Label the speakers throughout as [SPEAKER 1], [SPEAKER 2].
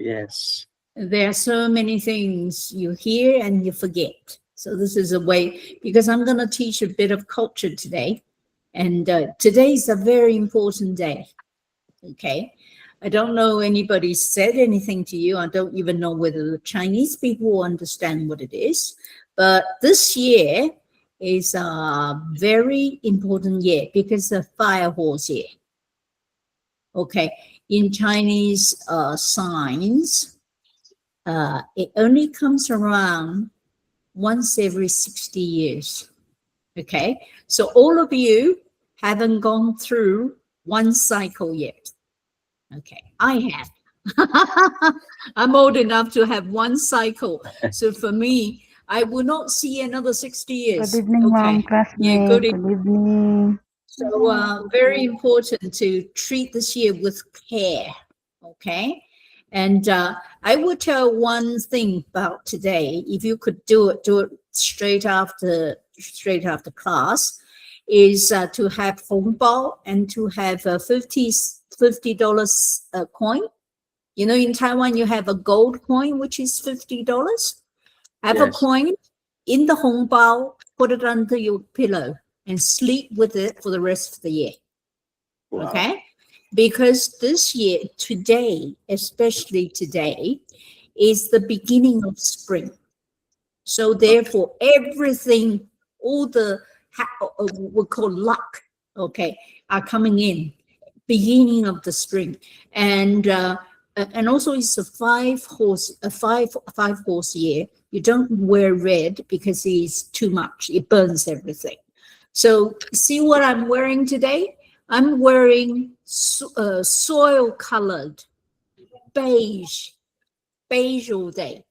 [SPEAKER 1] Yes.
[SPEAKER 2] There are so many things you hear and you forget. So this is a way, because I'm going to teach a bit of culture today. And today is a very important day. Okay. I don't know anybody said anything to you. I don't even know whether the Chinese people will understand what it is. But this year is a very important year because of fire horse year. Okay. In Chinese signs, it only comes around once every 60 years. Okay. So all of you haven't gone through one cycle yet. Okay. I have. I'm old enough to have one cycle. So for me, I will not see another 60 years.
[SPEAKER 3] Good evening, mom, classmate. Good evening.
[SPEAKER 2] So very important to treat this year with care. Okay. And I will tell one thing about today. If you could do it straight after class, is to have hongbao and to have a $50 coin. You know, in Taiwan, you have a gold coin, which is $50. Have a coin in the hongbao, put it under your pillow, and sleep with it for the rest of the year. Wow. Okay? Because this year, today, especially today, is the beginning of spring. So therefore, everything, all the we call luck, okay, are coming in, beginning of the spring. And also it's a five horse year. You don't wear red because it's too much. It burns everything. So see what I'm wearing today? I'm wearing soil-colored beige all day,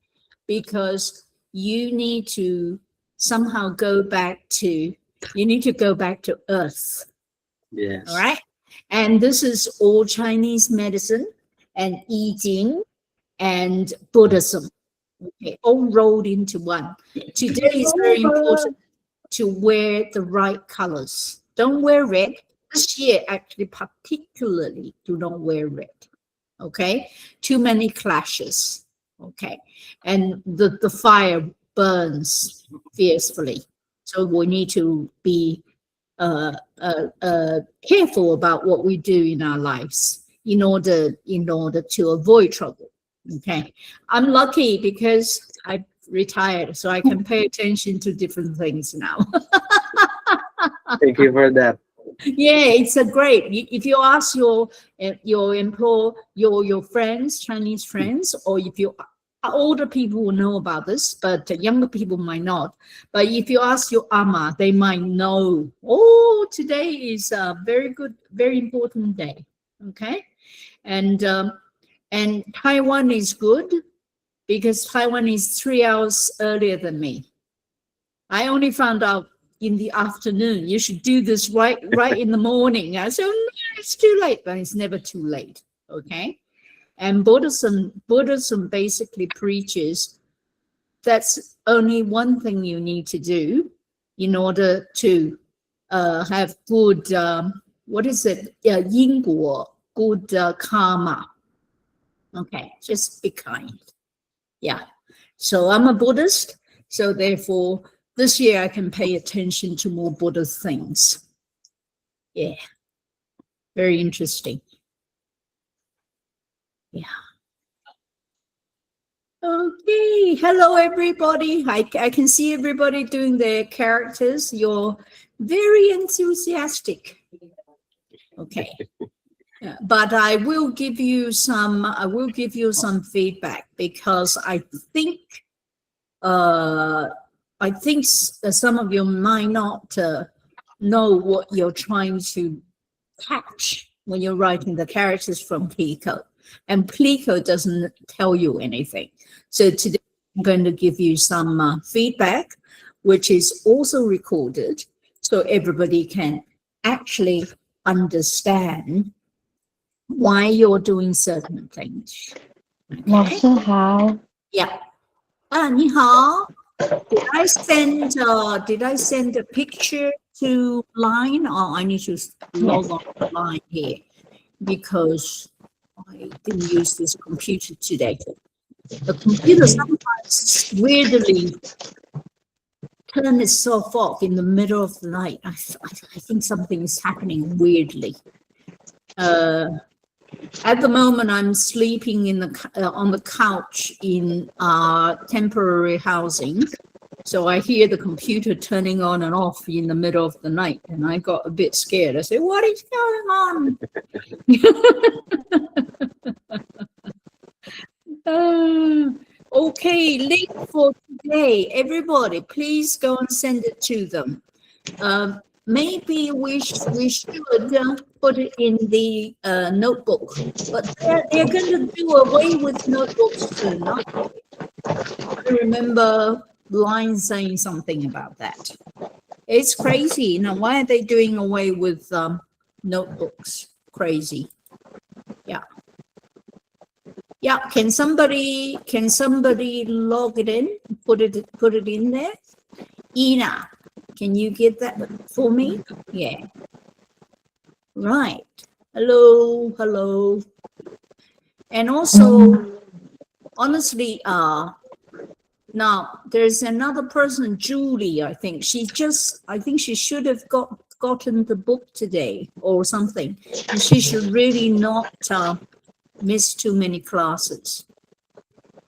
[SPEAKER 2] because you need to somehow go back to earth.
[SPEAKER 1] Yes.
[SPEAKER 2] All right. And this is all Chinese medicine and eating and Buddhism. Okay, all rolled into one. Today is very important to wear the right colors. Don't wear red. This year, actually, particularly, do not wear red. Okay, too many clashes. Okay, and the fire burns fiercely, so we need to be careful about what we do in our lives in order to avoid trouble. Okay, I'm lucky because I retired, so I can pay attention to different things now.
[SPEAKER 1] Thank you for that.
[SPEAKER 2] Yeah, it's a great. If you ask your friends, Chinese friends, or if you older people will know about this, but younger people might not. But if you ask your ama, they might know. Oh, today is a very good, very important day. Okay, and Taiwan is good because Taiwan is 3 hours earlier than me. I only found out in the afternoon. You should do this right in the morning. I said, no, it's too late, but it's never too late. Okay. And Buddhism basically preaches that's only one thing you need to do in order to have good, yin guo, good karma. Okay, just be kind. Yeah. So I'm a Buddhist, so therefore this year I can pay attention to more Buddhist things. Yeah. Very interesting. Yeah. Okay. Hello, everybody. I can see everybody doing their characters. You're very enthusiastic. Okay. But I will give you some feedback because I think some of you might not know what you're trying to catch when you're writing the characters from Plico. And Plico doesn't tell you anything. So today I'm going to give you some feedback, which is also recorded, so everybody can actually understand why you're doing certain things. Okay?
[SPEAKER 3] 老师好。
[SPEAKER 2] Yeah. 你好. Did I send a picture to Line, or I need to log on to Line here? Because I didn't use this computer today. The computer sometimes weirdly turn itself off in the middle of the night. I think something is happening weirdly. At the moment, I'm sleeping in on the couch in temporary housing. So I hear the computer turning on and off in the middle of the night, and I got a bit scared. I said, "What is going on?" Okay, link for today. Everybody, please go and send it to them. Maybe we should put it in the notebook, but they're going to do away with notebooks soon. I remember Line saying something about that. It's crazy. Now, why are they doing away with notebooks? Crazy. Yeah. Yeah. Can somebody log it in? Put it in there. Ina, can you get that for me? Yeah. Right. Hello. And also, honestly, now there's another person, Julie, I think. I think she should have gotten the book today or something. And she should really not miss too many classes.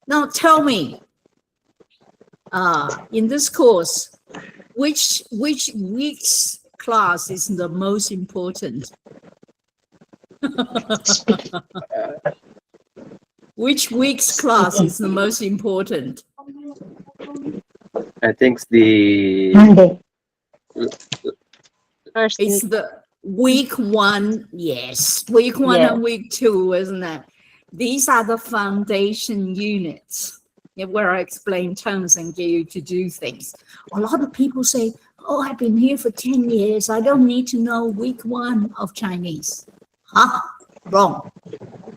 [SPEAKER 2] Now tell me, in this course, which week's class is the most important? Which week's class is the most important?
[SPEAKER 1] I think the
[SPEAKER 3] Monday.
[SPEAKER 2] It's the week 1. Yes, week 1 and week 2, isn't it? These are the foundation units where I explain terms and get you to do things. A lot of people say, "Oh, I've been here for 10 years. I don't need to know week 1 of Chinese." Wrong.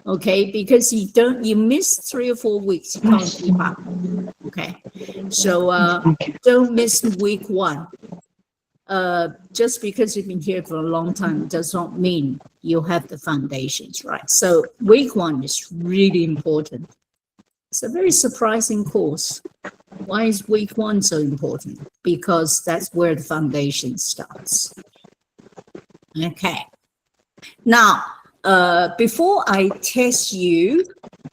[SPEAKER 2] Okay, because you miss 3 or 4 weeks, you can't keep up. Okay, so don't miss week 1. Just because you've been here for a long time does not mean you have the foundations, right? So week 1 is really important. It's a very surprising course. Why is week 1 so important? Because that's where the foundation starts. Okay. Now, before I test you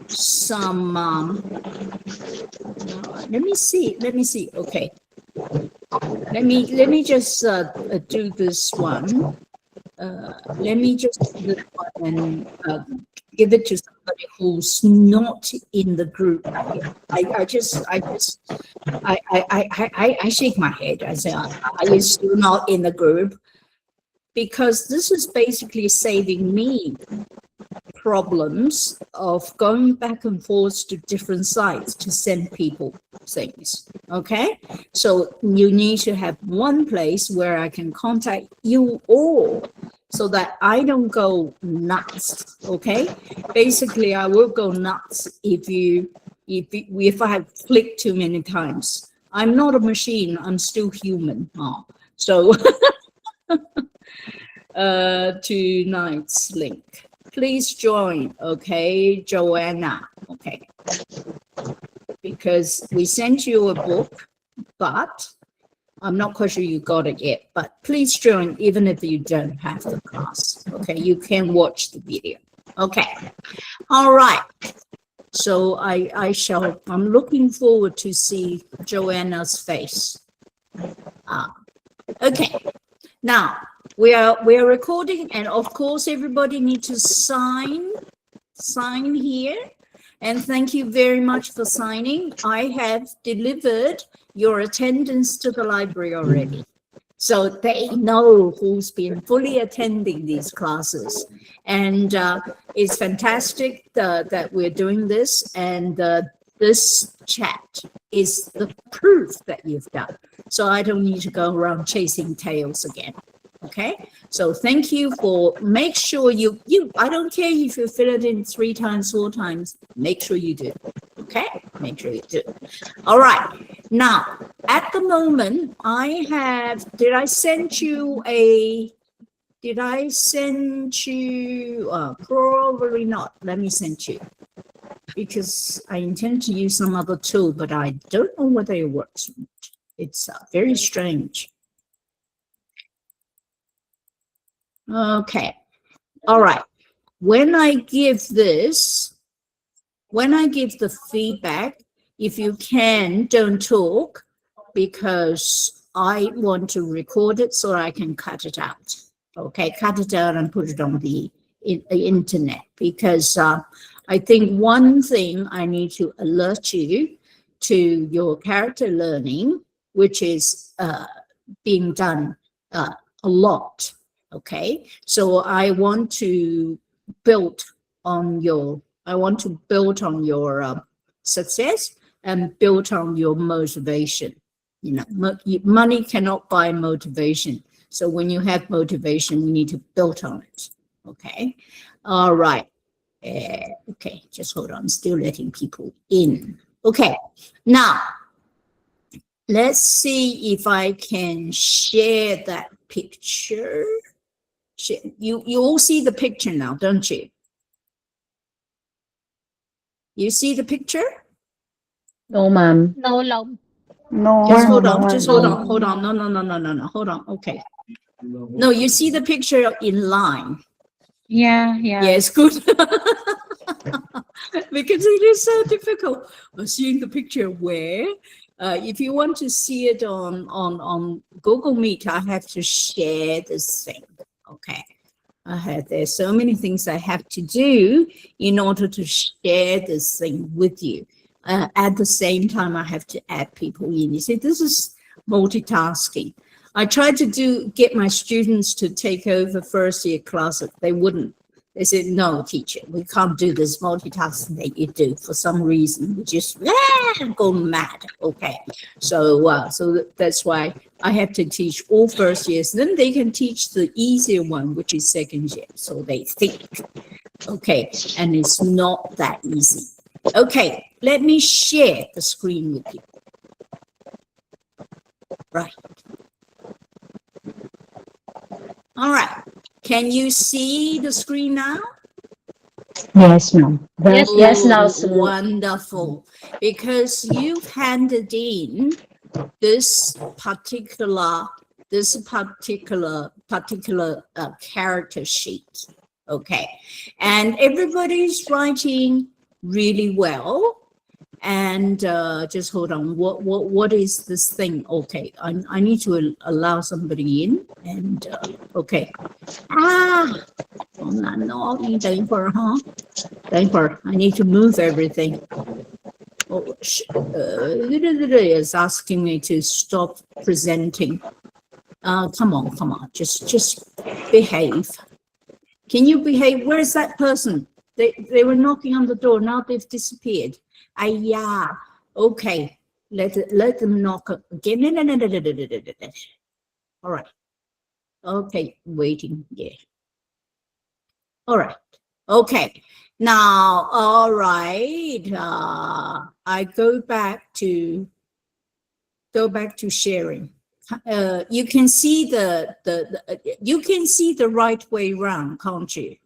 [SPEAKER 2] some, let me see. Okay. Let me just do this one. Let me just do this one and give it to somebody who's not in the group. I shake my head. I say, "Are you still not in the group?" Because this is basically saving me problems of going back and forth to different sites to send people things. Okay, so you need to have one place where I can contact you all so that I don't go nuts. Okay, basically I will go nuts if I have clicked too many times. I'm not a machine, I'm still human. So tonight's link. Please join, okay, Joanna, okay. Because we sent you a book, but I'm not quite sure you got it yet, but please join even if you don't have the class, okay? You can watch the video, okay? All right, so I'm looking forward to see Joanna's face. Okay, now, we are recording, and of course everybody needs to sign here, and thank you very much for signing. I have delivered your attendance to the library already, so they know who's been fully attending these classes, and it's fantastic that we're doing this, and this chat is the proof that you've done, so I don't need to go around chasing tails again. Okay, so thank you for, make sure you I don't care if you fill it in 3 times, 4 times, make sure you do. Okay, make sure you do. All right, now at the moment did I send you a Did I send you? Probably not. Let me send you. Because I intend to use some other tool, but I don't know whether it works. It's very strange. Okay. All right. When I give this, when I give the feedback, if you can, don't talk, because I want to record it so I can cut it out. Okay, cut it out and put it on the internet, because I think one thing I need to alert you to your character learning, which is being done a lot. Okay, so I want to build on your success and build on your motivation. You know, money cannot buy motivation. So when you have motivation, we need to build on it. Okay, all right. Okay, just hold on. Still letting people in. Okay, now let's see if I can share that picture. You all see the picture now, don't you? You see the picture?
[SPEAKER 3] No, ma'am.
[SPEAKER 4] No, Long.
[SPEAKER 3] No.
[SPEAKER 2] Just hold on.
[SPEAKER 3] No.
[SPEAKER 2] Just hold on. Hold on. No. Hold on. Okay. No, you see the picture in line.
[SPEAKER 4] Yeah.
[SPEAKER 2] Yes, good. Because it is so difficult seeing the picture where. If you want to see it on Google Meet, I have to share this thing. Okay. There's so many things I have to do in order to share this thing with you. At the same time, I have to add people in. You see, this is multitasking. I tried to get my students to take over first year classes. They wouldn't. They said, no, teacher, we can't do this multitasking that you do for some reason. We just go mad. Okay. So that's why I have to teach all first years. Then they can teach the easier one, which is second year. So they think. Okay. And it's not that easy. Okay. Let me share the screen with you. Right. All right. Can you see the screen now?
[SPEAKER 3] Yes, ma'am.
[SPEAKER 4] Yes,
[SPEAKER 3] now.
[SPEAKER 2] Wonderful. Because you've handed in this particular character sheet. Okay. And everybody's writing really well. And just hold on. What is this thing? Okay, I need to allow somebody in. And okay.等会儿哈，等会儿 I need to move everything. It's asking me to stop presenting. Come on. Just behave. Can you behave? Where is that person? They were knocking on the door. Now they've disappeared. Yeah. Okay. Let them knock again. No. All right. Okay. Waiting. Yeah. All right. Okay. Now, all right. I go back to sharing. You can see the right way round, can't you?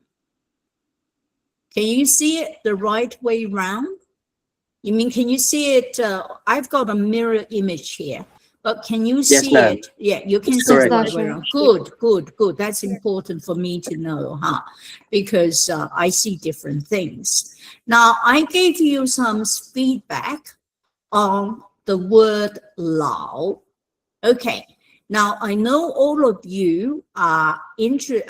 [SPEAKER 2] Can you see it the right way round? You mean, can you see it? I've got a mirror image here, but can you see it? Yeah, you can see it the right way around. Good. That's important for me to know, huh? Because I see different things. Now, I gave you some feedback on the word lao. Okay. Now, I know all of you are English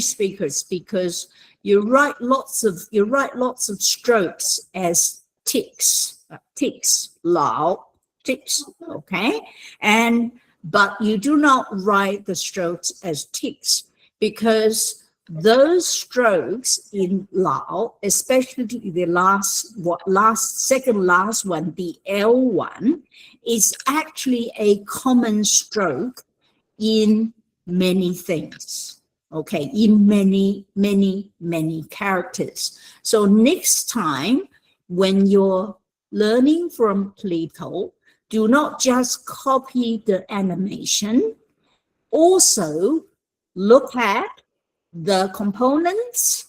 [SPEAKER 2] speakers because you write lots of strokes as ticks, lao, ticks, okay? But you do not write the strokes as ticks because those strokes in lao, especially the second last one, the L one, is actually a common stroke in many things. Okay, in many characters. So next time when you're learning from Plato, do not just copy the animation. Also look at the components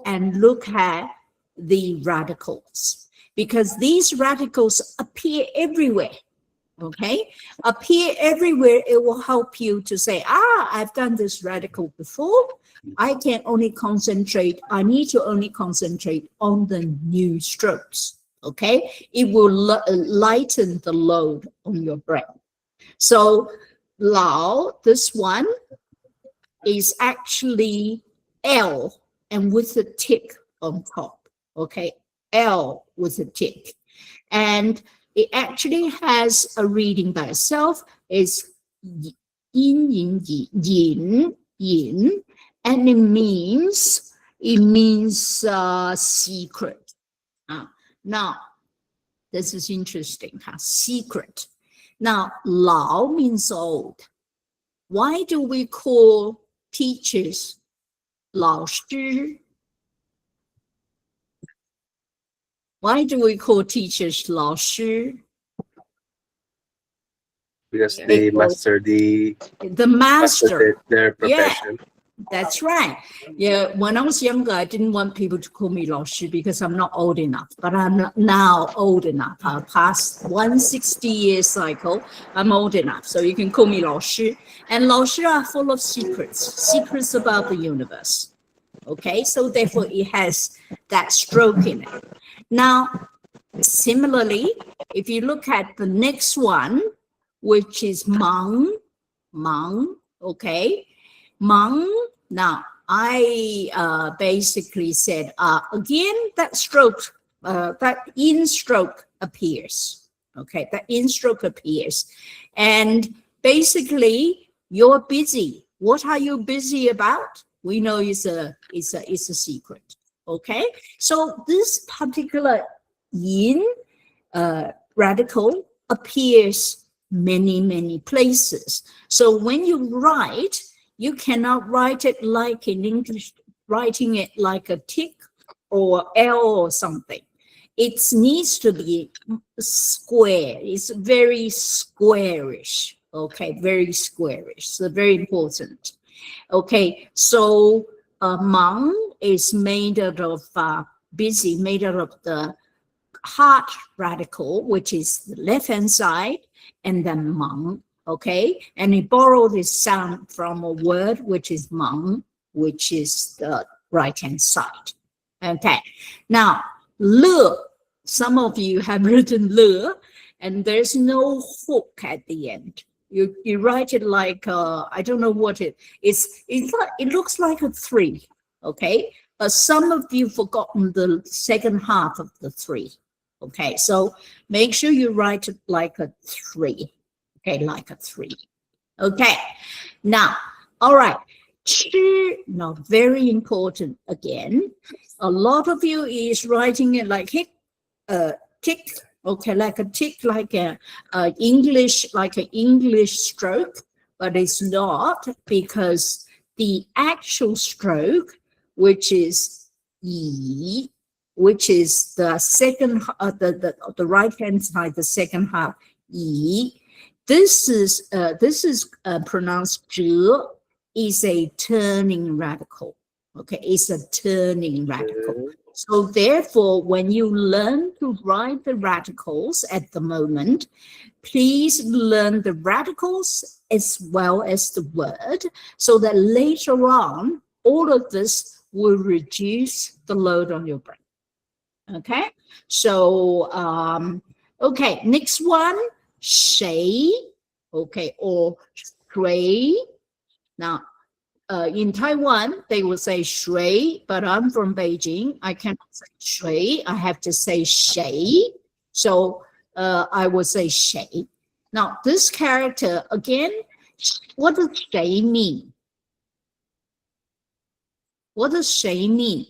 [SPEAKER 2] and look at the radicals, because these radicals appear everywhere. Okay, appear everywhere. It will help you to say, I've done this radical before. I need to only concentrate on the new strokes. Okay, it will lighten the load on your brain. So Lao, this one is actually L and with a tick on top. Okay, L with a tick. And it actually has a reading by itself. It's yin, yin, yin, yin, and it means secret. Now, this is interesting, secret. Now, Lao means old. Why do we call teachers 老师? Why do we call teachers 老师?
[SPEAKER 1] Because they master their profession.
[SPEAKER 2] Yeah, that's right. Yeah, when I was younger, I didn't want people to call me 老师 because I'm not old enough. But I'm now old enough. I passed 160-year cycle. I'm old enough, so you can call me 老师. And 老师 are full of secrets about the universe. Okay, so therefore it has that stroke in it. Now, similarly, if you look at the next one, which is Mang, okay, Mang. Now, I basically said, again, that stroke, that in stroke appears. Okay, that in stroke appears. And basically, you're busy. What are you busy about? We know it's a secret. Okay, so this particular yin radical appears many places. So when you write, you cannot write it like in English, writing it like a tick or L or something. It needs to be square. It's very squarish. Okay, very squarish. So very important. Okay, so Mang is made out of made out of the heart radical, which is the left-hand side, and then Mang. Okay, and he borrowed this sound from a word which is Mang, which is the right-hand side. Okay, now Le, some of you have written Le, and there's no hook at the end. You write it like I don't know what it is. It looks like a 3, okay? But some of you forgotten the second half of the 3, okay? So make sure you write it like a 3, okay? Like a 3, okay? Now, all right. Chi, now very important again. A lot of you is writing it like tick. Okay, like a tick, like a English stroke, but it's not, because the actual stroke, which is yi, which is the second, the right hand side, the second half yi. This is pronounced zhe, is a turning radical. Okay, it's a turning radical. So therefore, when you learn to write the radicals at the moment, please learn the radicals as well as the word, so that later on, all of this will reduce the load on your brain. Okay, so, okay, next one, shui, okay, or shui. Now, in Taiwan, they will say shui, but I'm from Beijing. I cannot say shui. I have to say shei. So I will say shei. Now, this character, again, what does shei mean? What does shei mean?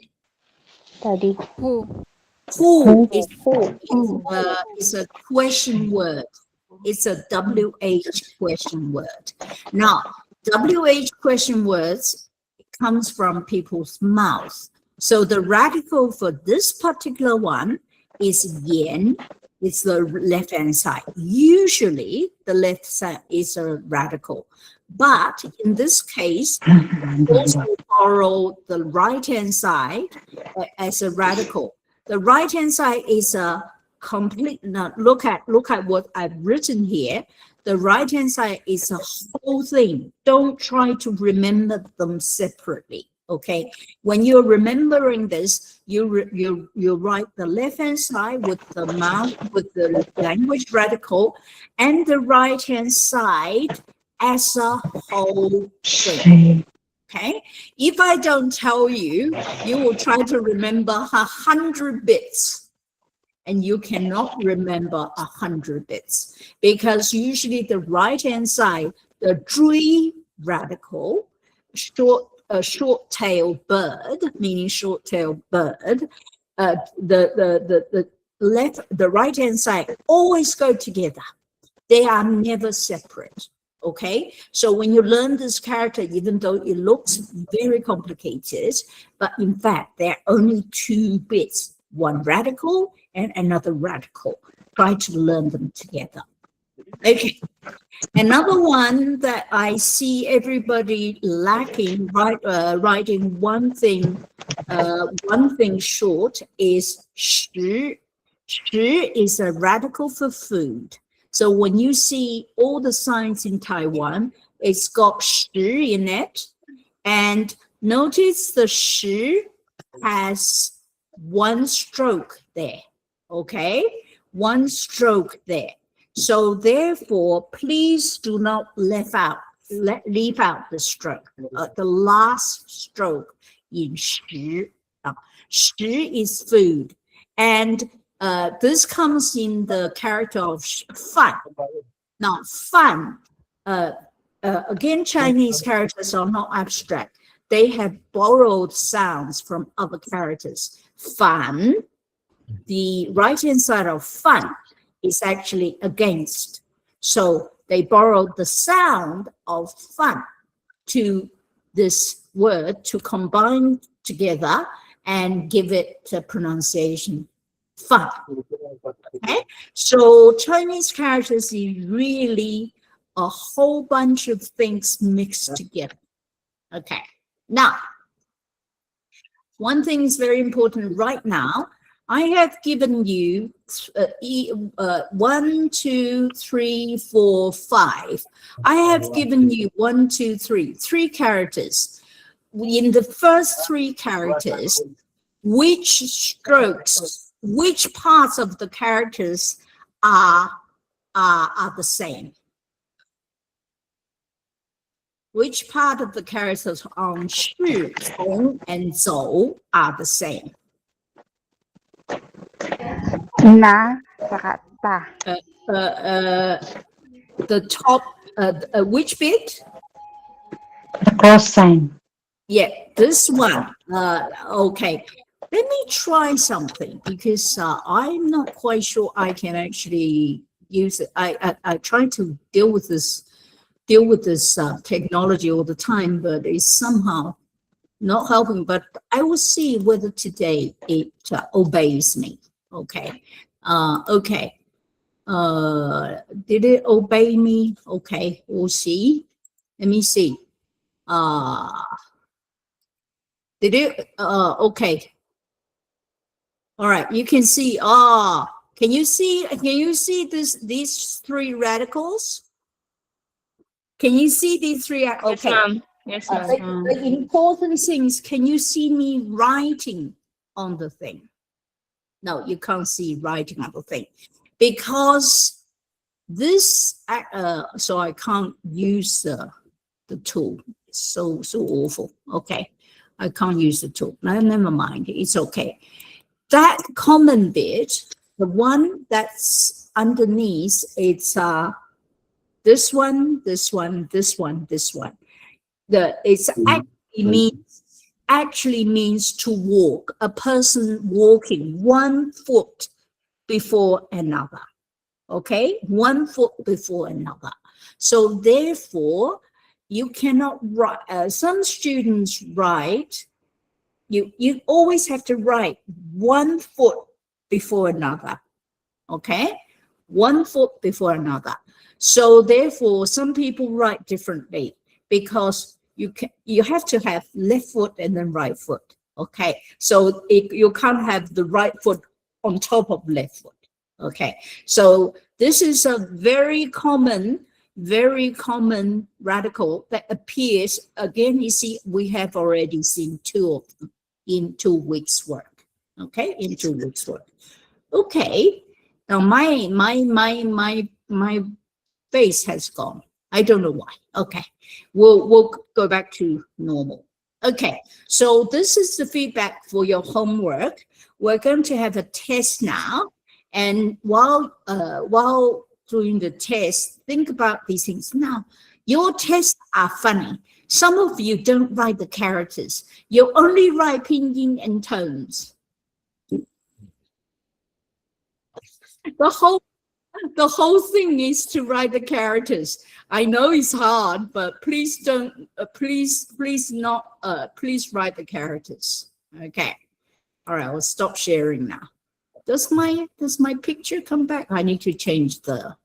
[SPEAKER 3] Daddy.
[SPEAKER 2] Who is a question word. It's a WH question word. Now, WH question words comes from people's mouth. So the radical for this particular one is yen, it's the left-hand side. Usually, the left side is a radical. But in this case, also borrow the right-hand side as a radical. The right-hand side is a complete, now look at what I've written here. The right-hand side is a whole thing. Don't try to remember them separately, okay? When you're remembering this, you write the left-hand side with the language radical and the right-hand side as a whole thing. Okay, if I don't tell you, you will try to remember 100 bits, and you cannot remember 100 bits because usually the right-hand side, the zhui radical, short-tailed bird, meaning short-tailed bird, the right-hand side always go together. They are never separate. Okay, so when you learn this character, even though it looks very complicated, but in fact, there are only 2 bits, one radical and another radical. Try to learn them together. Okay, another one that I see everybody lacking, writing one thing short is 十. 十 is a radical for food. So when you see all the signs in Taiwan, it's got 十 in it. And notice the 十 has 1 stroke there, okay? 1 stroke there. So therefore, please do not leave out the stroke, the last stroke in 十. 十 is food. And this comes in the character of 饭. Now, 饭, again, Chinese characters are not abstract. They have borrowed sounds from other characters. 饭, the right-hand side of 饭 is actually against. So they borrowed the sound of 饭 to this word to combine together and give it a pronunciation. 饭. Okay, so Chinese characters is really a whole bunch of things mixed together. Okay, now one thing is very important right now. I have given you 1, 2, 3, 4, 5. I have given you 1, 2, 3 characters. In the first 3 characters, which strokes, which parts of the characters are the same? Which part of the characters on 是, 从, and 走 are the same?
[SPEAKER 4] Na, saka ta.
[SPEAKER 2] The top, which bit?
[SPEAKER 3] The cross sign.
[SPEAKER 2] Yeah, this one. Okay. Let me try something because I'm not quite sure I can actually use it. I try to deal with this technology all the time, but it's somehow not helping. But I will see whether today it obeys me. Okay. Okay. Did it obey me? Okay, we'll see. Let me see. Did it? Okay. All right, you can see. Can you see these 3 radicals? Can you see these 3? Okay.
[SPEAKER 4] Yes, ma'am.
[SPEAKER 2] The important thing is, can you see me writing on the thing? No, you can't see writing on the thing because this. So I can't use the tool. It's so awful. Okay, I can't use the tool. No, never mind. It's okay. That common bit, the one that's underneath, it's this one, this one, this one, this one. It's actually means to walk. A person walking 1 foot before another. Okay, 1 foot before another. So therefore, you cannot write. Some students write. You always have to write 1 foot before another. Okay, 1 foot before another. So therefore, some people write differently because you have to have left foot and then right foot. Okay, so you can't have the right foot on top of left foot. Okay, so this is a very common radical that appears again. You see, we have already seen 2 of them in 2 weeks work. Okay, in 2 weeks work. Okay, now my face has gone. I don't know why. Okay, we'll go back to normal. Okay, so this is the feedback for your homework. We're going to have a test now, and while doing the test, think about these things. Now, your tests are funny. Some of you don't write the characters. You only write pinyin and tones. The whole thing is to write the characters. I know it's hard, but please don't. Please write the characters. Okay. All right. I'll stop sharing now. Does my picture come back? I need to change the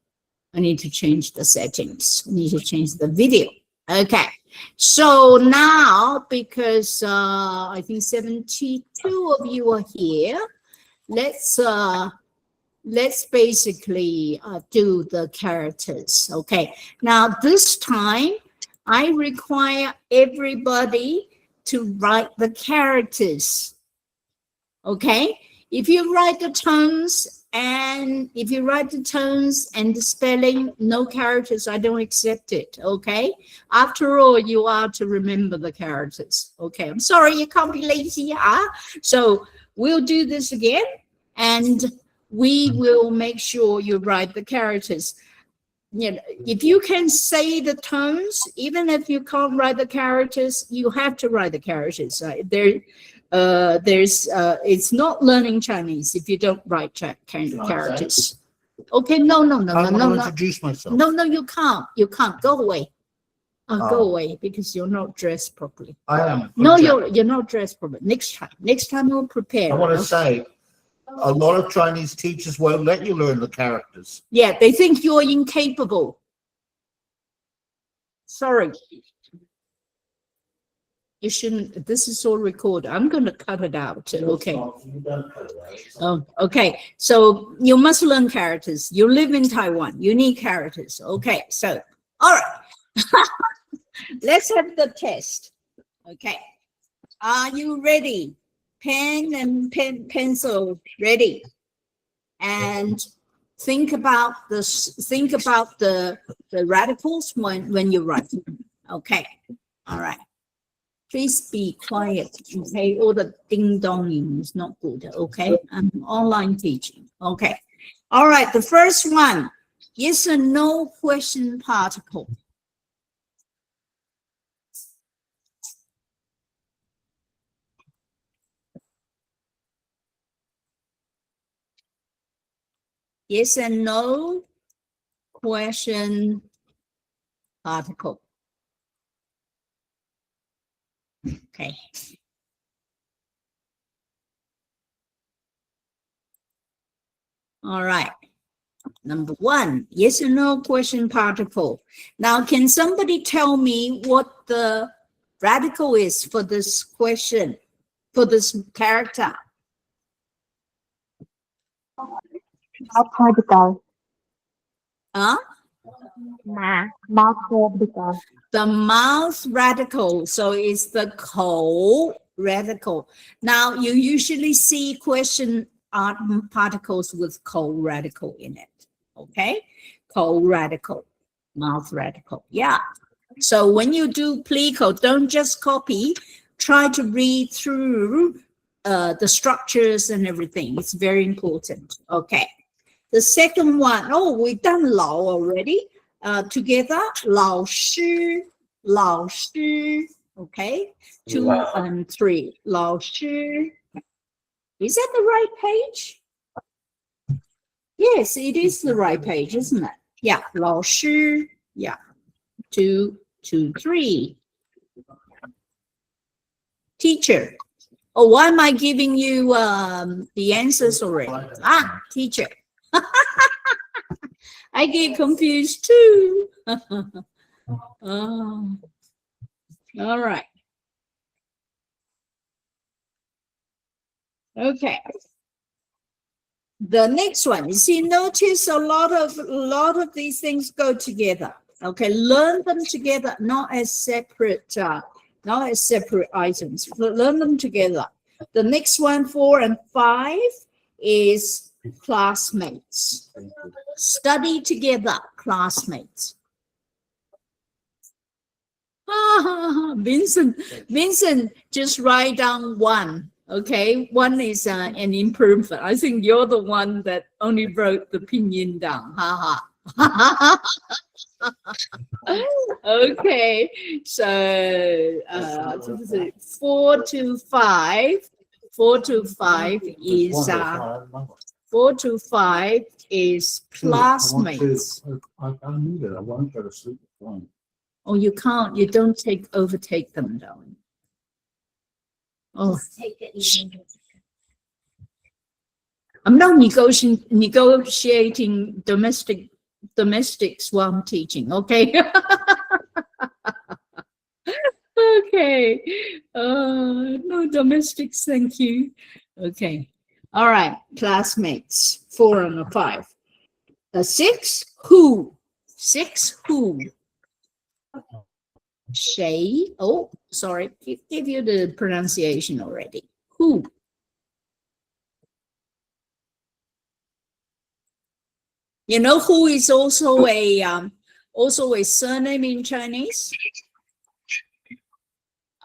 [SPEAKER 2] settings. I need to change the video. Okay. So now, because I think 72 of you are here, let's basically do the characters. Okay. Now this time, I require everybody to write the characters. Okay. If you write the tones and the spelling, no characters, I don't accept it. Okay. After all, you are to remember the characters. Okay. I'm sorry, you can't be lazy. So we'll do this again, and we will make sure you write the characters. You know, if you can say the tones, even if you can't write the characters, you have to write the characters. It's not learning Chinese if you don't write characters. Okay, no.
[SPEAKER 5] Introduce myself.
[SPEAKER 2] No, you can't. Go away. Go away, because you're not dressed properly.
[SPEAKER 5] I am.
[SPEAKER 2] No, you're not dressed properly. Next time we'll prepare.
[SPEAKER 5] I want to say, a lot of Chinese teachers won't let you learn the characters.
[SPEAKER 2] Yeah, they think you're incapable. Sorry. You shouldn't. This is all recorded. I'm going to cut it out. Okay. Oh, okay. So you must learn characters. You live in Taiwan. You need characters. Okay. So, all right. Let's have the test. Okay. Are you ready? Pen and pencil ready. And think about this. Think about the radicals when you write. Okay. All right. Please be quiet. Okay. All the ding donging is not good. Okay. I'm online teaching. Okay. All right. The first one. Yes or no question particle. Yes and no question particle. Okay. All right. Number 1, yes or no question particle. Now, can somebody tell me what the radical is for this question, for this character?
[SPEAKER 4] Mouth radical.
[SPEAKER 2] Huh?
[SPEAKER 4] Mouth radical.
[SPEAKER 2] The mouth radical. So it's the kou radical. Now, you usually see question particles with kou radical in it. Okay? Kou radical, mouth radical. Yeah. So when you do plico, don't just copy. Try to read through the structures and everything. It's very important. Okay. The second one, we've done lao already. Together, 老师, okay? 2 and 3, 老师. Is that the right page? Yes, it is the right page, isn't it? Yeah, 老师. Yeah, 2, 2, 3. Teacher. Why am I giving you the answers already? Teacher. I get confused too. All right. Okay. The next one, you see, notice a lot of these things go together. Okay, learn them together, not as separate items. Learn them together. The next one, 4 and 5, is classmates. Study together, classmates. Vincent, just write down 1. Okay, 1 is an improvement. I think you're the one that only wrote the pinyin down. Okay, so 4 to 5. 4 to 5 is 4 to 5 is classmates.
[SPEAKER 5] I need it. I want to go to sleep.
[SPEAKER 2] Oh, you can't. You don't overtake them, darling. Oh, I'm not negotiating domestics while I'm teaching. Okay. Okay. No domestics, thank you. Okay. All right. Classmates. 4 and 5. 6. Who? 6. Who? Shay. Oh, sorry. Give you the pronunciation already. Who? You know who is also a surname in Chinese?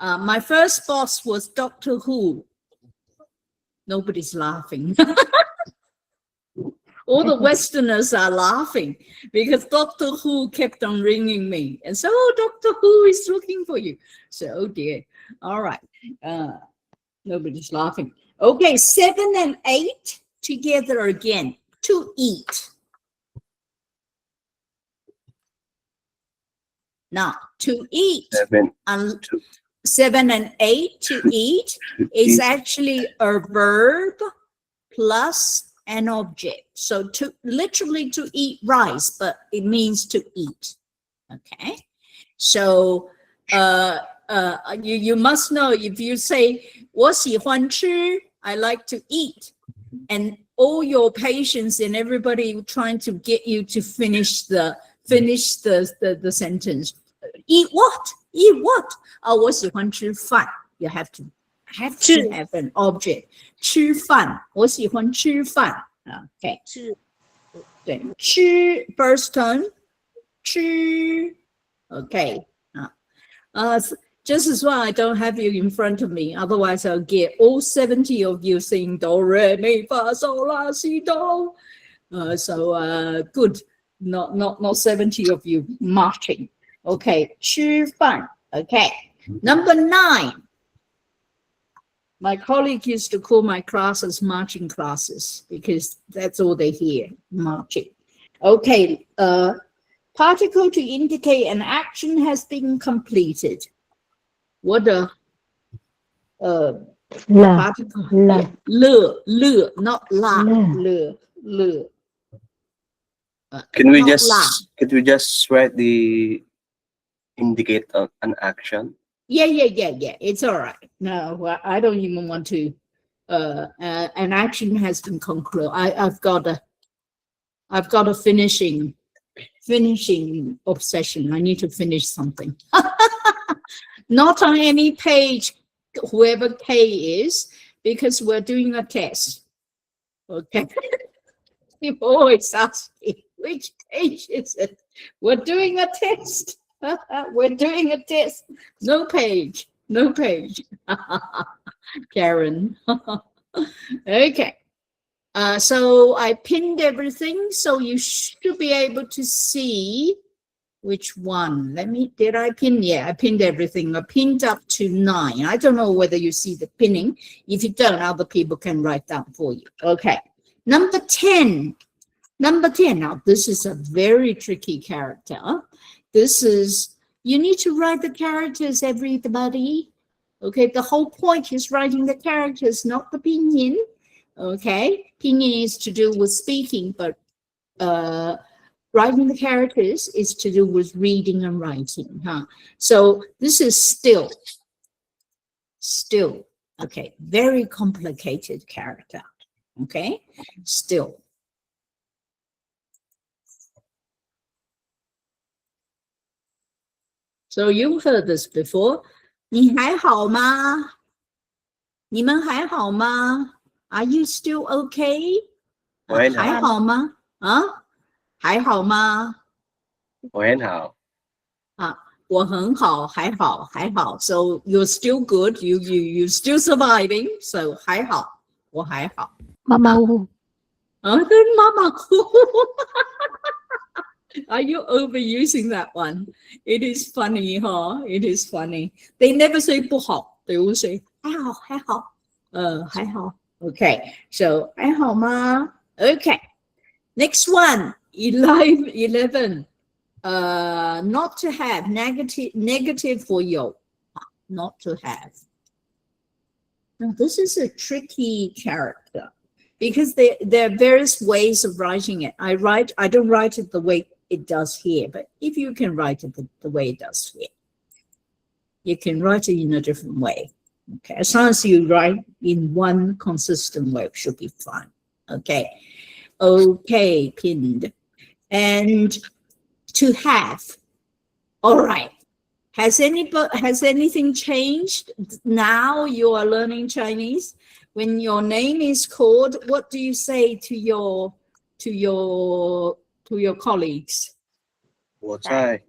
[SPEAKER 2] My first boss was Doctor Who. Nobody's laughing. All the Westerners are laughing because Doctor Who kept on ringing me. And so, oh, Doctor Who is looking for you. So, oh dear. All right. Nobody's laughing. Okay, 7 and 8 together again. To eat. Now, to eat. 7 and 8 to eat is actually a verb plus an object. So literally to eat rice, but it means to eat. Okay. So you must know, if you say 我喜欢吃, I like to eat, and all your patients and everybody trying to get you to finish the sentence. Eat what? Eat what? 我喜欢吃饭. You have to have an object. 吃饭. 我喜欢吃饭. Okay. 对, 吃 first turn. 吃. Okay. Just as well, I don't have you in front of me. Otherwise, I'll get all 70 of you saying do, re, mi, fa, sol, la, si, do. So good. Not 70 of you marching. Okay. 吃饭. Okay. Number 9. My colleague used to call my classes marching classes because that's all they hear, marching. Okay. Particle to indicate an action has been completed. What a particle?
[SPEAKER 3] Le.
[SPEAKER 2] Yeah, le, not la. Le.
[SPEAKER 1] Can we
[SPEAKER 2] not
[SPEAKER 1] just write the indicate an action?
[SPEAKER 2] Yeah. It's all right. No, I don't even want to. An action has been concluded. I've got a finishing obsession. I need to finish something. Not on any page, whoever K is, because we're doing a test. Okay. You always ask me, which page is it? We're doing a test. We're doing a test. No page. Karen. Okay. So I pinned everything, so you should be able to see which one. Did I pin? Yeah, I pinned everything. I pinned up to 9. I don't know whether you see the pinning. If you don't, other people can write down for you. Okay. Number 10. Now, this is a very tricky character. You need to write the characters, everybody. Okay, the whole point is writing the characters, not the pinyin. Okay, pinyin is to do with speaking, but writing the characters is to do with reading and writing. So this is still. Okay, very complicated character. Okay, still. So you heard this before. 你还好吗？你们还好吗？ Are you still okay?
[SPEAKER 1] 我很好。
[SPEAKER 2] 还好吗？还好吗？
[SPEAKER 1] 我很好。
[SPEAKER 2] 我很好，还好，还好。So you're still good. You still surviving. So 还好，我还好。
[SPEAKER 4] 妈妈呜，
[SPEAKER 2] 跟妈妈哭。Are you overusing that one? It is funny, huh? It is funny. They never say 不好. They will say 还好，还好。还好。Okay. So 还好吗？ Okay. Next one. 11. Not to have, negative for 有 not to have. Now this is a tricky character because there are various ways of writing it. I don't write it the way it does here, but if you can write it the way it does here, you can write it in a different way. Okay, as long as you write in one consistent way, it should be fine. Okay, pinned. And to have. All right. Has anything changed now you are learning Chinese? When your name is called, what do you say to your colleagues?
[SPEAKER 1] 我在。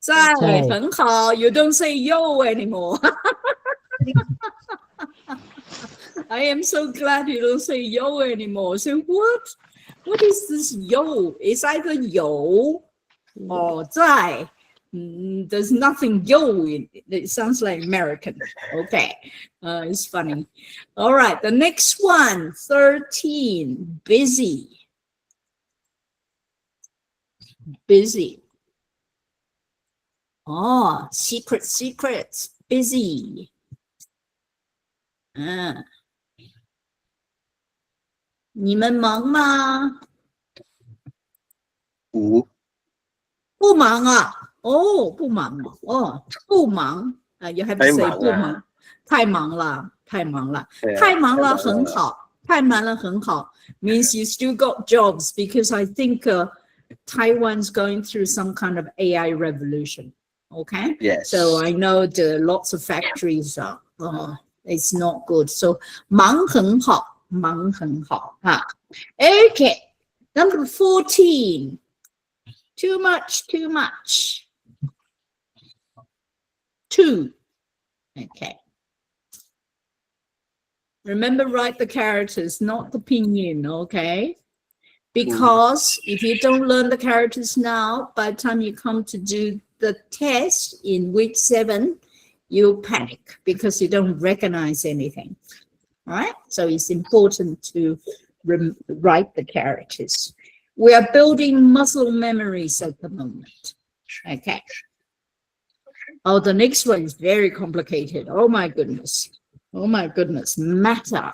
[SPEAKER 2] 在，很好. You don't say yo anymore. I am so glad you don't say yo anymore. So what is this yo? It's either yo or 在. There's nothing yo in it. It sounds like American. Okay. It's funny. All right. The next one, 13, busy. Busy. Oh, secrets, busy. 你们忙吗？不忙啊。不忙啊。不忙。You have to say 不忙。太忙了。太忙了很好。太忙了很好 means you still got jobs because I think Taiwan's going through some kind of AI revolution. Okay.
[SPEAKER 1] Yes.
[SPEAKER 2] So I know there are lots of factories. It's not good. So 忙很好。Okay. Number 14. Too much. Too. Okay. Remember, write the characters, not the pinyin, okay? Because if you don't learn the characters now, by the time you come to do the test in week 7, you'll panic because you don't recognize anything. All right? So it's important to write the characters. We are building muscle memories at the moment. Okay. Oh, the next one is very complicated. Oh my goodness. Matter.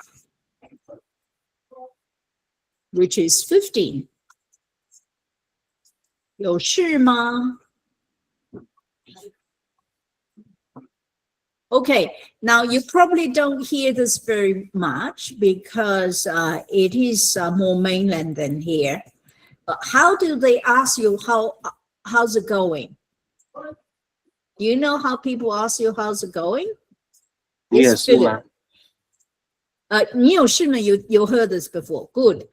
[SPEAKER 2] Which is 15. 有事吗? Okay, now you probably don't hear this very much because it is more mainland than here. How do they ask you how's it going? Do you know how people ask you how's it going?
[SPEAKER 1] 你有事吗？
[SPEAKER 2] 你有事吗? You heard this before. Good.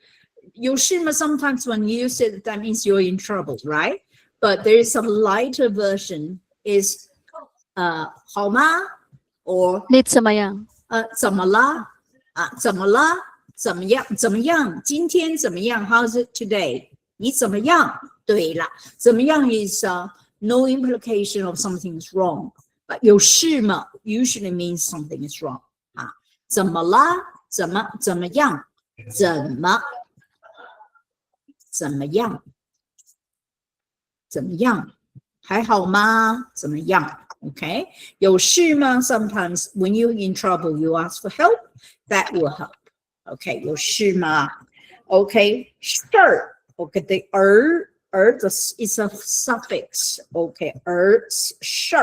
[SPEAKER 2] 有事吗? Sometimes when you use it, that means you're in trouble, right? But there is a lighter version. Is 好吗? Or
[SPEAKER 4] 你怎么样？
[SPEAKER 2] 怎么了? 怎么了? 怎么样? 今天怎么样? How's it today? 你怎么样? 对了，怎么样 is no implication of something is wrong. But 有事吗 usually means something is wrong. 怎么了? 怎么样? 怎么样? 还好吗? 怎么样? Okay. 有事吗? Sometimes when you're in trouble, you ask for help. That will help. Okay. 有事吗? Okay. Sure. Okay. The is a suffix. Okay, 事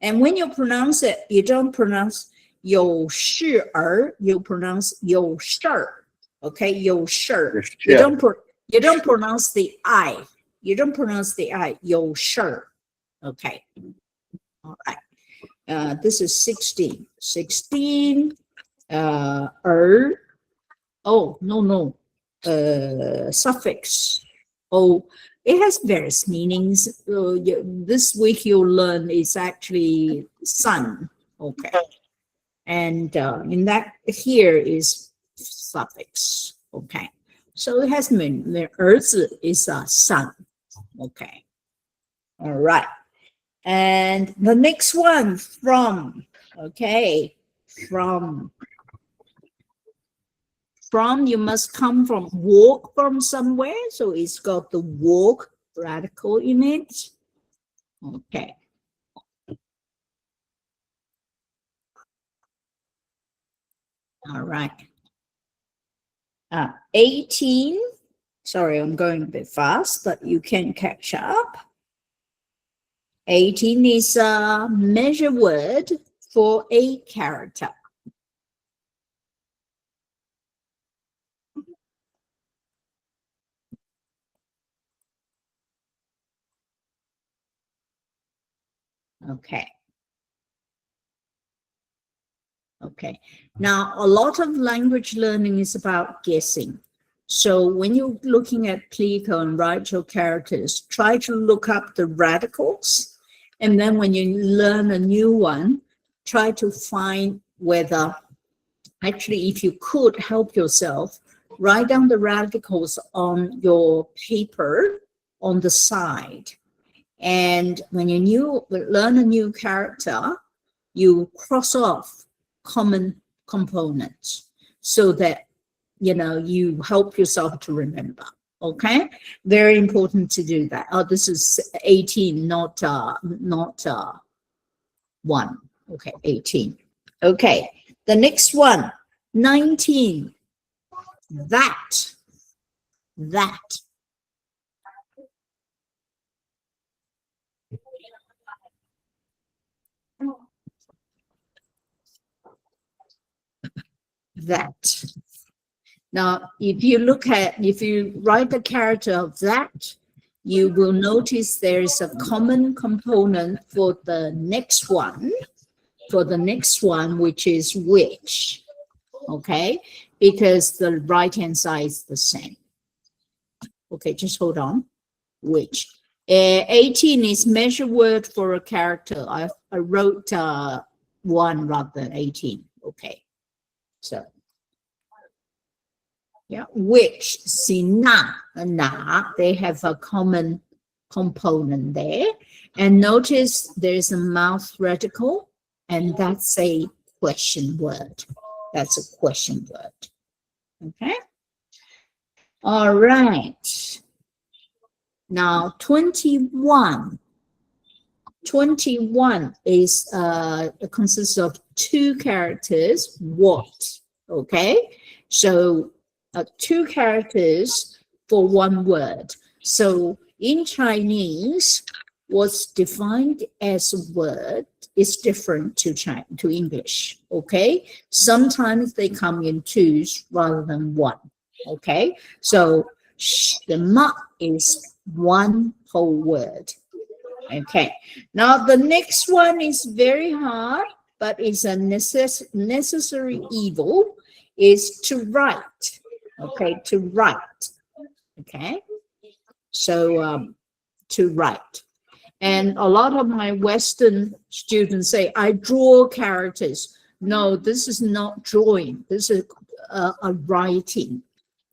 [SPEAKER 2] and when you pronounce it, you don't pronounce 有事儿, you pronounce 有事儿. Okay, 有事儿. You don't pronounce the I. You don't pronounce the I. 有事儿. Okay. All right. This is 16. 16. Oh, no. Suffix. Oh, it has various meanings. This week you'll learn is actually sun. Okay. And in that here is suffix. Okay. So it has meaning. 儿子 is a son. Okay. All right. And the next one, from. Okay. From, you must come from, walk from somewhere. So it's got the walk radical in it. Okay. All right. 18. Sorry, I'm going a bit fast, but you can catch up. 18 is a measure word for a character. Okay. Okay. Now, a lot of language learning is about guessing. So when you're looking at Plico and write your characters, try to look up the radicals. And then when you learn a new one, try to find whether, actually, if you could help yourself, write down the radicals on your paper on the side. And when you learn a new character, you cross off common components so that, you know, you help yourself to remember. Okay, very important to do that. Oh, this is 18, not 1. Okay, 18. Okay, the next one, 19. That. Now, if you write the character of that, you will notice there is a common component for the next one, which is which. Okay, because the right-hand side is the same. Okay, just hold on. Which. 18 is measure word for a character. I wrote 1 rather than 18. Okay, so yeah, which, see, na, they have a common component there. And notice there's a mouth radical, and that's a question word. That's a question word. Okay. All right. Now, 21. 21 is consists of 2 characters. What? Okay. So 2 characters for 1 word. So in Chinese, what's defined as a word is different to English. Okay. Sometimes they come in 2s rather than 1. Okay. So the ma is 1 whole word. Okay. Now the next one is very hard, but it's a necessary evil, is to write. Okay, to write. Okay. So to write. And a lot of my Western students say, I draw characters. No, this is not drawing. This is a writing.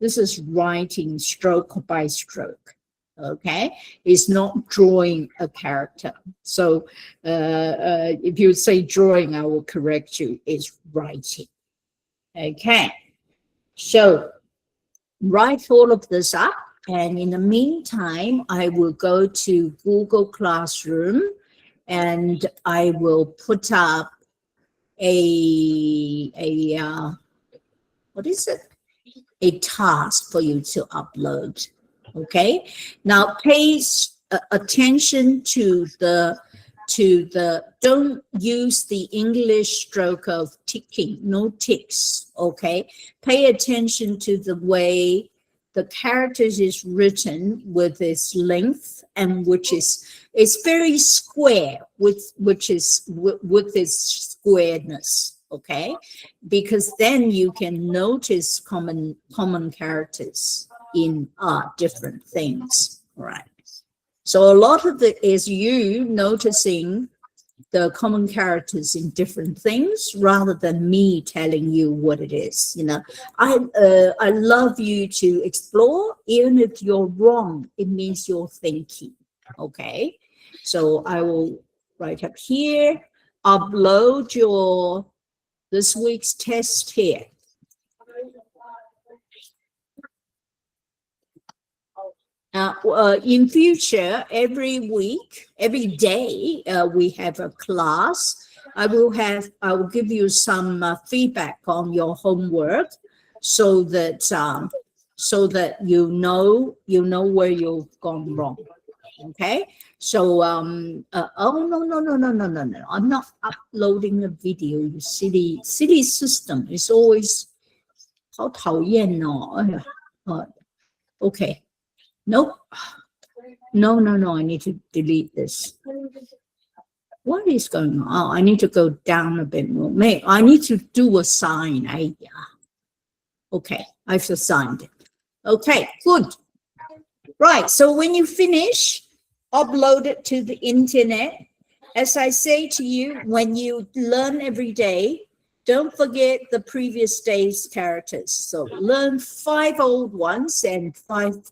[SPEAKER 2] This is writing stroke by stroke. Okay, it's not drawing a character. So if you say drawing, I will correct you. It's writing. Okay, so write all of this up, and in the meantime, I will go to Google Classroom, and I will put up what is it? A task for you to upload. Okay, now pay attention to the don't use the English stroke of ticking, no ticks. Okay, pay attention to the way the characters is written with its length, and which is it's very square with with its squareness. Okay, because then you can notice common characters in different things. Right. So a lot of it is you noticing the common characters in different things rather than me telling you what it is. You know, I love you to explore, even if you're wrong. It means you're thinking. Okay, so I will write up here. Upload your this week's test here. In future, every week, every day, we have a class. I will give you some feedback on your homework, so that you know where you've gone wrong. Okay. So oh no! I'm not uploading a video. You silly system. It's always 好讨厌哦. Okay. Nope. No. I need to delete this. What is going on? Oh, I need to go down a bit more. I need to do a sign. Okay, I've assigned it. Okay, good. Right, so when you finish, upload it to the internet. As I say to you, when you learn every day, don't forget the previous day's characters. So learn 5 old ones and 5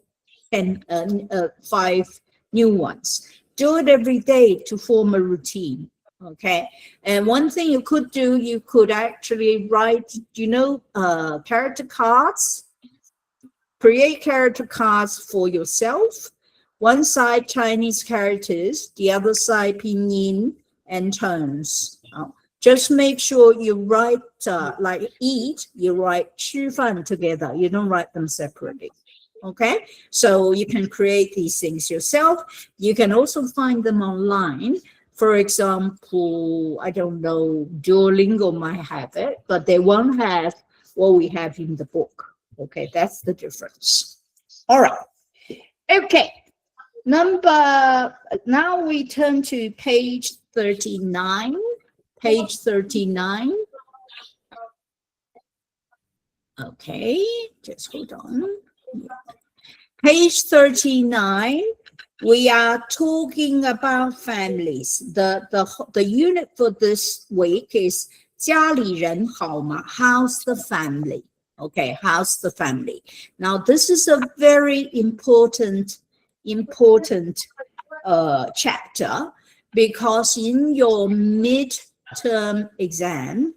[SPEAKER 2] new ones. Do it every day to form a routine. Okay. And one thing you could do, you could actually write, character cards. Create character cards for yourself. One side Chinese characters, the other side pinyin and tones. Just make sure you write like eat, you write 吃饭 together. You don't write them separately. Okay, so you can create these things yourself. You can also find them online. For example, I don't know, Duolingo might have it, but they won't have what we have in the book. Okay, that's the difference. All right. Okay. Now we turn to page 39. Page 39. Okay, just hold on. Page 39, we are talking about families. The unit for this week is 家里人好吗? How's the family? Okay, how's the family? Now, this is a very important chapter, because in your midterm exam,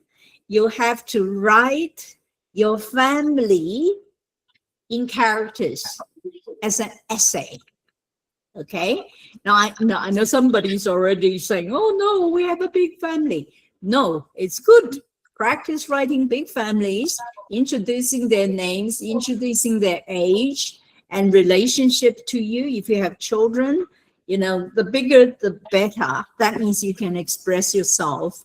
[SPEAKER 2] you have to write your family in characters as an essay. Okay. Now I know somebody's already saying, oh no, we have a big family. No, it's good. Practice writing big families, introducing their names, introducing their age and relationship to you. If you have children, the bigger, the better. That means you can express yourself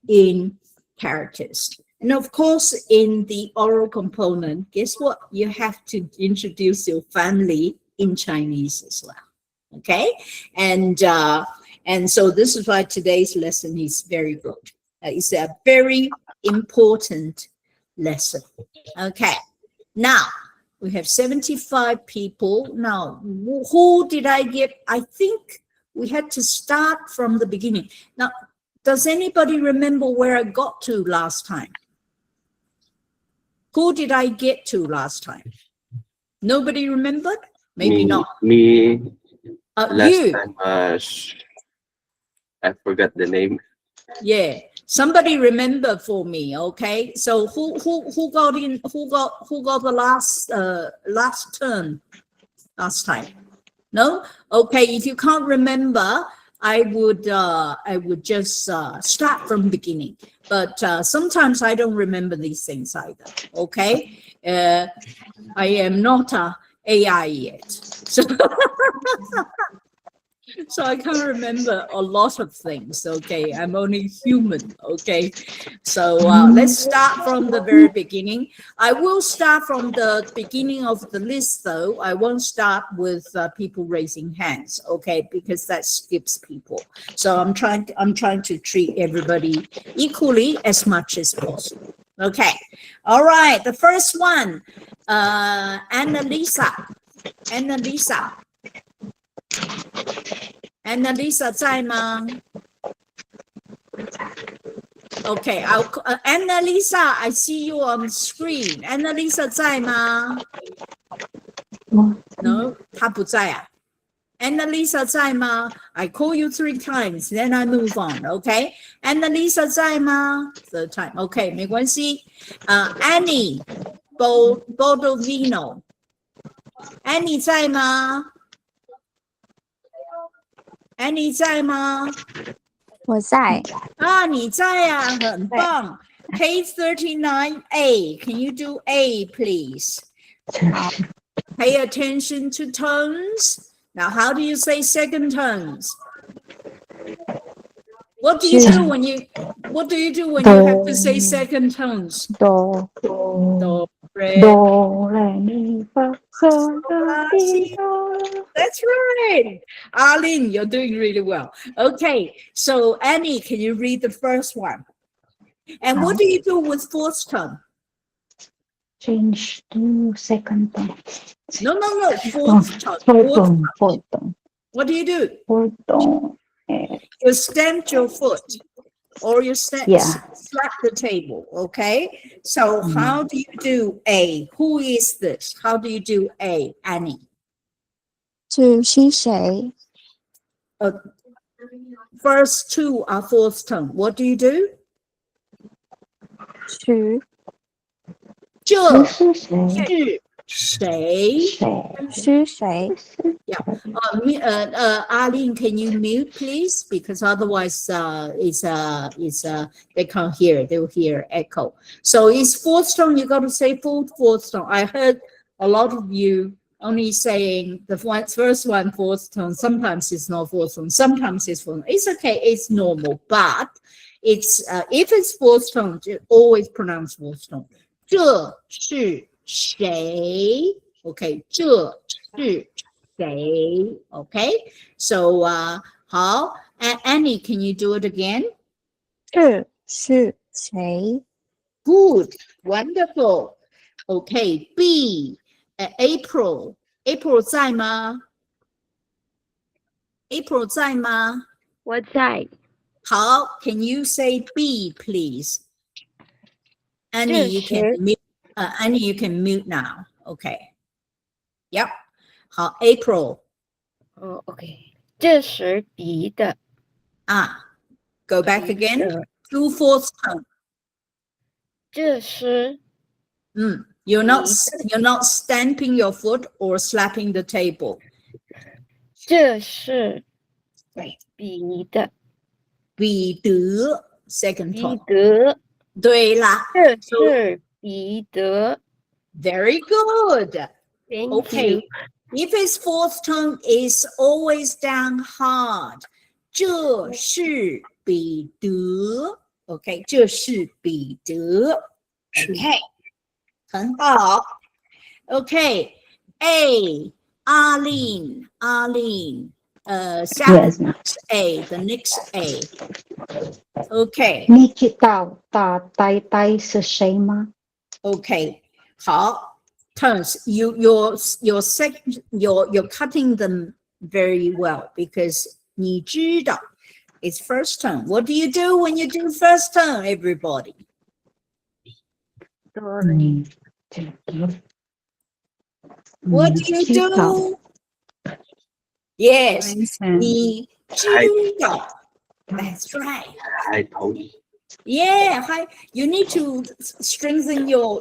[SPEAKER 2] in characters. And of course, in the oral component, guess what? You have to introduce your family in Chinese as well. Okay? And so this is why today's lesson is very good. It's a very important lesson. Okay. Now, we have 75 people. Now, who did I get? I think we had to start from the beginning. Now, does anybody remember where I got to last time? Who did I get to last time? Nobody remembered? Maybe not.
[SPEAKER 1] Me. Last
[SPEAKER 2] You.
[SPEAKER 1] time I forgot the name.
[SPEAKER 2] Yeah. Somebody remember for me, okay? So who got in? Who got the last turn last time? No? Okay. If you can't remember, I would just start from beginning. But sometimes I don't remember these things either. Okay, I am not a AI yet, So so I can't remember a lot of things. Okay, I'm only human. Okay, so let's start from the very beginning. I will start from the beginning of the list, though. I won't start with people raising hands. Okay, because that skips people. So I'm trying to treat everybody equally as much as possible. Okay, all right. The first one, Annalisa. Annalisa 在吗 Okay, Annalisa, I see you on screen. Annalisa 在吗 No, 她不在啊。Annalisa 在吗 I call you 3 times, then I move on, okay? Annalisa 在吗 Third time, okay, 没关系。Annie, Bodovino. Annie 在吗 Annie 在吗
[SPEAKER 4] 我在。
[SPEAKER 2] 你在啊，很棒。K39A, can you do A, please? Pay attention to tones. Now, how do you say second tones? What do you do when you have to say second tones?
[SPEAKER 4] Do,
[SPEAKER 2] Do, re,
[SPEAKER 3] mi, fa, sol, la, si, do.
[SPEAKER 2] That's right. Arlene, you're doing really well. Okay, so Annie, can you read the first one? And what do you do with fourth tone?
[SPEAKER 3] Change to second tone.
[SPEAKER 2] No, fourth tone.
[SPEAKER 3] Fourth tone.
[SPEAKER 2] What do you do?
[SPEAKER 3] Fourth tone.
[SPEAKER 2] You stamp your foot or you slap the table, okay? So how do you do A? Who is this? How do you do A, Annie?
[SPEAKER 4] 是谁
[SPEAKER 2] First two are fourth tone. What do you do?
[SPEAKER 4] 是
[SPEAKER 2] 这
[SPEAKER 3] 是谁？
[SPEAKER 2] 是谁？
[SPEAKER 4] 是谁
[SPEAKER 2] Arlene, can you mute, please? Because otherwise, they can't hear. They'll hear echo. So it's fourth tone. You got to say fourth tone. I heard a lot of you only saying the first one fourth tone. Sometimes it's not fourth tone. Sometimes it's fourth tone. It's okay. It's normal. But it's if it's fourth tone, always pronounce fourth tone. 这是谁 Okay, 这是谁 Okay, so 好 Annie, can you do it again?
[SPEAKER 4] 是谁
[SPEAKER 2] Good, wonderful. Okay, B, April 在吗 April 在吗
[SPEAKER 4] 我在。
[SPEAKER 2] 好 Can you say B, please? Annie, you can mute. Annie, you can mute now. Okay. Yep. 好 April.
[SPEAKER 6] OK，这是B的
[SPEAKER 2] Go back again. Two fourth tone.
[SPEAKER 6] 这是
[SPEAKER 2] You're not stamping your foot or slapping the table.
[SPEAKER 6] 这是B的
[SPEAKER 2] 彼得 second
[SPEAKER 6] 彼
[SPEAKER 2] tone.
[SPEAKER 6] 得，
[SPEAKER 2] 对啦，
[SPEAKER 6] 这是彼得。
[SPEAKER 2] Very good.
[SPEAKER 6] Thank
[SPEAKER 2] Okay.
[SPEAKER 6] you.
[SPEAKER 2] If his fourth tone is always down hard, 这是彼得 Okay, 这是彼得 Okay, 很好 Okay, A, Arlene,下 A, the next A. Okay,
[SPEAKER 3] 你知道呆是谁吗？
[SPEAKER 2] Okay, 好 turns. You're cutting them very well because 你知道 is first tone. What do you do when you do first tone, everybody?
[SPEAKER 3] 你知道
[SPEAKER 2] What do you do? Yes, 你知道 That's right.
[SPEAKER 1] I told you.
[SPEAKER 2] Yeah, you need to strengthen your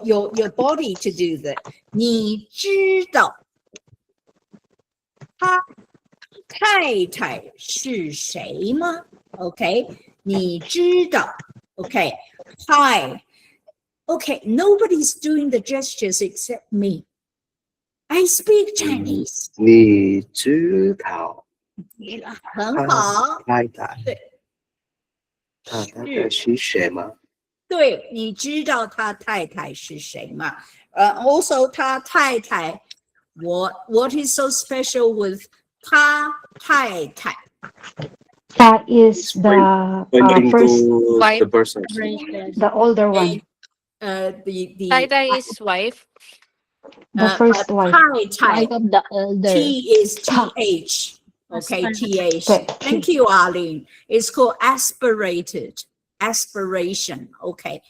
[SPEAKER 2] body to do that. 你知道他太太是谁吗 Okay, 你知道 Okay, hi. Okay, nobody's doing the gestures except me. I speak Chinese.
[SPEAKER 1] 你知道
[SPEAKER 2] 很好。
[SPEAKER 1] 太太
[SPEAKER 2] 对。
[SPEAKER 1] 他太太是谁吗？
[SPEAKER 2] 对，你知道他太太是谁吗？Also 他太太 what is so special with 他太太
[SPEAKER 3] That is the
[SPEAKER 1] Pointing
[SPEAKER 3] first,
[SPEAKER 1] to
[SPEAKER 6] Wife.
[SPEAKER 1] the person.
[SPEAKER 3] the older one,
[SPEAKER 2] the
[SPEAKER 6] Tai is wife.
[SPEAKER 3] the first wife.
[SPEAKER 2] 太太
[SPEAKER 4] Wife of the elder.
[SPEAKER 2] T is TH. Okay, TH.
[SPEAKER 3] Okay.
[SPEAKER 2] Thank you, Arlene. It's called aspirated. Aspiration. Okay.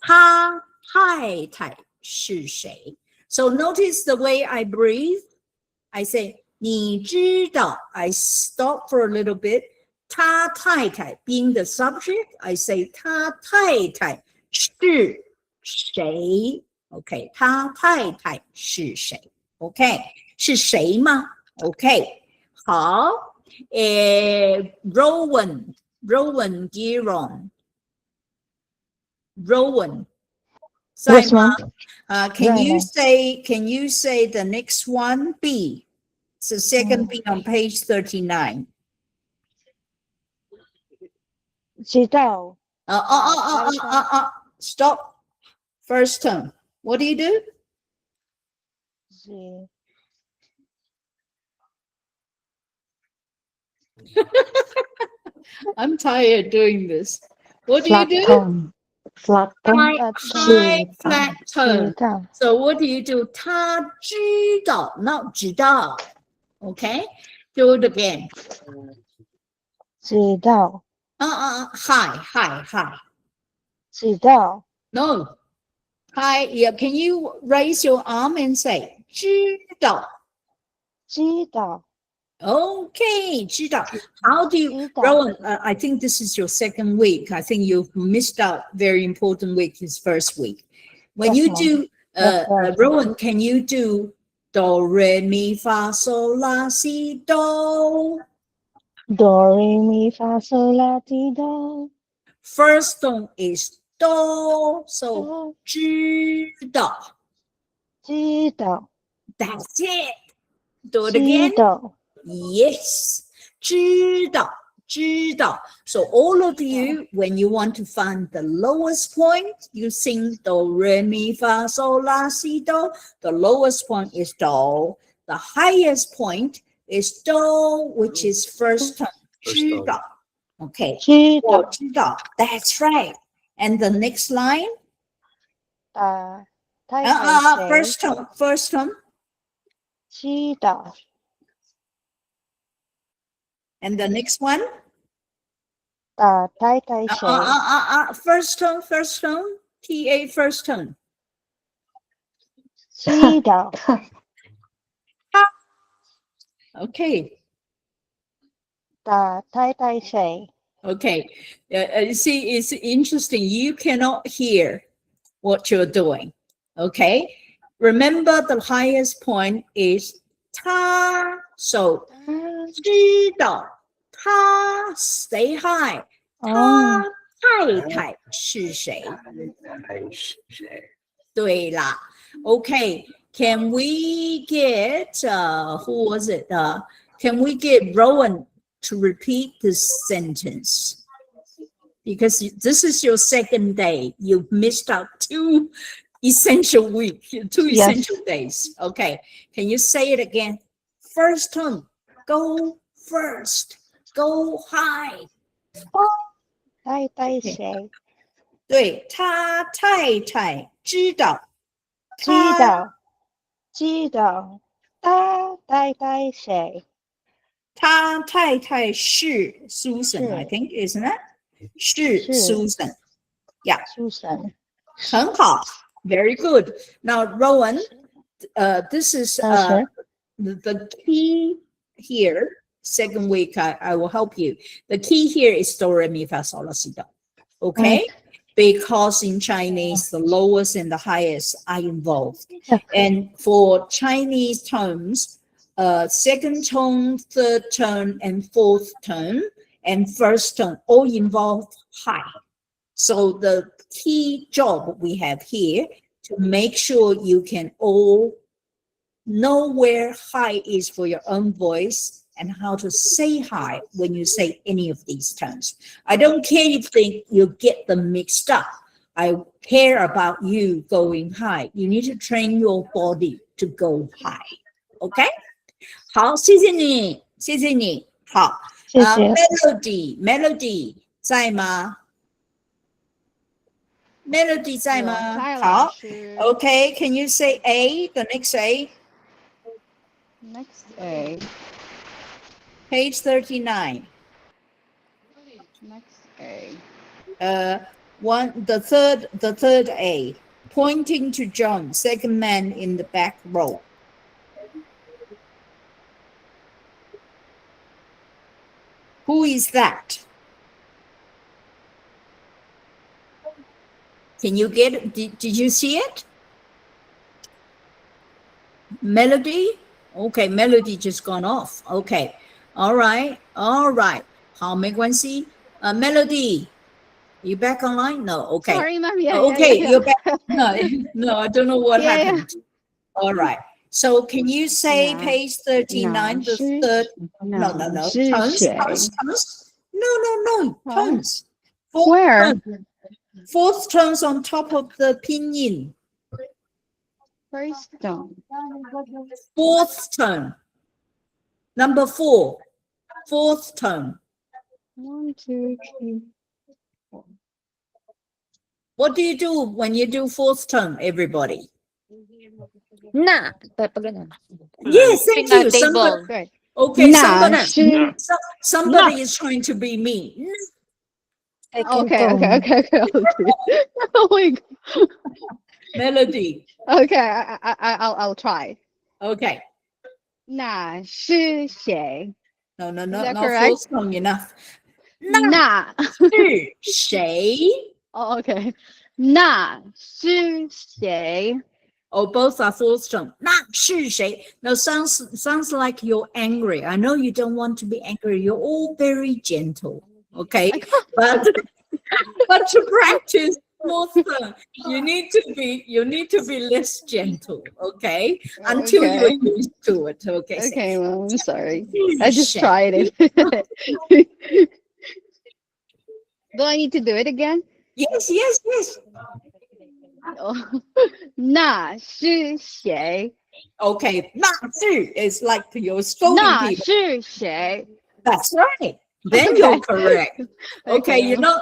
[SPEAKER 2] 他太太是谁? So notice the way I breathe. I say, 你知道. I stop for a little bit. 他太太 being the subject, I say 他太太是谁? Okay, 他太太是谁? Okay, 是谁吗? Okay, 好. Rowan Giron. Rowan.
[SPEAKER 4] Yes,
[SPEAKER 2] Simon,
[SPEAKER 4] ma'am.
[SPEAKER 2] can you
[SPEAKER 4] Rowan.
[SPEAKER 2] say the next one? B. It's the second B on page 39.
[SPEAKER 4] 知道
[SPEAKER 2] Stop. First term. What do you do?
[SPEAKER 4] 知
[SPEAKER 2] I'm tired doing this. What do you
[SPEAKER 3] Flat
[SPEAKER 2] do?
[SPEAKER 3] tone. Flat tone.
[SPEAKER 2] High flat tone.
[SPEAKER 4] 知道
[SPEAKER 2] So what do you do? 他知道, not 知道. Okay? Do it again.
[SPEAKER 4] 知道
[SPEAKER 2] Hi.
[SPEAKER 4] 知道
[SPEAKER 2] No. Hi, yeah. Can you raise your arm and say 知道?
[SPEAKER 4] 知道
[SPEAKER 2] Okay, 知道. How do you,
[SPEAKER 4] 知道
[SPEAKER 2] Rowan? I think this is your second week. I think you've missed out very important week this first week. When
[SPEAKER 4] Yes,
[SPEAKER 2] you
[SPEAKER 4] ma'am.
[SPEAKER 2] do,
[SPEAKER 4] Yes, ma'am.
[SPEAKER 2] Rowan, can you do do re mi fa sol la si do?
[SPEAKER 4] Do re mi fa sol la ti do
[SPEAKER 2] First tone is do, so
[SPEAKER 4] do
[SPEAKER 2] 知道.
[SPEAKER 4] 知道
[SPEAKER 2] That's it. Do it
[SPEAKER 4] 知
[SPEAKER 2] again.
[SPEAKER 4] 道
[SPEAKER 2] Yes. 知道. So all of you, when you want to find the lowest point, you sing do, re, mi, fa, sol, la, si, do. The lowest point is do. The highest point is do, which is first tone.
[SPEAKER 1] First
[SPEAKER 2] 知
[SPEAKER 1] tone.
[SPEAKER 2] 道. Okay.
[SPEAKER 4] 知道
[SPEAKER 2] 我知道. That's right. And the next line?
[SPEAKER 4] 打太太谁
[SPEAKER 2] First tone.
[SPEAKER 4] 知道
[SPEAKER 2] And the next one?
[SPEAKER 4] 打太太谁
[SPEAKER 2] First tone. TA first tone.
[SPEAKER 4] 知道
[SPEAKER 2] Okay.
[SPEAKER 4] 打太太谁
[SPEAKER 2] Okay. You see, it's interesting. You cannot hear what you're doing. Okay. Remember, the highest point is 他. So 知道他 stay high. 他太太是谁?
[SPEAKER 1] 还是谁？
[SPEAKER 2] 对啦. Okay. Can we get who was it? Can we get Rowan to repeat this sentence? Because this is your second day. You've missed out two essential days. Okay. Can you say it again? First tone. Go first. Go high.
[SPEAKER 4] 太太谁
[SPEAKER 2] 对，他太太知道。
[SPEAKER 4] 知道知道打太太谁
[SPEAKER 2] 他太太是 Susan,
[SPEAKER 4] 是
[SPEAKER 2] I think, isn't it? 是
[SPEAKER 4] 是
[SPEAKER 2] Susan. Yeah,
[SPEAKER 4] 出神
[SPEAKER 2] 很好. Very good. Now, Rowan, this is
[SPEAKER 4] Sure.
[SPEAKER 2] the key here. Second week, I will help you. The key here is do, re, mi, fa, sol, la, si, do. Okay? Because in Chinese, the lowest and the highest are involved.
[SPEAKER 4] Okay.
[SPEAKER 2] And for Chinese tones, second tone, third tone, and fourth tone, and first tone all involve high. So the key job we have here to make sure you can all know where hi is for your own voice and how to say hi when you say any of these terms. I don't care if you get them mixed up. I care about you going hi. You need to train your body to go hi. OK? 好，谢谢你，谢谢你。好，
[SPEAKER 4] 谢谢。
[SPEAKER 2] Melody 在吗？Melody 在吗？
[SPEAKER 3] 在
[SPEAKER 2] 好
[SPEAKER 3] 老师。
[SPEAKER 2] ，OK。Can you say A? The next A,
[SPEAKER 3] Next A.
[SPEAKER 2] page 39.
[SPEAKER 3] Next A.
[SPEAKER 2] The third A, pointing to John, second man in the back row. Who is that? Can you get it? Did you see it? Melody? Okay, Melody just gone off. Okay. All right. 好，没关系。Melody, you back online? No. Okay.
[SPEAKER 3] Sorry, ma'am. Yeah,
[SPEAKER 2] Okay,
[SPEAKER 3] yeah.
[SPEAKER 2] you're back. No, I don't know what
[SPEAKER 3] Yeah, yeah.
[SPEAKER 2] happened. All right. So can you say
[SPEAKER 3] Nah,
[SPEAKER 2] page 39, the third? No. Tones. No. Tones.
[SPEAKER 3] Where?
[SPEAKER 2] Fourth tones on top of the pinyin.
[SPEAKER 3] First tone.
[SPEAKER 2] Fourth tone. Number 4. Fourth tone.
[SPEAKER 3] 1, 2, 3.
[SPEAKER 2] What do you do when you do fourth tone, everybody?
[SPEAKER 6] Na. Pag ganun.
[SPEAKER 2] Yes, thank you.
[SPEAKER 6] Table.
[SPEAKER 3] Good.
[SPEAKER 2] Okay,
[SPEAKER 3] Na,
[SPEAKER 2] somebody is trying to be me.
[SPEAKER 6] Second
[SPEAKER 3] Okay.
[SPEAKER 6] tone.
[SPEAKER 3] Oh my God.
[SPEAKER 2] Melody.
[SPEAKER 3] Okay, I'll try.
[SPEAKER 2] Okay.
[SPEAKER 3] 那是谁?
[SPEAKER 2] No,
[SPEAKER 3] Is that
[SPEAKER 2] not
[SPEAKER 3] correct?
[SPEAKER 2] fourth tone enough.
[SPEAKER 3] 那
[SPEAKER 2] 是谁?
[SPEAKER 3] Oh, okay. 那是谁?
[SPEAKER 2] Oh, both are fourth tone. 那是谁? Now sounds like you're angry. I know you don't want to be angry. You're all very gentle. Okay. But to practice fourth tone, you need to be less gentle. Okay. Until
[SPEAKER 3] Okay.
[SPEAKER 2] you're used to it. Okay. say,
[SPEAKER 3] Okay, well, I'm sorry. I just
[SPEAKER 2] 是谁?
[SPEAKER 3] tried it. Do I need to do it again?
[SPEAKER 2] Yes.
[SPEAKER 3] Oh. 那是谁?
[SPEAKER 2] Okay. 那是 is like you're scolding
[SPEAKER 3] 那
[SPEAKER 2] people.
[SPEAKER 3] 是谁?
[SPEAKER 2] That's right. Then
[SPEAKER 3] Okay.
[SPEAKER 2] you're correct. Okay,
[SPEAKER 3] Okay.
[SPEAKER 2] you know,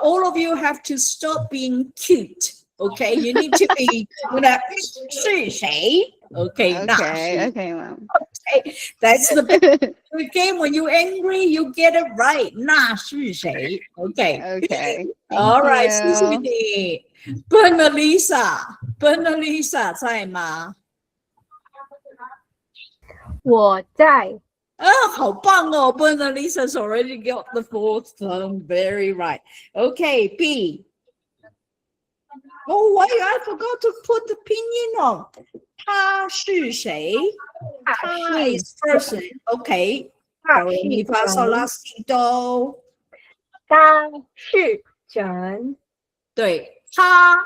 [SPEAKER 2] all of you have to stop being cute. Okay, you need to be, 是谁? Okay, 那是
[SPEAKER 3] Okay, ma'am.
[SPEAKER 2] That's the best game. When you're angry, you get it right. 那是谁? Okay.
[SPEAKER 3] Okay.
[SPEAKER 2] All right.
[SPEAKER 3] you.
[SPEAKER 2] 谢谢你。Bernalisa 在吗？
[SPEAKER 6] 我在。
[SPEAKER 2] 好棒哦 Bernalisa's already got the fourth tone. Very right. Okay, B. Oh, why I forgot to put the pinyin on. 他是谁? 他 is person. Okay. 哆来咪发嗦拉西哆。
[SPEAKER 6] 他是人。
[SPEAKER 2] 对，他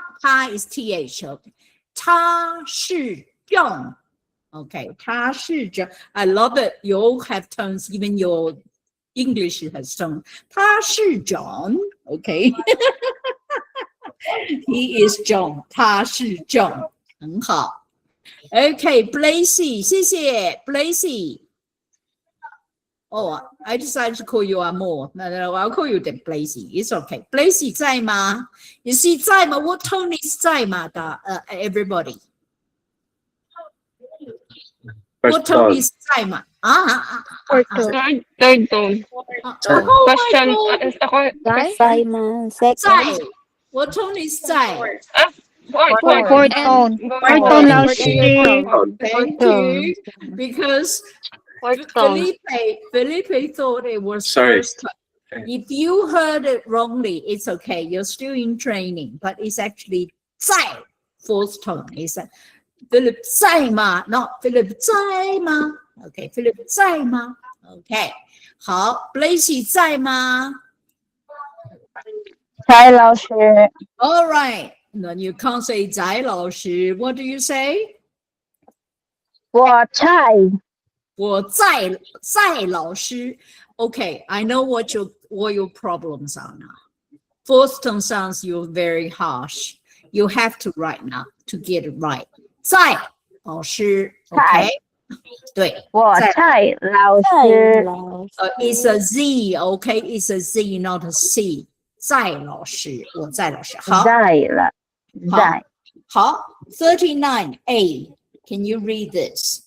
[SPEAKER 2] is th. 他是正。Okay, 他是正。I love it. You all have tones. Even your English has tone. 他是正。Okay. He is John. 他是正。很好。Okay, Blazy, 谢谢 Blazy. Oh, I decided to call you Amor. No, I'll call you then Blazy. It's okay. Blazy 在吗? You see 在吗? What tone is 在吗的 everybody? What tone is 在吗?
[SPEAKER 6] Fourth tone.
[SPEAKER 7] Third tone.
[SPEAKER 2] Oh
[SPEAKER 7] Question.
[SPEAKER 2] my
[SPEAKER 7] Ako,
[SPEAKER 4] Simon, second.
[SPEAKER 2] 在. What tone is 在?
[SPEAKER 7] fourth tone.
[SPEAKER 3] Fourth tone, 老师.
[SPEAKER 2] Thank you. Because
[SPEAKER 7] Fourth tone.
[SPEAKER 2] Felipe thought it was
[SPEAKER 1] Sorry.
[SPEAKER 2] first tone. If you heard it wrongly, it's okay. You're still in training, but it's actually 在 fourth tone. It's Philip 在吗? Not Philip 在吗? Okay, Philip 在吗? Okay. 好 Blazy 在吗?
[SPEAKER 4] 蔡老师
[SPEAKER 2] All right. No, you can't say 在老师. What do you say?
[SPEAKER 4] 我在
[SPEAKER 2] 我在老师. Okay, I know what your problems are now. Fourth tone sounds you're very harsh. You have to write now to get it right. 在老师 okay? 对，
[SPEAKER 4] 我在老师
[SPEAKER 2] it's a Z, okay? It's a Z, not a C. 在老师，我在老师。好，
[SPEAKER 4] 在了在
[SPEAKER 2] 好。39A. Can you read this?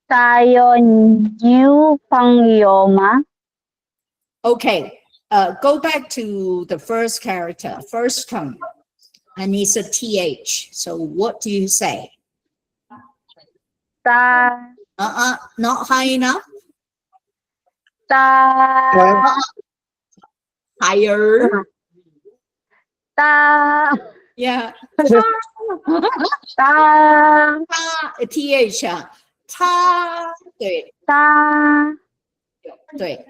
[SPEAKER 4] 大有女朋友吗？
[SPEAKER 2] Okay. Go back to the first character, first tone, and it's a TH. So what do you say?
[SPEAKER 4] 大
[SPEAKER 2] Not high enough.
[SPEAKER 4] 大
[SPEAKER 2] Higher.
[SPEAKER 4] 大
[SPEAKER 2] Yeah.
[SPEAKER 4] 大
[SPEAKER 2] TH 啊，他对
[SPEAKER 4] 大
[SPEAKER 2] 对，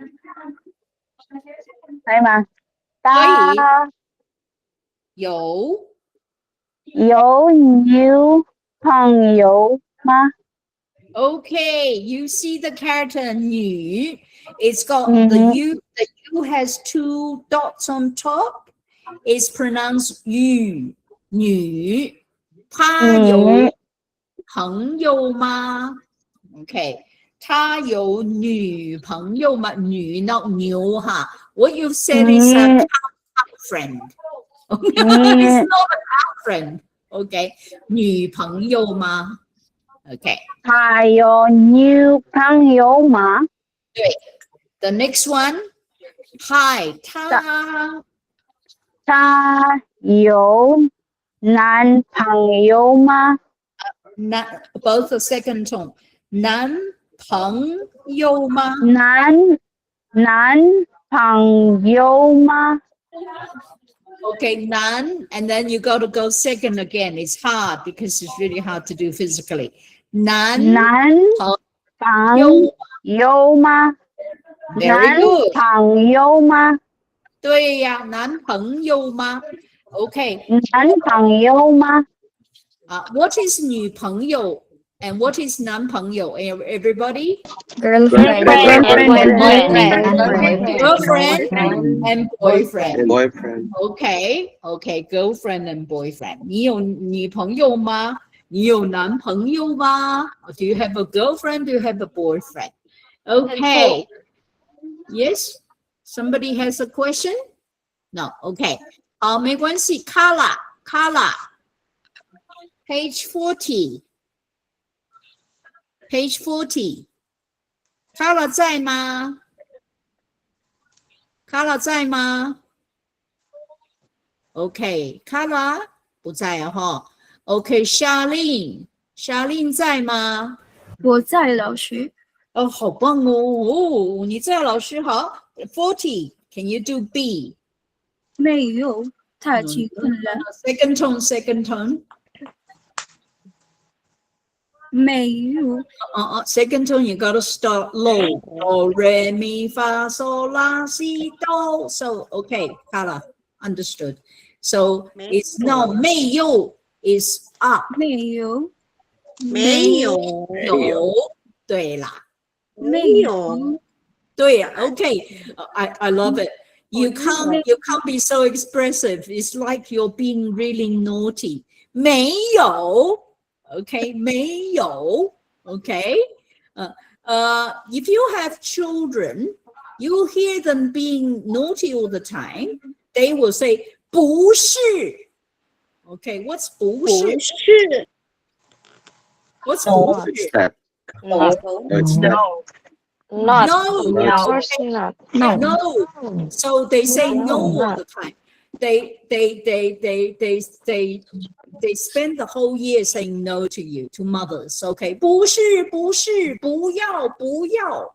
[SPEAKER 4] 可以吗？
[SPEAKER 2] 可以
[SPEAKER 4] 大
[SPEAKER 2] 有
[SPEAKER 4] 有女朋友吗？
[SPEAKER 2] Okay, you see the character 女. It's got the U. The U has 2 dots on top. It's pronounced 女女。她有朋友吗 ？Okay, 她有女朋友吗？女 not 牛哈。What you've said is a cow friend. It's not a cow friend. Okay, 女朋友吗 ？Okay.
[SPEAKER 4] 他有女朋友吗？
[SPEAKER 2] The next one, hi, 他
[SPEAKER 4] 有男朋友吗？
[SPEAKER 2] both the second tone. 男朋友吗？
[SPEAKER 4] 男朋友吗？
[SPEAKER 2] Okay, 男, and then you got to go second again. It's hard because it's really hard to do physically. 男
[SPEAKER 4] 朋友吗？
[SPEAKER 2] Very good.
[SPEAKER 4] 朋友吗？
[SPEAKER 2] 对呀，男朋友吗 Okay.
[SPEAKER 4] 男朋友吗？
[SPEAKER 2] What is 女朋友 and what is 男朋友? Everybody?
[SPEAKER 6] Girlfriend.
[SPEAKER 2] Girlfriend and boyfriend.
[SPEAKER 1] Boyfriend.
[SPEAKER 2] Okay, girlfriend and boyfriend. 你有女朋友吗？你有男朋友吗？ Do you have a girlfriend? Do you have a boyfriend? Okay. Yes? Somebody has a question? No. Okay. 没关系。Carla. Page 40. Page 40. Carla 在吗 ？Carla 在吗 ？Okay, Carla 不在啊哈。Okay, Charlene 在吗？
[SPEAKER 8] 我在老师。
[SPEAKER 2] 哦，好棒哦！你在老师好。40, can you do B?
[SPEAKER 8] 没有，太勤奋了。
[SPEAKER 2] Second tone.
[SPEAKER 8] 没有，
[SPEAKER 2] Second tone, you gotta start low. Do, re, mi, fa, sol, la, si, do. So, okay, Carla, understood. So it's no, 没有 is up.
[SPEAKER 8] 没有，
[SPEAKER 7] 没有，
[SPEAKER 2] 有，对啦，
[SPEAKER 8] 没有，
[SPEAKER 2] 对呀 Okay, I love it. You can't be so expressive. It's like you're being really naughty. 没有 Okay, 没有 Okay. If you have children, you hear them being naughty all the time. They will say 不是 Okay, what's 不是 What's 不是
[SPEAKER 1] It's that.
[SPEAKER 7] No.
[SPEAKER 1] It's that.
[SPEAKER 6] Not.
[SPEAKER 2] No,
[SPEAKER 6] Of course not.
[SPEAKER 2] no. So they say no all the time. They spend the whole year saying no to you, to mothers. Okay, 不是不要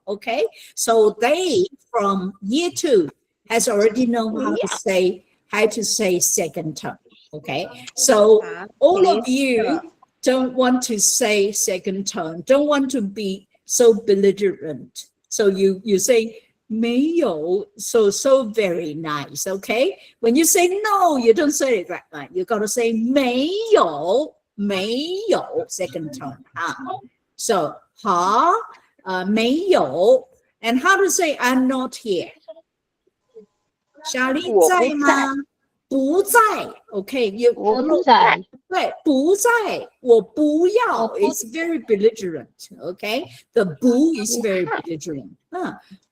[SPEAKER 2] Okay, so they from year 2 has already known how to say second tone. Okay, so all of you don't want to say second tone, don't want to be so belligerent. So you say 没有, so very nice, okay? When you say no, you don't say it that way. You got to say 没有没有 second tone. So 好没有 and how to say I'm not here? 小丽在吗？不在 OK
[SPEAKER 4] 我不在，
[SPEAKER 2] 对，不在，我不要 is very belligerent, okay? The 不 is very belligerent.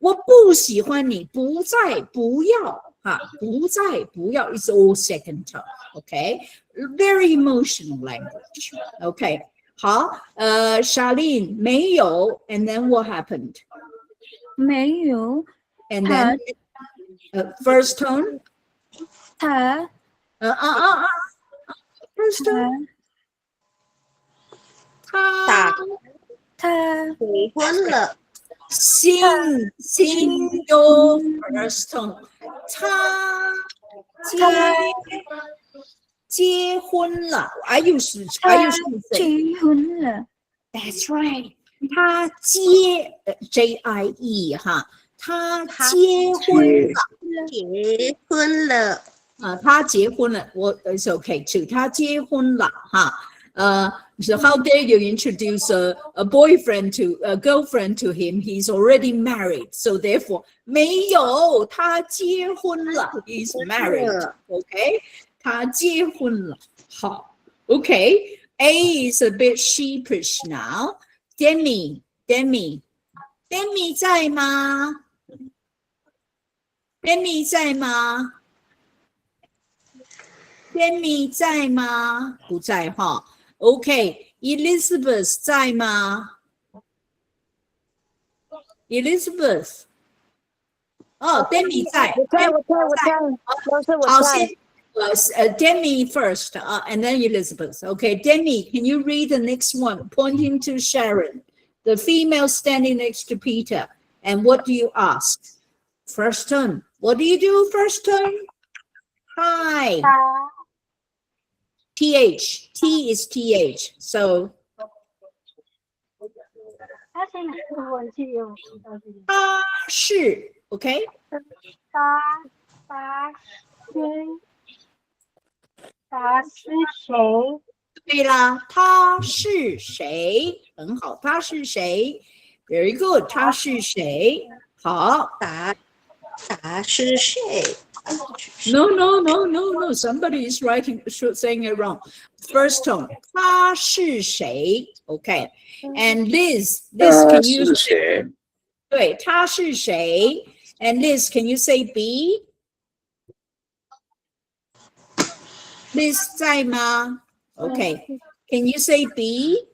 [SPEAKER 2] 我不喜欢你，不在，不要，不在，不要 is all second tone, okay? Very emotional language, okay? 好，Charlene 没有 and then what happened?
[SPEAKER 8] 没有
[SPEAKER 2] And then first tone?
[SPEAKER 8] 他
[SPEAKER 2] First tone?
[SPEAKER 7] 打
[SPEAKER 8] 他
[SPEAKER 7] 结婚了，Sing
[SPEAKER 2] your first tone. 他结婚了。I used to say.
[SPEAKER 8] 结婚了
[SPEAKER 2] That's right. 他JIE 哈，他结婚了。
[SPEAKER 7] 结婚了，
[SPEAKER 2] 他结婚了。It's okay too. 他结婚了哈。So how dare you introduce a boyfriend to a girlfriend to him? He's already married. So therefore, 没有，他结婚了。He's married. Okay? 他结婚了。好 Okay. A is a bit sheepish now. Demi 在吗？ Demi 在吗？ Demi 在吗？不在哈。OK, Elizabeth 在吗 ？Elizabeth， 哦 ，Demi 在，
[SPEAKER 4] 我在，都是我
[SPEAKER 2] 好，
[SPEAKER 4] 在。
[SPEAKER 2] 先Demi first, and then Elizabeth. Okay, Demi, can you read the next one? Pointing to Sharon, the female standing next to Peter, and what do you ask? First turn. What do you do first turn? Hi. TH. T is TH. So 他是 OK.
[SPEAKER 4] 他是谁？
[SPEAKER 2] 对啦，他是谁？很好，他是谁 ？Very good. 他是谁？好。
[SPEAKER 7] 打是谁？
[SPEAKER 2] No. Somebody is saying it wrong. First tone. 他是谁 ？Okay. And Liz, can you
[SPEAKER 1] 是谁？
[SPEAKER 2] 对，他是谁 ？And Liz, can you say B? Liz 在吗 ？Okay. Can you say B?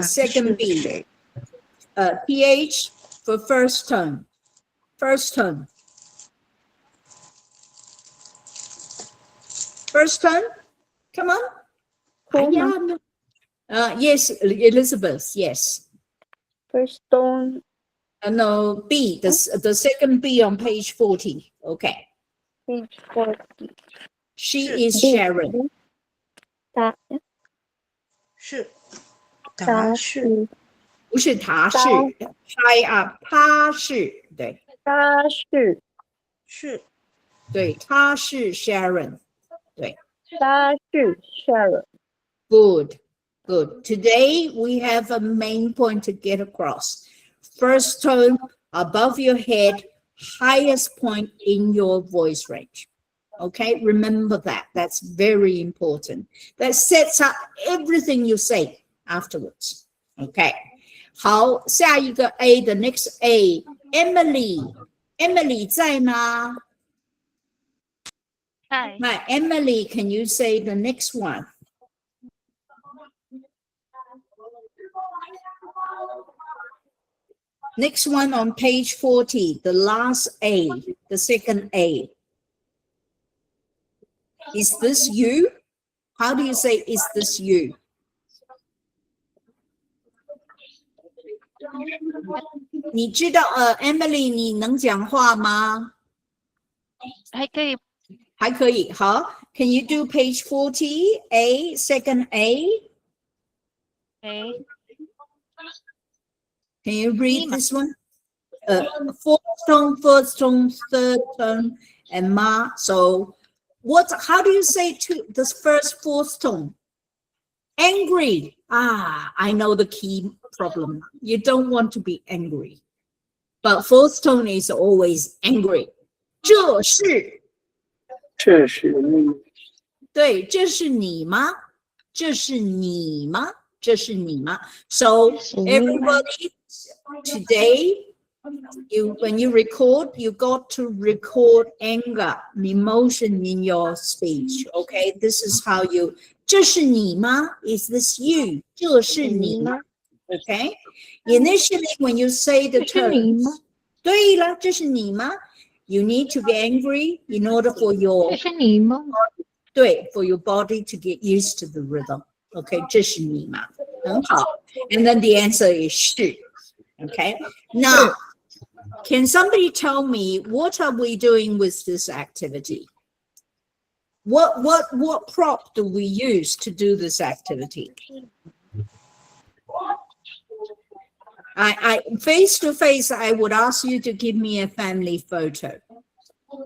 [SPEAKER 2] Second B. PH for first tone. First tone. First turn, come on. Yes, Elizabeth. Yes.
[SPEAKER 6] First tone.
[SPEAKER 2] No, B. The second B on page 40. Okay.
[SPEAKER 6] Page 40.
[SPEAKER 2] She is Sharon.
[SPEAKER 6] 他
[SPEAKER 7] 是，
[SPEAKER 6] 他
[SPEAKER 7] 是，
[SPEAKER 2] 不是他是 ，high up， 他是对
[SPEAKER 6] 他是
[SPEAKER 2] 对，他是 Sharon。对。
[SPEAKER 6] 他是 Sharon.
[SPEAKER 2] Good. Today we have a main point to get across. First tone above your head, highest point in your voice range. Okay, remember that. That's very important. That sets up everything you say afterwards. Okay. 好，下一个 A, the next A, Emily 在吗？
[SPEAKER 8] Hi.
[SPEAKER 2] My Emily, can you say the next one? Next one on page 40, the last A, the second A. Is this you? How do you say, is this you? 你知道Emily 你能讲话吗？
[SPEAKER 8] 还可以。
[SPEAKER 2] 还可以，好。Can you do page 40, A, second A?
[SPEAKER 8] Okay.
[SPEAKER 2] Can you read this one? Fourth tone, first tone, third tone, and ma. So, how do you say to this first fourth tone? Angry. I know the key problem. You don't want to be angry. But fourth tone is always angry. 这是
[SPEAKER 1] 这是
[SPEAKER 2] 对，这是你吗？这是你吗？这是你吗？So everybody today, when you record, you got to record anger, emotion in your speech. Okay, this is how you. 这是你吗 Is this you? 这是你吗 Okay. Initially, when you say the
[SPEAKER 3] 这是你吗？
[SPEAKER 2] terms, 对了，这是你吗 You need to be angry in order for your
[SPEAKER 3] 这是你吗？
[SPEAKER 2] 对 for your body to get used to the rhythm. Okay, 这是你吗？很好。And then the answer is 是。Okay. Now, can somebody tell me what are we doing with this activity? What prop do we use to do this activity? I face to face, I would ask you to give me a family photo.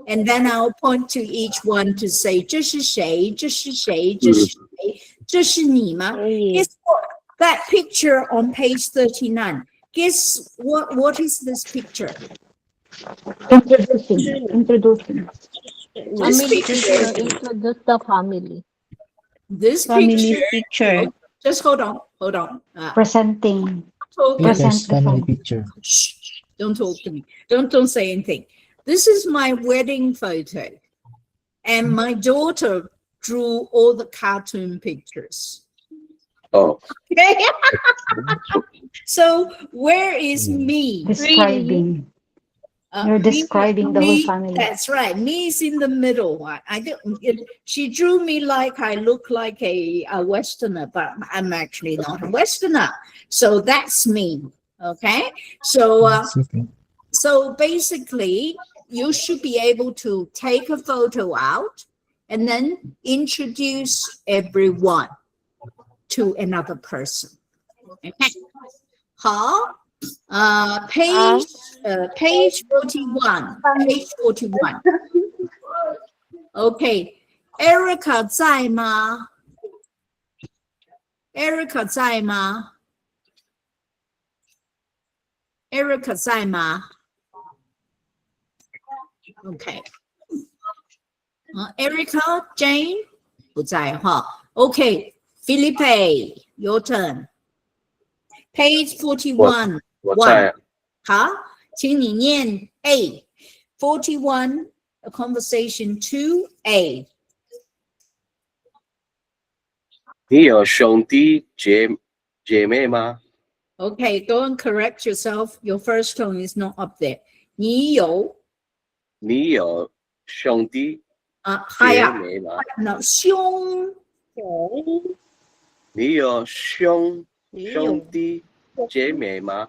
[SPEAKER 2] And then I'll point to each one to say, 这是谁？这是谁？这是谁？这是你吗？Guess what? That picture on page 39. Guess what is this picture?
[SPEAKER 3] Introducing.
[SPEAKER 2] This
[SPEAKER 3] Family
[SPEAKER 2] picture.
[SPEAKER 3] picture introduce the family.
[SPEAKER 2] This
[SPEAKER 4] Family
[SPEAKER 2] picture.
[SPEAKER 4] picture.
[SPEAKER 2] Just hold on.
[SPEAKER 4] Presenting.
[SPEAKER 2] Talk-
[SPEAKER 4] Present the
[SPEAKER 9] family
[SPEAKER 4] family.
[SPEAKER 9] picture.
[SPEAKER 2] Shh, don't talk to me. Don't say anything. This is my wedding photo. And my daughter drew all the cartoon pictures.
[SPEAKER 1] 哦，
[SPEAKER 2] Okay. So where is me?
[SPEAKER 4] Describing. You're
[SPEAKER 2] Me-
[SPEAKER 4] describing the whole
[SPEAKER 2] me-
[SPEAKER 4] family.
[SPEAKER 2] That's right. Me is in the middle. I don't. She drew me like I look like a Westerner, but I'm actually not a Westerner. So that's me. Okay. So basically, you should be able to take a photo out and then introduce everyone to another person. Okay. 好。Page 41. Page 41. Okay. Erica 在吗 Erica 在吗 Erica 在吗 Okay. Erica, Jane 不在哈 Okay. Felipe, your turn. Page 41.
[SPEAKER 1] 我在
[SPEAKER 2] 好，请你念 A. 41, a conversation 2A.
[SPEAKER 1] 你有兄弟姐妹吗？
[SPEAKER 2] Okay, go and correct yourself. Your first tone is not up there. 你有
[SPEAKER 1] 兄弟
[SPEAKER 2] high
[SPEAKER 1] 姐
[SPEAKER 2] up.
[SPEAKER 1] 妹吗？
[SPEAKER 2] No, 兄
[SPEAKER 1] 你有兄弟姐妹吗？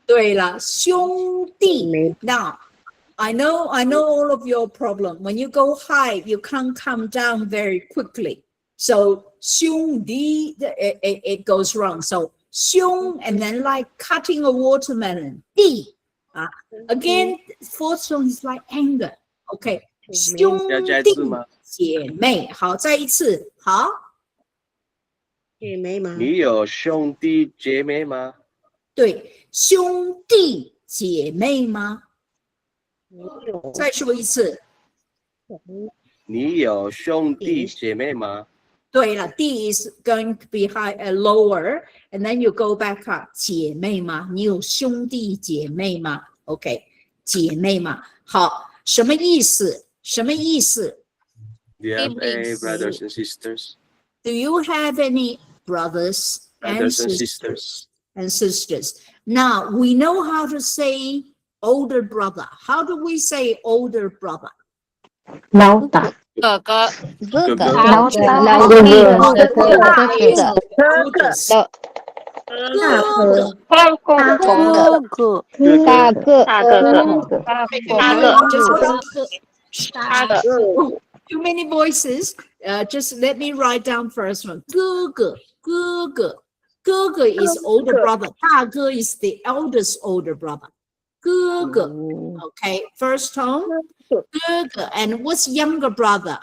[SPEAKER 2] 对了，兄弟。Now, I know all of your problem. When you go high, you can't come down very quickly. So 兄弟, it goes wrong. So 兄 and then like cutting a watermelon. 弟 again, fourth tone is like anger. Okay. 兄
[SPEAKER 1] 要加
[SPEAKER 2] 弟
[SPEAKER 1] 字吗？
[SPEAKER 2] 姐妹，好，再一次，好。
[SPEAKER 7] 姐妹吗？
[SPEAKER 1] 你有兄弟姐妹吗？
[SPEAKER 2] 对，兄弟姐妹吗？再说一次。
[SPEAKER 1] 你有兄弟姐妹吗？
[SPEAKER 2] 对了 ，D is going to be high, lower, and then you go back up. 姐妹吗？你有兄弟姐妹吗 ？OK， 姐妹吗？好，什么意思？什么意思
[SPEAKER 1] Do you have any brothers and sisters?
[SPEAKER 2] ？Do you have any brothers
[SPEAKER 1] Brothers and sisters.
[SPEAKER 2] and sisters? Now we know how to say older brother. How do we say older brother?
[SPEAKER 4] 老大。
[SPEAKER 8] 哥哥，
[SPEAKER 6] 哥哥，
[SPEAKER 4] 老大。
[SPEAKER 6] 老
[SPEAKER 4] 哥哥。
[SPEAKER 6] 大哥哥，Oldest. 大哥，大哥，
[SPEAKER 2] 大哥 Too many voices. Just let me write down first one. 哥哥，哥哥，哥哥 is older brother. 大哥 is the eldest older brother. 哥哥 Okay, first tone. 哥哥 and what's younger brother?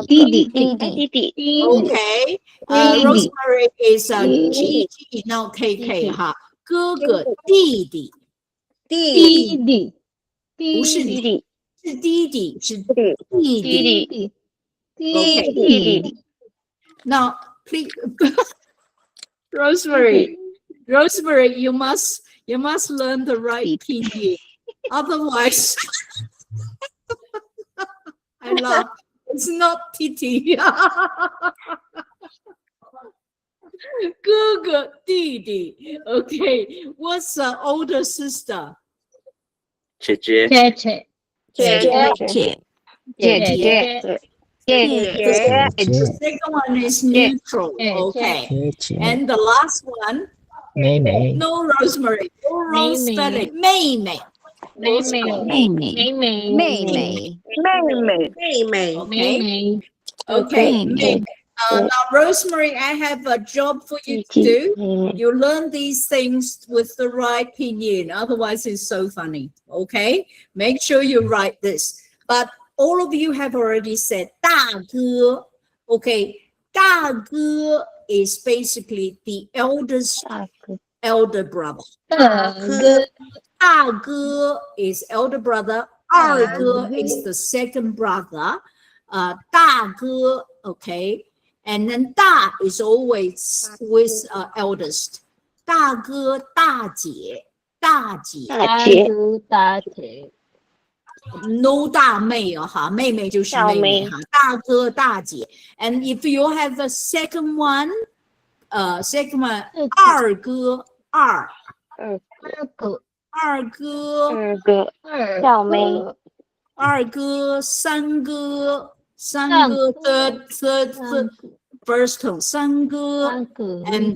[SPEAKER 4] 弟弟
[SPEAKER 3] 弟弟
[SPEAKER 2] Okay. Rosemary is Gigi, not KK 哈。哥哥弟弟
[SPEAKER 7] 弟
[SPEAKER 3] 弟
[SPEAKER 2] 不是
[SPEAKER 3] 弟
[SPEAKER 2] 你，是弟弟，是弟弟。
[SPEAKER 3] 弟
[SPEAKER 2] Okay.
[SPEAKER 3] 弟
[SPEAKER 2] Now, please, Rosemary, you must learn the right pinyin. Otherwise, I love. It's not Titi. 哥哥弟弟 Okay. What's the older sister?
[SPEAKER 1] 姐姐，
[SPEAKER 3] 姐姐
[SPEAKER 6] 姐
[SPEAKER 2] 姐
[SPEAKER 6] 姐
[SPEAKER 2] Second one is neutral. Okay. And the last one,
[SPEAKER 4] 妹妹
[SPEAKER 2] no Rosemary. No wrong spelling. 妹妹。
[SPEAKER 3] 妹妹妹妹
[SPEAKER 7] 妹妹
[SPEAKER 2] Okay. Okay. 妹妹 now, Rosemary, I have a job for you to do. You learn these things with the right pinyin. Otherwise, it's so funny. Okay. Make sure you write this. But all of you have already said 大哥. Okay. 大哥 is basically the elder brother.
[SPEAKER 3] 大哥
[SPEAKER 2] 大哥 is elder brother. 二哥 is the second brother. 大哥 okay. And then 大 is always with eldest. 大哥大姐大姐
[SPEAKER 3] 大姐
[SPEAKER 2] no 大妹哦哈，妹妹就是妹妹哈，大哥大姐。And if you have a second one, 二哥二哥二哥三哥third first tone 三哥 and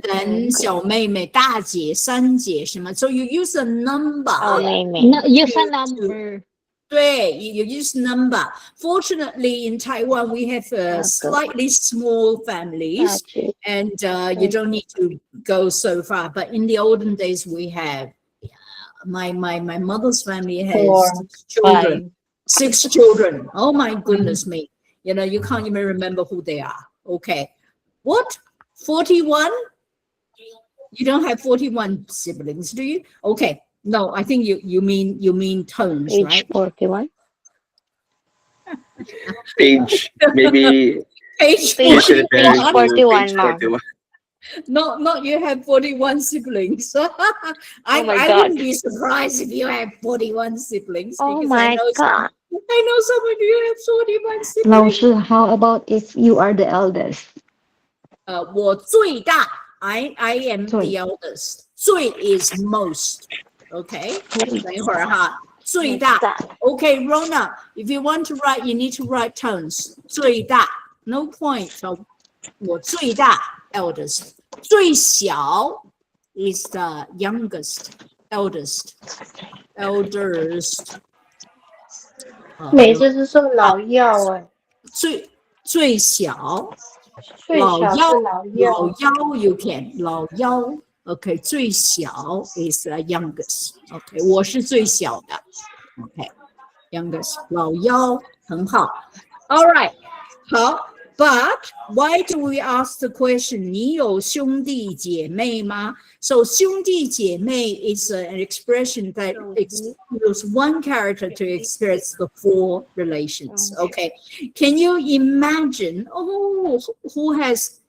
[SPEAKER 2] then 小妹妹大姐三姐什么 so you use a number
[SPEAKER 3] use a number
[SPEAKER 2] 对 you use number. Fortunately in Taiwan we have slightly small families and you don't need to go so far, but in the olden days we have my mother's family has six children. Oh my goodness me. You know, you can't even remember who they are. Okay. What? 41? You don't have 41 siblings, do you? Okay. No, I think you mean tones, right?
[SPEAKER 4] 41
[SPEAKER 1] page, maybe
[SPEAKER 2] Page
[SPEAKER 1] you should
[SPEAKER 2] 41.
[SPEAKER 4] 41
[SPEAKER 1] page
[SPEAKER 4] mom.
[SPEAKER 1] 41.
[SPEAKER 2] Not you have 41 siblings. I
[SPEAKER 4] God.
[SPEAKER 2] wouldn't be surprised if you have 41 siblings.
[SPEAKER 4] Oh
[SPEAKER 2] because
[SPEAKER 4] my God.
[SPEAKER 2] I know some of you have 41 siblings.
[SPEAKER 3] 老师 how about if you are the eldest
[SPEAKER 2] 我最大 I am
[SPEAKER 3] 最
[SPEAKER 2] the eldest. 最 is most. Okay. 等一会儿哈，最大 Okay, Rona, if you want to write, you need to write tones. 最大 no point. So 我最大 eldest. 最小 is the youngest. Eldest.
[SPEAKER 7] 每次是说老幺哎，
[SPEAKER 2] 最小
[SPEAKER 7] 最小是老幺，
[SPEAKER 2] 老幺 you can 老幺 OK 最小 is the youngest OK 我是最小的 OK youngest 老幺很好 All right 好 But why do we ask the question 你有兄弟姐妹吗 So 兄弟姐妹 is an expression that use one character to express the four relations Okay Can you imagine who has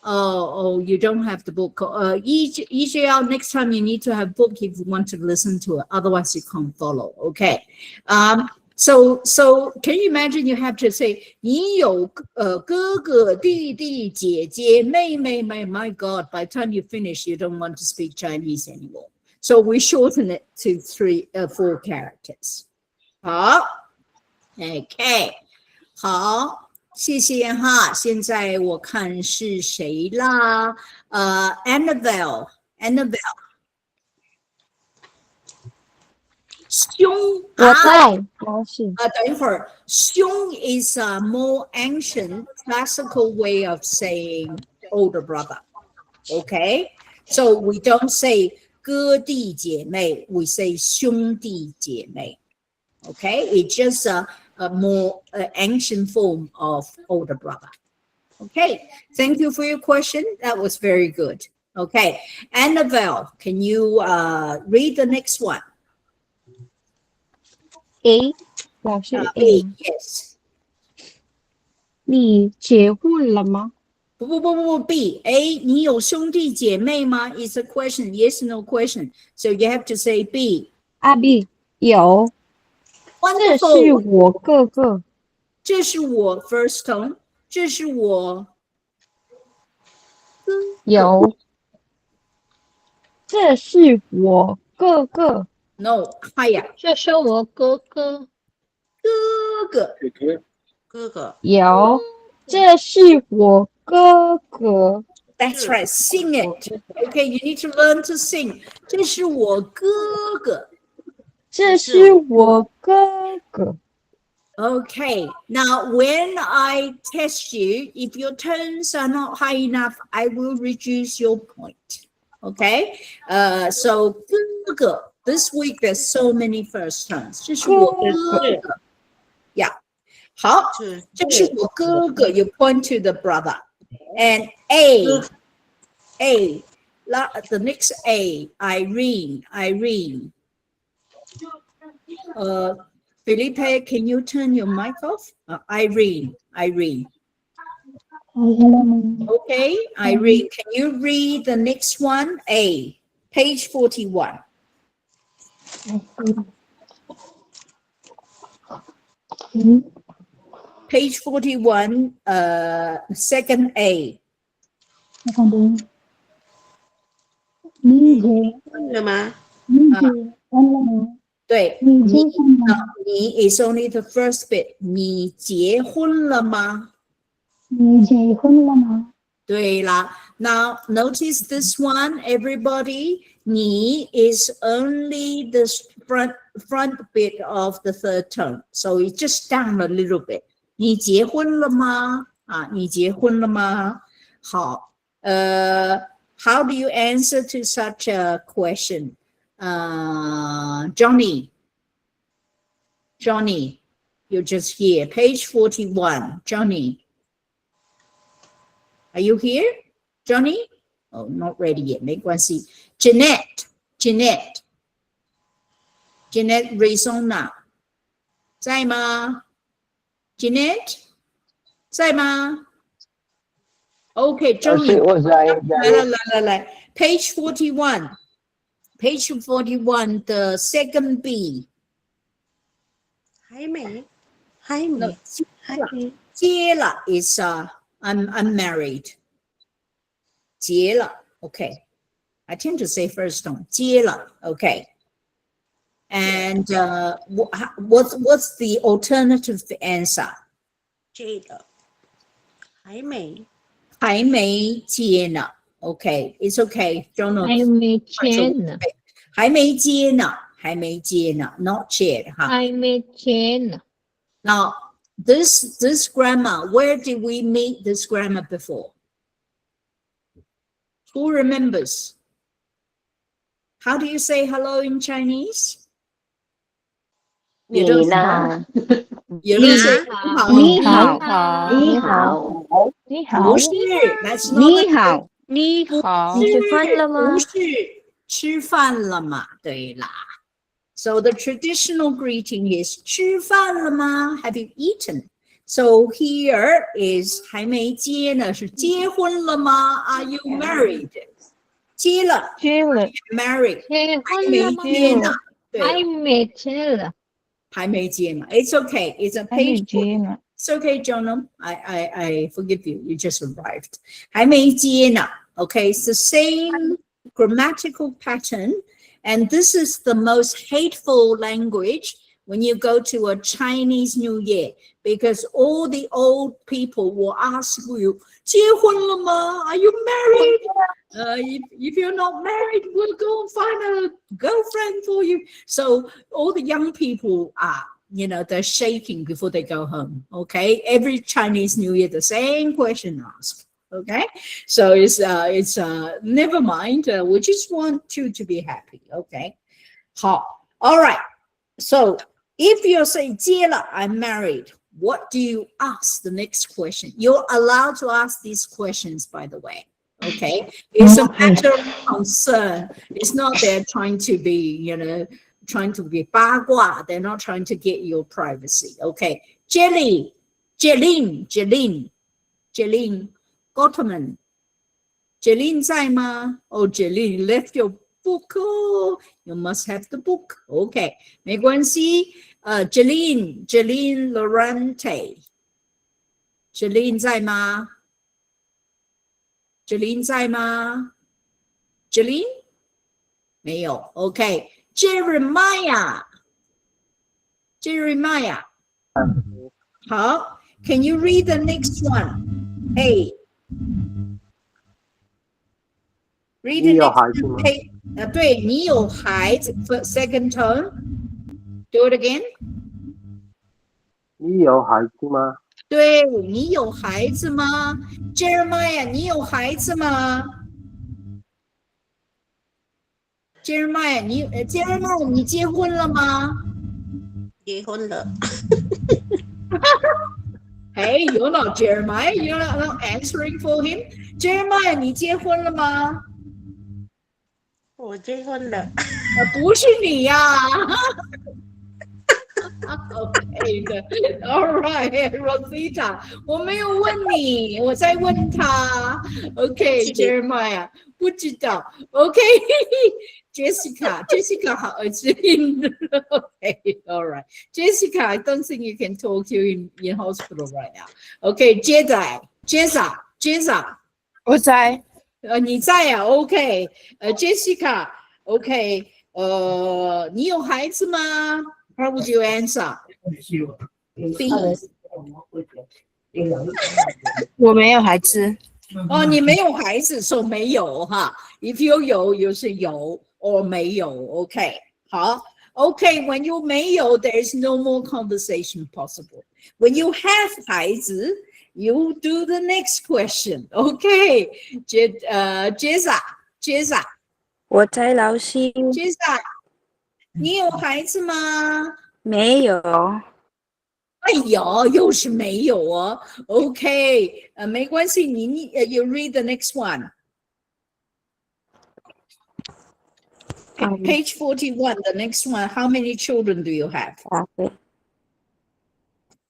[SPEAKER 2] Oh, you don't have the book. EJL, next time you need to have book if you want to listen to it. Otherwise, you can't follow. Okay. So can you imagine you have to say 你有哥哥弟弟姐姐妹妹 My God, by the time you finish, you don't want to speak Chinese anymore. So we shorten it to 4 characters. 好 Okay. 好谢谢哈，现在我看是谁啦？Annabelle，凶
[SPEAKER 4] 我在老师
[SPEAKER 2] 等一会儿，凶 is a more ancient classical way of saying older brother. Okay, so we don't say 哥弟姐妹 we say 兄弟姐妹。Okay, it's just a more ancient form of older brother. Okay, thank you for your question. That was very good. Okay, Annabelle, can you read the next one?
[SPEAKER 4] A 老师 A，
[SPEAKER 2] Yes.
[SPEAKER 4] 你结婚了吗？
[SPEAKER 2] 不 B A 你有兄弟姐妹吗 It's a question, yes no question. So you have to say B.
[SPEAKER 4] 阿 B 有，这是
[SPEAKER 2] Wonderful.
[SPEAKER 4] 我哥哥，
[SPEAKER 2] 这是我 first tone. 这是我
[SPEAKER 4] 有，这是我哥哥，
[SPEAKER 2] no higher
[SPEAKER 3] 这是我哥哥，
[SPEAKER 2] 哥哥
[SPEAKER 1] 哥哥，
[SPEAKER 4] 有，这是我哥哥，
[SPEAKER 2] That's right. Sing it. Okay, you need to learn to sing. 这是我哥哥。
[SPEAKER 4] 这是我哥哥。
[SPEAKER 2] Okay, now when I test you, if your tones are not high enough, I will reduce your point. Okay, so 哥哥 this week there's so many first tones. 这是我哥哥 Yeah. 好，这是我哥哥 You point to the brother. And A, the next A, Irene. Felipe, can you turn your mic off? Irene. Okay, Irene, can you read the next one? A, page 41. Page 41, second A.
[SPEAKER 3] 你结
[SPEAKER 7] 了吗？
[SPEAKER 3] 你结婚了吗？
[SPEAKER 2] 对，
[SPEAKER 3] 你结婚了吗？
[SPEAKER 2] 你 is only the first bit. 你结婚了吗？
[SPEAKER 3] 你结婚了吗？
[SPEAKER 2] 对啦。Now notice this one, everybody. 你 is only the front bit of the third tone, so it's just down a little bit. 你结婚了吗？你結婚了嗎？好，how do you answer to such a question? Johnny, you're just here. Page 41, Johnny. Are you here, Johnny? Oh, not ready yet. 没关系。Jeanette, Rizona. 在吗？ Jeanette, 在吗？ Okay, Johnny. 来 Page 41. Page 41, the second B.
[SPEAKER 7] 还没，
[SPEAKER 2] No, 接了 is I'm married. 结了 okay. I tend to say first tone. 接了 okay. And what's the alternative answer?
[SPEAKER 7] 这个还没，
[SPEAKER 2] 还没接呢 Okay, it's okay. Jonah.
[SPEAKER 3] 还没签呢，
[SPEAKER 2] 还没接呢 not yet 哈。
[SPEAKER 3] 还没签呢。
[SPEAKER 2] Now, this grammar, where did we meet this grammar before? Who remembers? How do you say hello in Chinese? You don't, you don't say
[SPEAKER 4] 你好，
[SPEAKER 3] 你好，你好，
[SPEAKER 2] 不是 that's not
[SPEAKER 4] 你好，
[SPEAKER 6] 你好，
[SPEAKER 2] 不是
[SPEAKER 6] 吃饭了吗？
[SPEAKER 2] 不是吃饭了吗？对啦。So the traditional greeting is 吃饭了吗 Have you eaten? So here is 还没接呢，是结婚了吗 Are you married? 接了
[SPEAKER 4] 接了，
[SPEAKER 2] married
[SPEAKER 3] 结
[SPEAKER 2] 还没
[SPEAKER 3] 婚了吗？
[SPEAKER 2] 接呢，对了，
[SPEAKER 3] 还没签了，
[SPEAKER 2] 还没接呢。It's okay. It's a
[SPEAKER 4] 还没
[SPEAKER 2] page.
[SPEAKER 4] 接呢。
[SPEAKER 2] It's okay, Jonah. I forgive you. You just arrived. 还没接呢. Okay, it's the same grammatical pattern. And this is the most hateful language when you go to a Chinese New Year, because all the old people will ask you, 结婚了吗? Are you married? If you're not married, we'll go find a girlfriend for you. So all the young people are, they're shaking before they go home. Okay, every Chinese New Year, the same question asked. Okay, so it's never mind. We just want you to be happy. Okay, all right. So If you say 结了, I'm married, what do you ask the next question? You're allowed to ask these questions, by the way. Okay, it's a matter of concern. It's not they're trying to be, trying to be 八卦. They're not trying to get your privacy. Okay, Jelly, Jeline, Gottman. Jeline 在吗? Oh, Jeline left your book. Oh, you must have the book. Okay, 没关系。Jeline Lorente. Jeline 在吗? Jeline 在吗? Jeline? 没有. Okay. Jeremiah. How? Can you read the next one? Hey. Read the next one. Hey. 对，你有孩子 second tone. Do it again.
[SPEAKER 9] 你有孩子吗？
[SPEAKER 2] 对，你有孩子吗 ？Jeremiah， 你有孩子吗 ？Jeremiah， Jeremiah， 你结婚了吗？
[SPEAKER 7] 结婚了。
[SPEAKER 2] Hey, you're not Jeremiah. You're not answering for him. Jeremiah， 你结婚了吗？
[SPEAKER 7] 我结婚了。
[SPEAKER 2] 不是你呀、Okay, all right, Rosita， 我没有问你，我在问他。Okay, Jeremiah， 不知道。Okay, Jessica 好，Okay, all right, Jessica, I don't think you can talk to you in hospital right now. Okay, Jessa，
[SPEAKER 6] 我在。
[SPEAKER 2] 你在呀 ？Okay, Jessica, OK， 你有孩子吗？How would you answer? Please.
[SPEAKER 6] 我没有孩子。
[SPEAKER 2] 哦，你没有孩子，所以没有哈。If you 有是有 or 没有 ，OK， 好 ，OK。When you 没有 ，there is no more conversation possible. When you have 孩子 ，you do the next question. OK， Jessa，
[SPEAKER 6] 我在老师。
[SPEAKER 2] Jessa， 你有孩子吗？
[SPEAKER 6] 没有。
[SPEAKER 2] 哎呦，又是没有哦。OK， 没关系，你you read the next one. Page 41, the next one. How many children do you have?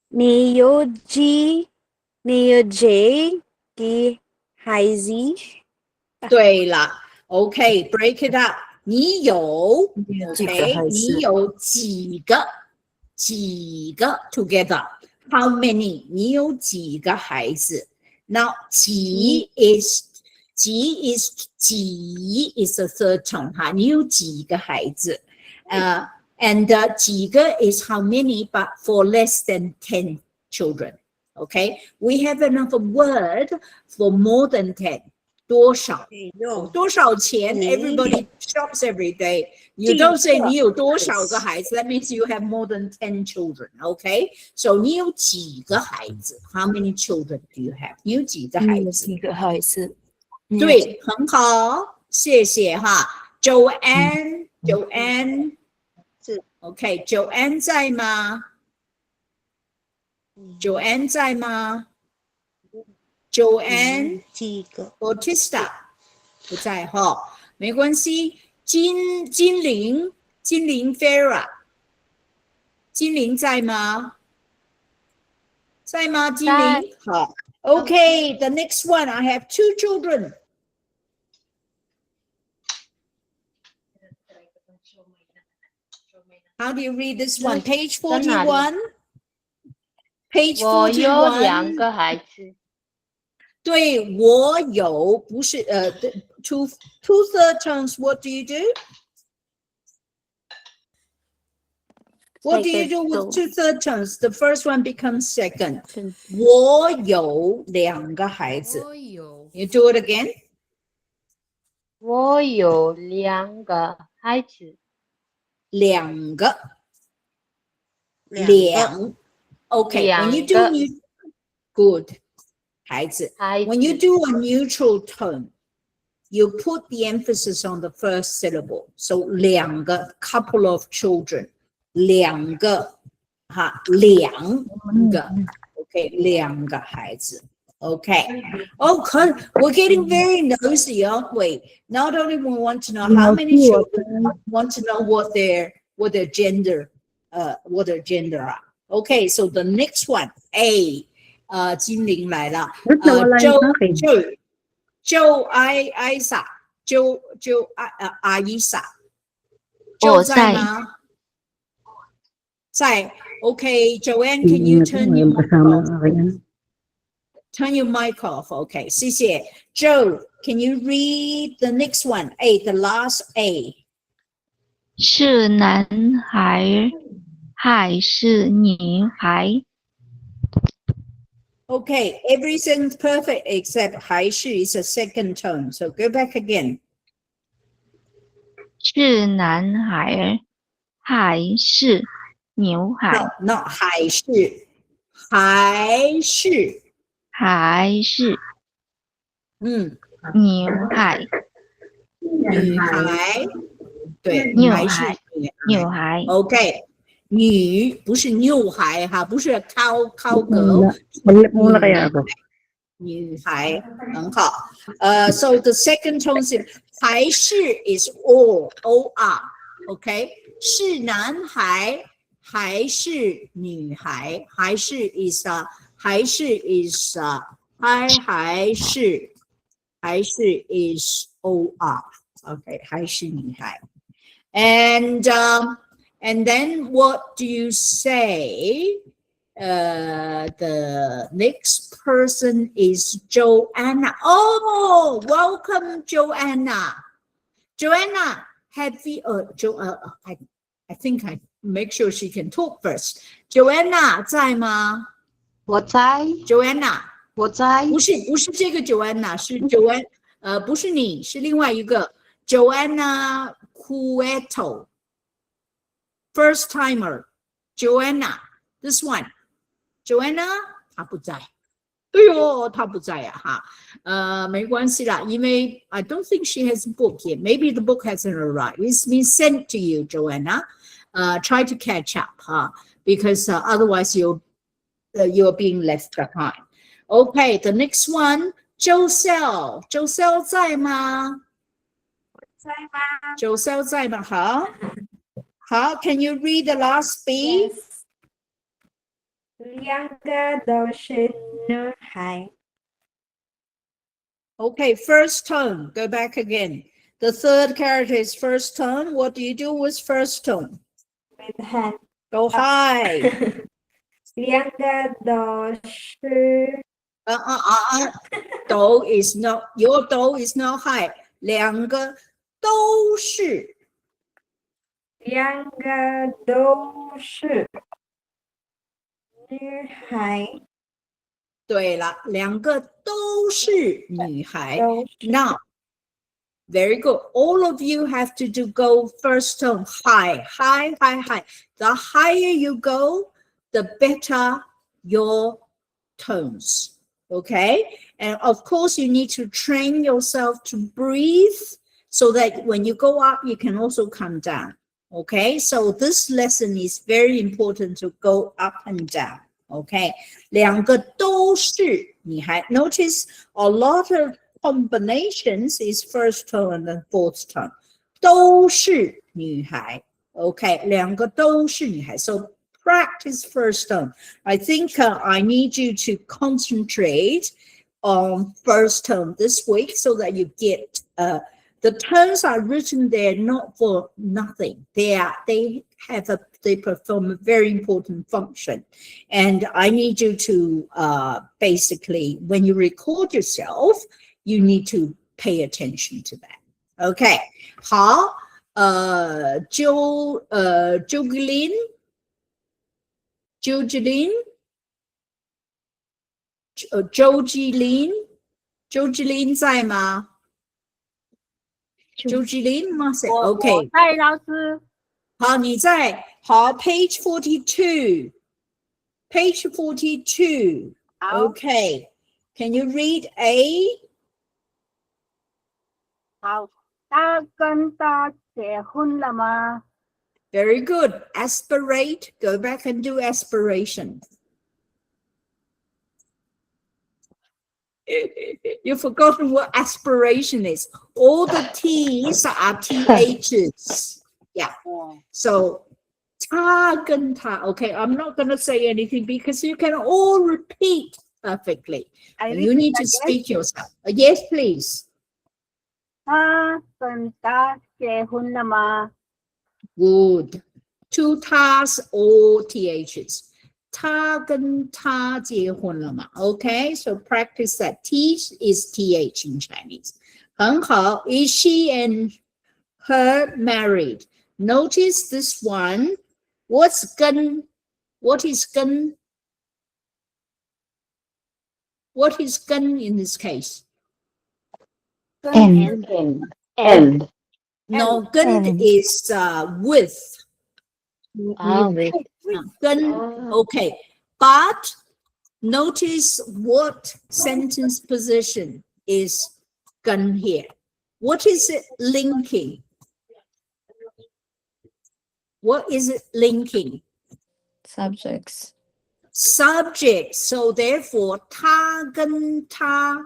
[SPEAKER 6] 你有几个孩子？
[SPEAKER 2] 对了 ，OK, break it up. 你有 OK， 你有几个 together? How many? 你有几个孩子 ？Now 几 is the third tone 哈，你有几个孩子？And 几个 is how many, but for less than 10 children. Okay, we have another word for more than 10. 多少钱 ？Everybody shops every day. You don't say 你有多少个孩子 ，That means you have more than 10 children. Okay, so 你有几个孩子 ？How many children do you have? 你有几个孩子？
[SPEAKER 6] 几个孩子？
[SPEAKER 2] 对，很好，谢谢哈。Joanne， OK， Joanne 在吗 ？Joanne 在吗 ？Joanne
[SPEAKER 7] 几个
[SPEAKER 2] Bautista 不在哈，没关系。金玲 Farah， 金玲在吗？在吗？金玲好。Okay, the next one. I have 2 children. How do you read this one? Page 41. Page 41.
[SPEAKER 10] 我有2个孩子。
[SPEAKER 2] 对，我有，不是two third tones. What do you do? What do you do with 2 third tones? The first one becomes second. 我有2个孩子。You do it again.
[SPEAKER 10] 我有2个孩子。
[SPEAKER 2] 2个。Okay. When you do good. 孩子 When you do a neutral tone, you put the emphasis on the first syllable. So 2个 couple of children. 2个哈，两个 ，OK， 两个孩子 ，OK。Oh, we're getting very nosy, aren't we? Not only we want to know how many children, want to know what their gender, what their gender are. Okay, so the next one, A，精灵来了，周艾莎，周阿伊莎，周在吗？在 ，OK, Joanne, can you turn your mic off? Turn your mic off, OK, 谢谢。Joe, can you read the next one? A, the last A.
[SPEAKER 6] 是男孩还是女孩？
[SPEAKER 2] Okay, everything's perfect except 还是 is a second tone. So go back again.
[SPEAKER 6] 是男孩还是女孩？
[SPEAKER 2] No, not 还是，还是，
[SPEAKER 6] 还是女孩？
[SPEAKER 2] 女孩，对，
[SPEAKER 6] 女
[SPEAKER 2] 还是
[SPEAKER 6] 孩，
[SPEAKER 2] 女
[SPEAKER 6] 女孩。
[SPEAKER 2] OK， 女不是幼孩哈，不是cowgirl， 女孩很好。So the second tone is 还是 is or OK， 是男孩还是女孩？还是 is 还是 is 还是 is OK， 还是女孩。And then what do you say? The next person is Joanna. Oh, welcome, Joanna. Joanna, have you? I think I make sure she can talk first. Joanna 在吗？
[SPEAKER 10] 我在，
[SPEAKER 2] Joanna
[SPEAKER 10] 我在，
[SPEAKER 2] 不是这个 Joanna， 是 Joanna， 不是你，是另外一个 Joanna Cueto。First timer, Joanna, this one, Joanna, 她不在，哎呦，她不在呀，哈，没关系啦，因为 I don't think she has a book yet. Maybe the book hasn't arrived. It's been sent to you, Joanna. Try to catch up, because otherwise you're being left behind. Okay, the next one, Joselle 在吗？
[SPEAKER 8] 在吗？
[SPEAKER 2] Joselle 在吗？好 can you read the last B?
[SPEAKER 7] 两个都是女孩。
[SPEAKER 2] Okay, first tone, go back again. The third character is first tone. What do you do with first tone?
[SPEAKER 7] With hand.
[SPEAKER 2] Go high.
[SPEAKER 7] 两个都是
[SPEAKER 2] Do is not, your do is not high. 两个都是
[SPEAKER 7] 两个都是女孩。
[SPEAKER 2] 对了，两个都是女孩。
[SPEAKER 7] 都是
[SPEAKER 2] Now, very good. All of you have to go first tone high. The higher you go, the better your tones. Okay? And of course, you need to train yourself to breathe so that when you go up, you can also come down. Okay? So this lesson is very important to go up and down. Okay? 两个都是女孩. Notice a lot of combinations is first tone and then fourth tone. 都是女孩. Okay, 两个都是女孩. So practice first tone. I think I need you to concentrate on first tone this week so that you get the tones are written there not for nothing. They perform a very important function, and I need you to basically, when you record yourself, you need to pay attention to that. Okay, 好，周吉林在吗？周吉林吗？ OK，
[SPEAKER 8] 在老师。
[SPEAKER 2] 好，你在。好 ，Page 42. Page 42. Okay. Can you read A?
[SPEAKER 8] 好，他跟他结婚了吗？
[SPEAKER 2] Very good. Aspirate. Go back and do aspiration. You've forgotten what aspiration is. All the T's are THs. Yeah. So, ta跟ta. Okay, I'm not going to say anything because you can all repeat perfectly. You need to speak yourself. Yes, please.
[SPEAKER 8] 他跟他结婚了吗？
[SPEAKER 2] Good. Two tas or THs. 他跟他结婚了吗? Okay, so practice that. T is TH in Chinese. 很好. Is she and her married? Notice this one. What's 跟? What is 跟? What is 跟 in this case?
[SPEAKER 4] And.
[SPEAKER 2] No, 跟 is with. 跟 okay, but notice what sentence position is 跟 here. What is it linking? What is it linking?
[SPEAKER 3] Subjects.
[SPEAKER 2] Subject. So therefore, 他跟他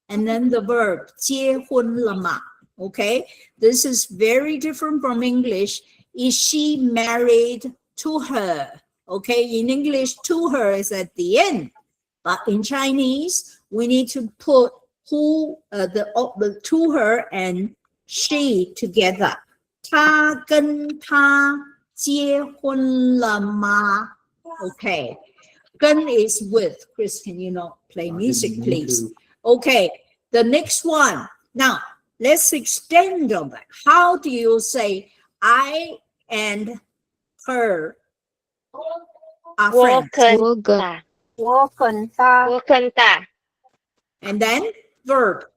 [SPEAKER 2] and then the verb 结婚了吗? Okay, this is very different from English. Is she married to her? Okay, in English, to her is at the end, but in Chinese, we need to put who the to her and she together. 他跟他结婚了吗? Okay, 跟 is with. Chris, can you not play music, please? Okay, the next one. Now, let's extend on that. How do you say I and her are friends?
[SPEAKER 8] 我跟他
[SPEAKER 2] And then verb.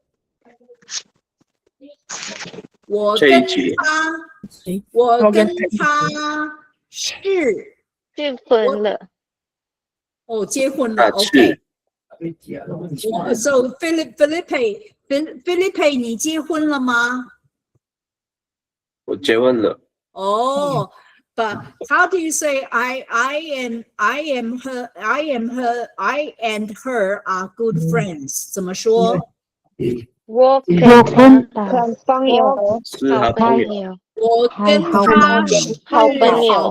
[SPEAKER 2] 我
[SPEAKER 1] 这
[SPEAKER 2] 跟
[SPEAKER 1] 一集
[SPEAKER 2] 他是哦结婚了 OK. So Felipe 你结婚了吗?
[SPEAKER 1] 我结婚了。
[SPEAKER 2] Oh, but how do you say I and her are good friends? 怎么说?
[SPEAKER 4] 我跟他
[SPEAKER 7] 朋友，
[SPEAKER 1] 是好朋友。
[SPEAKER 2] 我跟他是好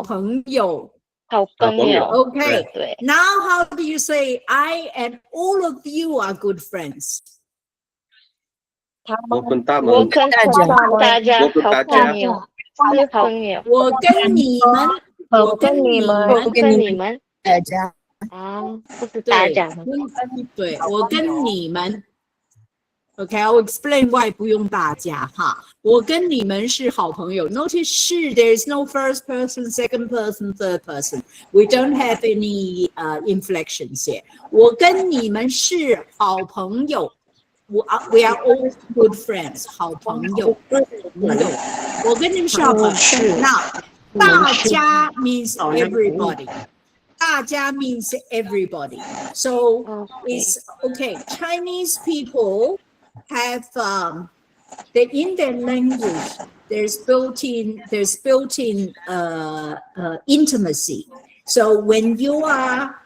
[SPEAKER 2] 朋友。
[SPEAKER 1] 好朋友。
[SPEAKER 2] Okay. Now how do you say I and all of you are good friends?
[SPEAKER 1] 我跟大家好朋友。
[SPEAKER 2] 我跟你们
[SPEAKER 3] 大家
[SPEAKER 2] 对，我跟你们 Okay, I'll explain why 不用大家哈。我跟你们是好朋友。Notice 是 there is no first person, second person, third person. We don't have any inflections here. 我跟你们是好朋友。We are all good friends. 好朋友。我跟你们是好朋友。Now, 大家 means everybody. 大家 means everybody. So it's okay. Chinese people have in their language there's built-in intimacy. So when you are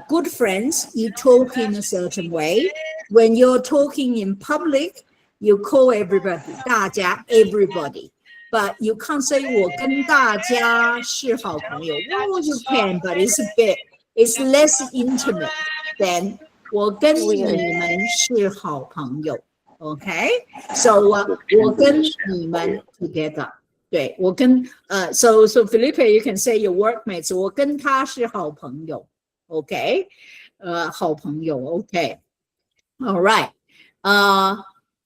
[SPEAKER 2] good friends, you talk in a certain way. When you're talking in public, you call everybody 大家 everybody. But you can't say 我跟大家是好朋友. Well, you can, but it's less intimate than 我跟你们是好朋友 Okay, so 我跟你们 together. 对，我跟so Felipe, you can say your workmates. 我跟他是好朋友 Okay, 好朋友 Okay, all right.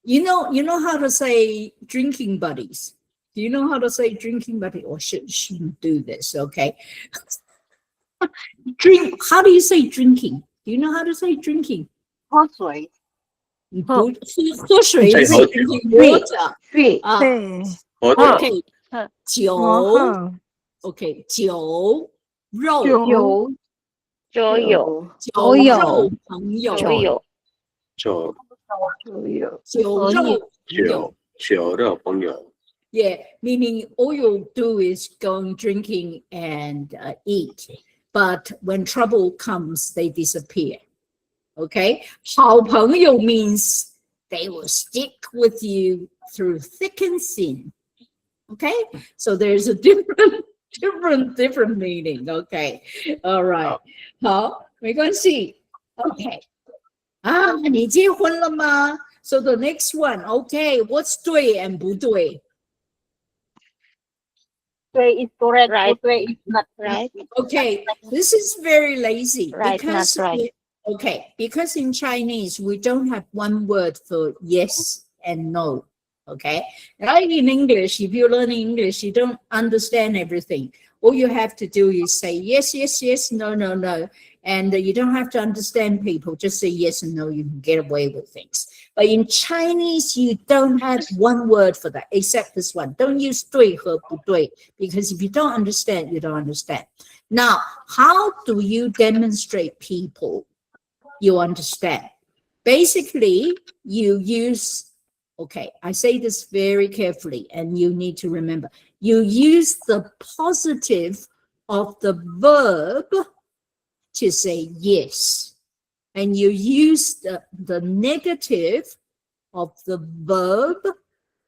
[SPEAKER 2] You know how to say drinking buddies. Do you know how to say drinking buddy? Or shouldn't do this, okay? Drink. How do you say drinking? Do you know how to say drinking?
[SPEAKER 8] 喝水，
[SPEAKER 2] 喝水 is drinking water.
[SPEAKER 3] 对
[SPEAKER 2] Okay. 酒 Okay. 酒肉
[SPEAKER 7] 有
[SPEAKER 2] 肉朋友
[SPEAKER 1] 酒肉
[SPEAKER 2] 酒肉朋友。Yeah, meaning all you do is going drinking and eat. But when trouble comes, they disappear. Okay? 好朋友 means they will stick with you through thick and thin. Okay? So there's a different meaning. Okay. All right. 好，没关系。Okay. 你结婚了吗? So the next one. Okay. What's 对 and 不对?
[SPEAKER 8] 对 is correct.
[SPEAKER 4] Right.
[SPEAKER 8] 不对 is not.
[SPEAKER 4] Right.
[SPEAKER 2] Okay. This is very lazy.
[SPEAKER 4] Right,
[SPEAKER 2] Because
[SPEAKER 4] not right.
[SPEAKER 2] Okay, because in Chinese, we don't have one word for yes and no, okay? Like in English, if you learn English, you don't understand everything. All you have to do is say yes, yes, yes, no, no, no. And you don't have to understand people, just say yes and no, you can get away with things. But in Chinese, you don't have one word for that, except this one. Don't use 对和不对, because if you don't understand, you don't understand. Now, how do you demonstrate people you understand? Basically, you use, okay, I say this very carefully and you need to remember, you use the positive of the verb to say yes, and you use the negative of the verb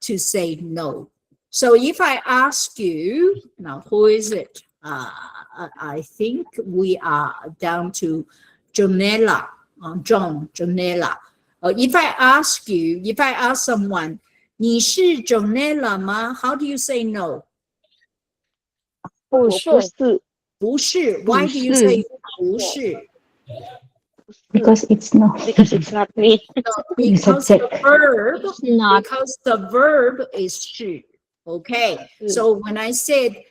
[SPEAKER 2] to say no. So if I ask you, now who is it? I think we are down to Jonella. Jonella. If I ask someone, 你是 Jonella 吗? How do you say no?
[SPEAKER 4] 不是。
[SPEAKER 2] 不是. Why do you say 不是?
[SPEAKER 3] Because it's not.
[SPEAKER 4] Because it's not me.
[SPEAKER 2] Because the verb,
[SPEAKER 6] Not.
[SPEAKER 2] because the verb is 是. Okay. So when I said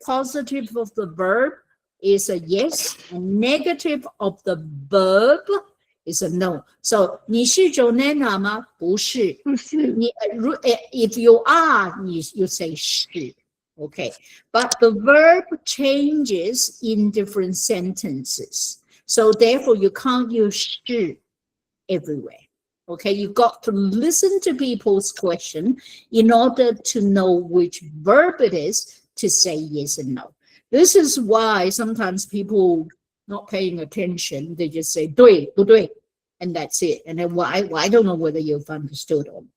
[SPEAKER 2] positive of the verb is a yes, and negative of the verb is a no. So 你是 Jonella 吗? 不是.
[SPEAKER 6] 不是。
[SPEAKER 2] If you are, you say 是. Okay. But the verb changes in different sentences. So therefore, you can't use 是 everywhere. Okay, you got to listen to people's question in order to know which verb it is to say yes and no. This is why sometimes people not paying attention, they just say 对不对, and that's it. And then I don't know whether you've understood or not.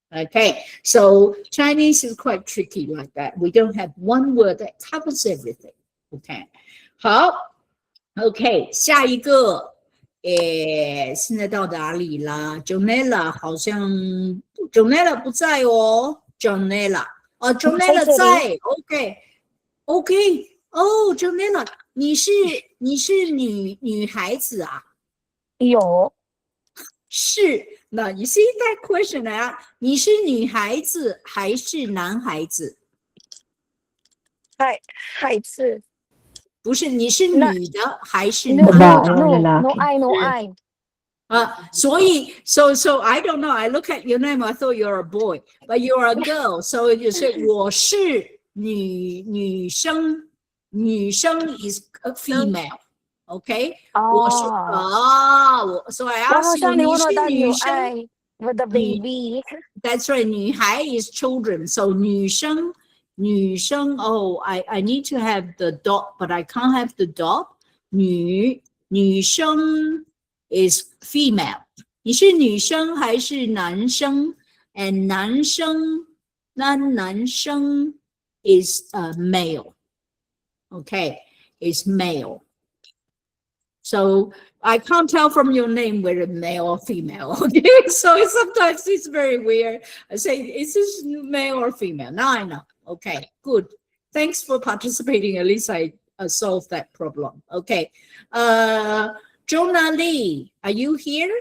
[SPEAKER 2] Okay, so Chinese is quite tricky like that. We don't have one word that covers everything. Okay, 好 ，OK， 下一个，现在到哪里啦 ？Jonella 好像 Jonella 不在哦 ，Jonella 哦 ，Jonella 在 ，OK，哦 ，Jonella， 你是女孩子啊？
[SPEAKER 4] 有。
[SPEAKER 2] 是，那you see that question 啊？你是女孩子还是男孩子？
[SPEAKER 4] 孩子。
[SPEAKER 2] 不是，你是女的还是
[SPEAKER 4] No,
[SPEAKER 2] 男的？
[SPEAKER 4] no I, no I.
[SPEAKER 2] So I don't know. I look at your name, I thought you're a boy, but you're a girl. So you say 我是女生 is a female. Okay? 我是 so I
[SPEAKER 4] 我好
[SPEAKER 2] ask you
[SPEAKER 4] 像你问我的
[SPEAKER 2] 女生
[SPEAKER 4] I, with the baby.
[SPEAKER 2] That's right. 女孩 is children. So 女生 oh, I need to have the dot, but I can't have the dot. 女生 is female. 你是女生还是男生 ？And 男生 is male. Okay, is male. So I can't tell from your name whether male or female. Okay, so sometimes it's very weird. I say, is this male or female? Now I know. Okay, good. Thanks for participating. At least I solved that problem. Okay. Jonah Lee, are you here?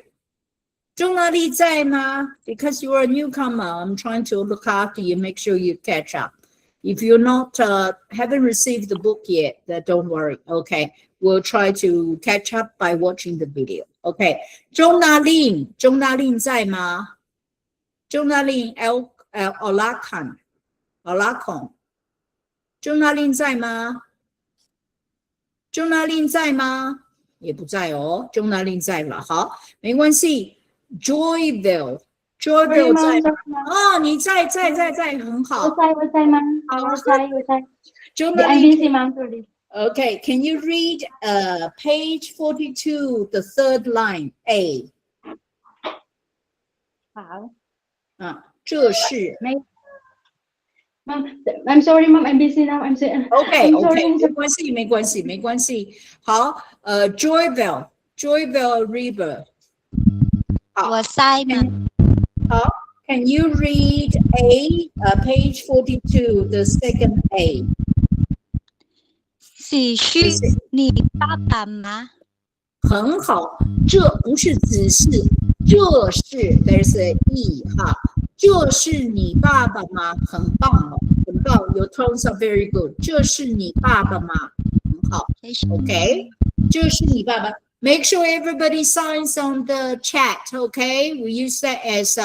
[SPEAKER 2] Jonah Lee 在吗? Because you are a newcomer, I'm trying to look after you, make sure you catch up. If you're not, haven't received the book yet, don't worry. Okay. We'll try to catch up by watching the video. Okay. Jonah Lin 在吗? Jonah Lin Olakon. Jonah Lin 在吗? Jonah Lin 在吗? 也不在哦。Jonah Lin 在了，好，没关系。Joyville Joybell 在
[SPEAKER 7] 在
[SPEAKER 2] 哦，你在，很好。
[SPEAKER 7] 我在吗？
[SPEAKER 2] 好
[SPEAKER 7] 我在。The
[SPEAKER 2] Journaling,
[SPEAKER 7] IBC ma'am, sorry.
[SPEAKER 2] okay, can you read page 42, the third line, A?
[SPEAKER 7] 好。
[SPEAKER 2] 这是
[SPEAKER 7] Ma'am, I'm sorry, ma'am. IBC now. I'm sorry.
[SPEAKER 2] OK
[SPEAKER 7] I'm sorry.
[SPEAKER 2] OK，没关系。好，Joybell River，好，
[SPEAKER 10] 我在吗？
[SPEAKER 2] 好，Can you read A? Page 42, the second A.
[SPEAKER 10] 是你爸爸吗？
[SPEAKER 2] 很好，这不是只是，这是 there's a e 哈，这是你爸爸吗？很棒哦，很棒 ，Your tones are very good。这是你爸爸吗？很好 ，OK， 这是你爸爸。Make sure everybody signs on the chat, okay? We use that as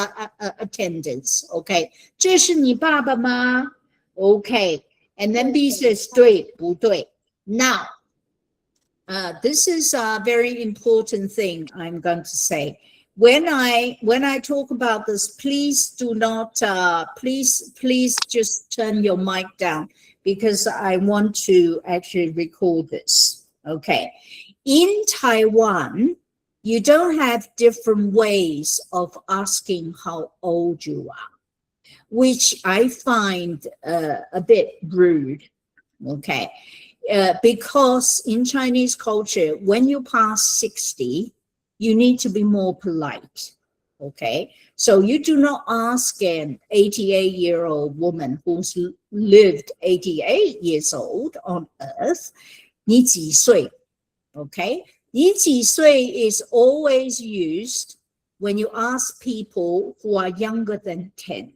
[SPEAKER 2] attendance, okay? 这是你爸爸吗 ？Okay, and then B says 对不对 ？Now. This is a very important thing I'm going to say. When I talk about this, please do not please just turn your mic down because I want to actually record this. Okay. In Taiwan, you don't have different ways of asking how old you are, which I find a bit rude. Okay. Because in Chinese culture, when you pass 60, you need to be more polite. Okay, so you do not ask an 88-year-old woman who's lived 88 years old on earth, 你几岁? Okay, 你几岁 is always used when you ask people who are younger than 10.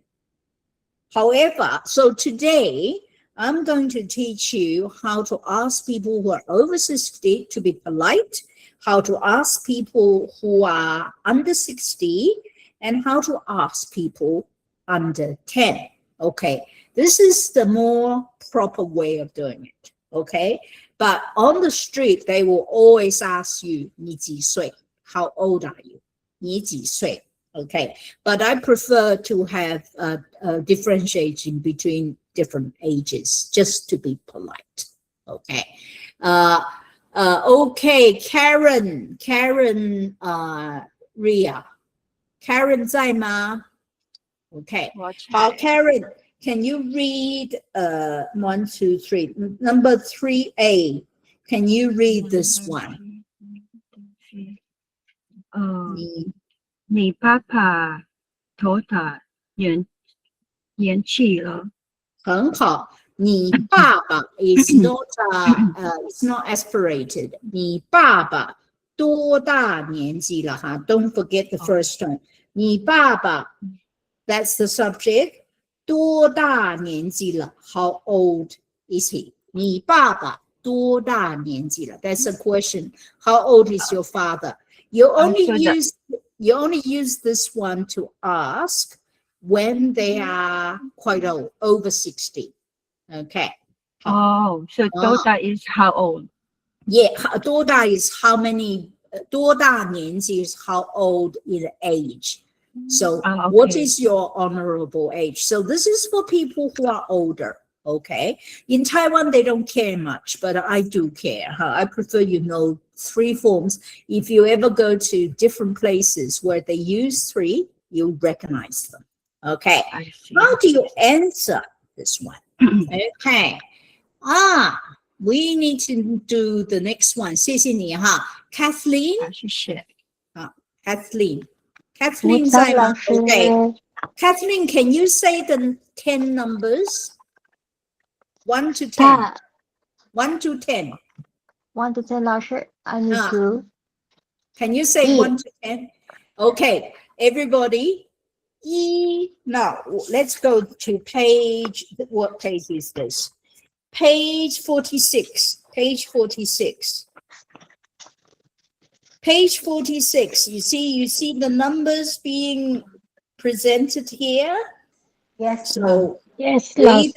[SPEAKER 2] However, so today, I'm going to teach you how to ask people who are over 60 to be polite, how to ask people who are under 60, and how to ask people under 10. Okay, this is the more proper way of doing it. Okay, but on the street, they will always ask you, 你几岁? How old are you? 你几岁? Okay, but I prefer to have differentiating between different ages, just to be polite. Okay. Okay, Karen, Ria. Karen 在吗? Okay. Karen, can you read 1, 2, 3, number 3A? Can you read this one?
[SPEAKER 8] 你爸爸多大年纪了？
[SPEAKER 2] 很好，你爸爸 is not it's not aspirated. 你爸爸多大年纪了哈 ？Don't forget the first one. 你爸爸 that's the subject. 多大年纪了 ？How old is he? 你爸爸多大年纪了 ？That's a question. How old is your father? You only use this one to ask when they are quite old, over 60. Okay.
[SPEAKER 8] Oh, so Dota is how old?
[SPEAKER 2] Yeah, 多大 is how many, 多大年纪 is how old in age. So
[SPEAKER 8] okay.
[SPEAKER 2] what is your honorable age? So this is for people who are older. Okay. In Taiwan, they don't care much, but I do care. I prefer you know 3 forms. If you ever go to different places where they use 3, you recognize them. Okay. How do you answer this one? Okay. We need to do the next one. 谢谢你哈 Kathleen. Kathleen 在吗 Okay. Kathleen, can you say the 10 numbers? 1 to 10. 1 to 10.
[SPEAKER 4] 1 to 10 老师 I need to
[SPEAKER 2] Can you say 1 to 10? Okay, everybody. Now, let's go to page, what page is this? Page 46. Page 46. Page 46. You see the numbers being presented here?
[SPEAKER 7] Yes.
[SPEAKER 2] So
[SPEAKER 4] yes
[SPEAKER 2] read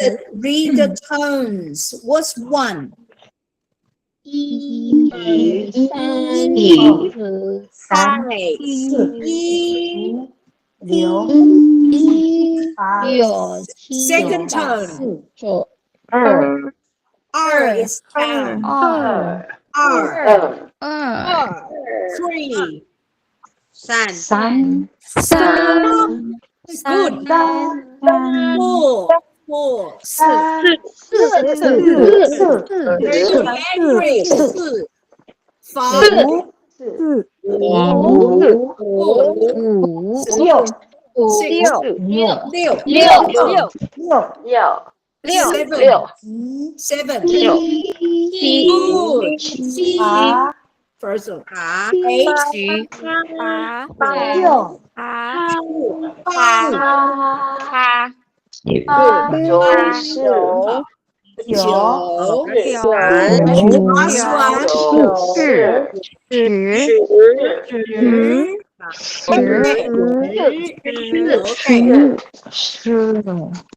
[SPEAKER 2] the tones. What's 1?
[SPEAKER 7] 1 2 3 4 5 6
[SPEAKER 2] Second tone.
[SPEAKER 4] 二
[SPEAKER 2] R is down.
[SPEAKER 10] 二
[SPEAKER 2] R.
[SPEAKER 10] 二
[SPEAKER 2] Three.
[SPEAKER 8] 三
[SPEAKER 4] 三
[SPEAKER 10] 三
[SPEAKER 2] Good. Four. 四 Very good. Angry. 四 Five.
[SPEAKER 4] 五
[SPEAKER 10] 五
[SPEAKER 2] Six.
[SPEAKER 8] 六
[SPEAKER 2] 六 Seven. Good. First one.
[SPEAKER 8] 七
[SPEAKER 10] 八
[SPEAKER 8] 九
[SPEAKER 10] 八
[SPEAKER 8] 八
[SPEAKER 2] Good. 好九 Last one.
[SPEAKER 10] 十
[SPEAKER 2] Okay.
[SPEAKER 4] 是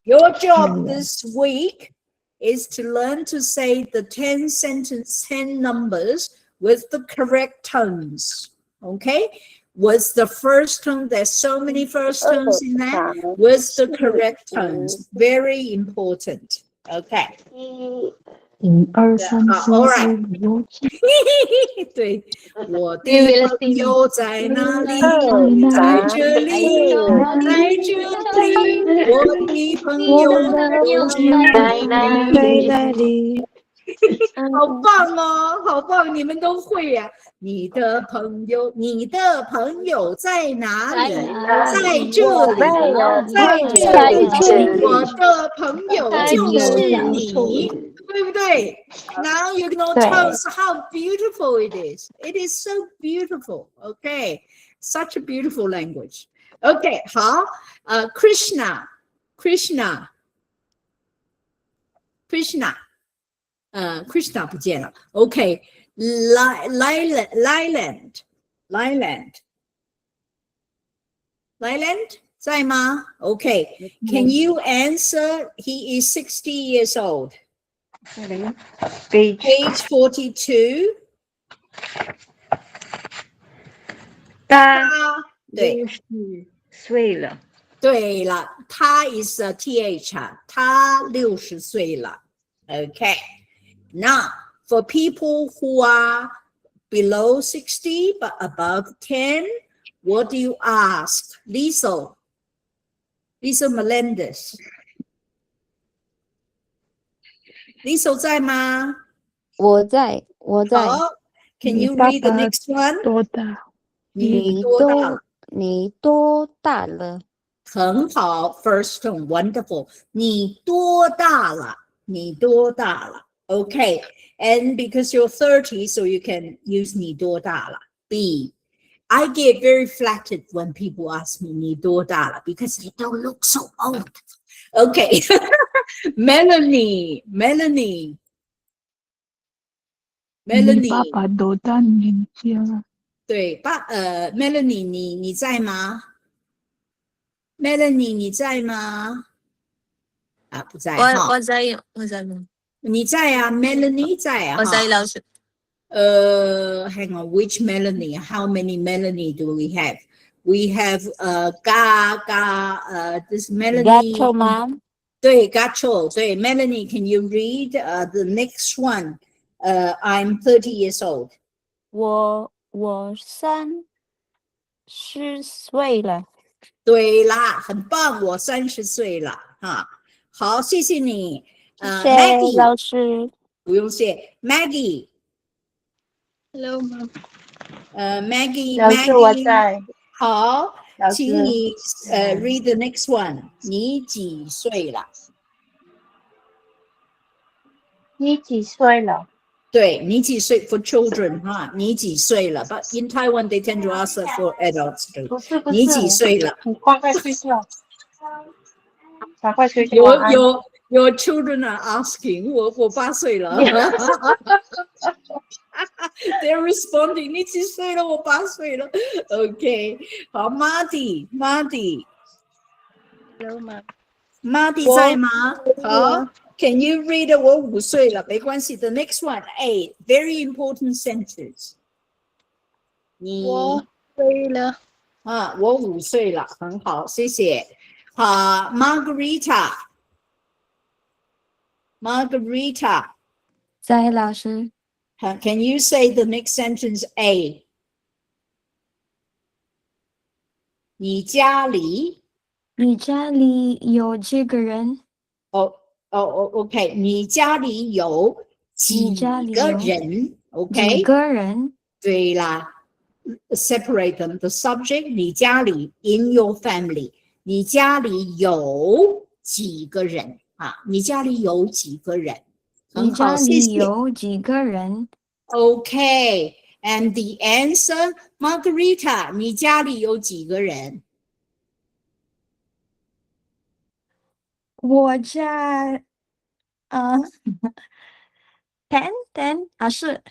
[SPEAKER 2] Your job this week is to learn to say the 10 sentence, 10 numbers with the correct tones. Okay? Was the first tone, there's so many first tones in there, with the correct tones. Very important. Okay.
[SPEAKER 4] 1、2、3、4、All
[SPEAKER 2] right.
[SPEAKER 4] 5、6、7。
[SPEAKER 2] 对，我的朋友在哪里？在这里，在这里。我的朋友在哪里？好棒哦，好棒！你们都会呀、你的朋友在哪里？在这里，在这里。我的朋友就是你，对不对？Now you know tells how beautiful it is. It is so beautiful. Okay, such a beautiful language. Okay, 好，Krishna. Krishna 不见了。Okay, Lyland 在吗 ？Okay, can you answer? He is 60 years old. Page 42.
[SPEAKER 3] 他
[SPEAKER 2] 对
[SPEAKER 3] 岁了。
[SPEAKER 2] 对了，他 is a th 他60岁了。Okay. Now, for people who are below 60 but above 10, what do you ask? Lisa Melendez. Lisa 在吗？
[SPEAKER 9] 我在。
[SPEAKER 2] 好 ，Can you read the next one?
[SPEAKER 4] 多大？
[SPEAKER 2] 你多大？
[SPEAKER 9] 你多大了？
[SPEAKER 2] 很好 ，first tone wonderful. 你多大了？你多大了 ？Okay, and because you're 30, so you can use 你多大了 B. I get very flattered when people ask me 你多大了 because they don't look so old. Okay, Melanie.
[SPEAKER 4] 你爸爸多大年纪了？
[SPEAKER 2] 对，Melanie，你在吗 ？Melanie，你在吗？啊，不在哈。
[SPEAKER 11] 我在
[SPEAKER 2] 你在啊 ，Melanie 在啊。
[SPEAKER 11] 我在老师。
[SPEAKER 2] Hang on, which Melanie? How many Melanie do we have? We have this Melanie.
[SPEAKER 9] Gacho 吗？
[SPEAKER 2] 对 ，Gacho， 对 ，Melanie, can you read the next one? I'm 30 years old.
[SPEAKER 9] 我30岁了。
[SPEAKER 2] 对啦，很棒，我30岁了哈。好，谢谢你。
[SPEAKER 9] 谢谢
[SPEAKER 2] Maggie
[SPEAKER 9] 老师。
[SPEAKER 2] 不用谢 ，Maggie。
[SPEAKER 8] Hello, ma'am.
[SPEAKER 2] Maggie，
[SPEAKER 7] 老师我在。
[SPEAKER 2] 好，
[SPEAKER 7] 老师
[SPEAKER 2] 请你read the next one。你几岁了？
[SPEAKER 7] 你几岁了？
[SPEAKER 2] 对，你几岁 for children 哈？你几岁了 ？But in Taiwan they tend to ask that for adults too。
[SPEAKER 7] 不是，
[SPEAKER 2] 你几岁了？
[SPEAKER 7] 你快睡觉，快睡觉。晚安。
[SPEAKER 2] Your children are asking， 我8岁了。They're responding， 你几岁了？我8岁了。OK， 好 ，Marty。Hello,
[SPEAKER 8] ma'am.
[SPEAKER 2] Marty 在吗？好。Can you read 我5岁了，没关系。The next one, A, very important sentence.
[SPEAKER 8] 我睡了。
[SPEAKER 2] 啊，我5岁了，很好，谢谢。Margarita，
[SPEAKER 9] 在老师
[SPEAKER 2] can you say the next sentence A？ 你家里
[SPEAKER 9] 你家里有几个人？
[SPEAKER 2] OK， 你家里有几
[SPEAKER 9] 你家里有
[SPEAKER 2] 个人
[SPEAKER 9] 几
[SPEAKER 2] ？OK，
[SPEAKER 9] 个人？
[SPEAKER 2] 对啦，separate them. The subject， 你家里 in your family， 你家里有几个人啊？你家里有几个人？
[SPEAKER 9] 你
[SPEAKER 2] 很好，
[SPEAKER 9] 家里
[SPEAKER 2] 谢谢。
[SPEAKER 9] 有几个人？
[SPEAKER 2] Okay, and the answer, Margarita， 你家里有几个人？
[SPEAKER 9] 我家10啊是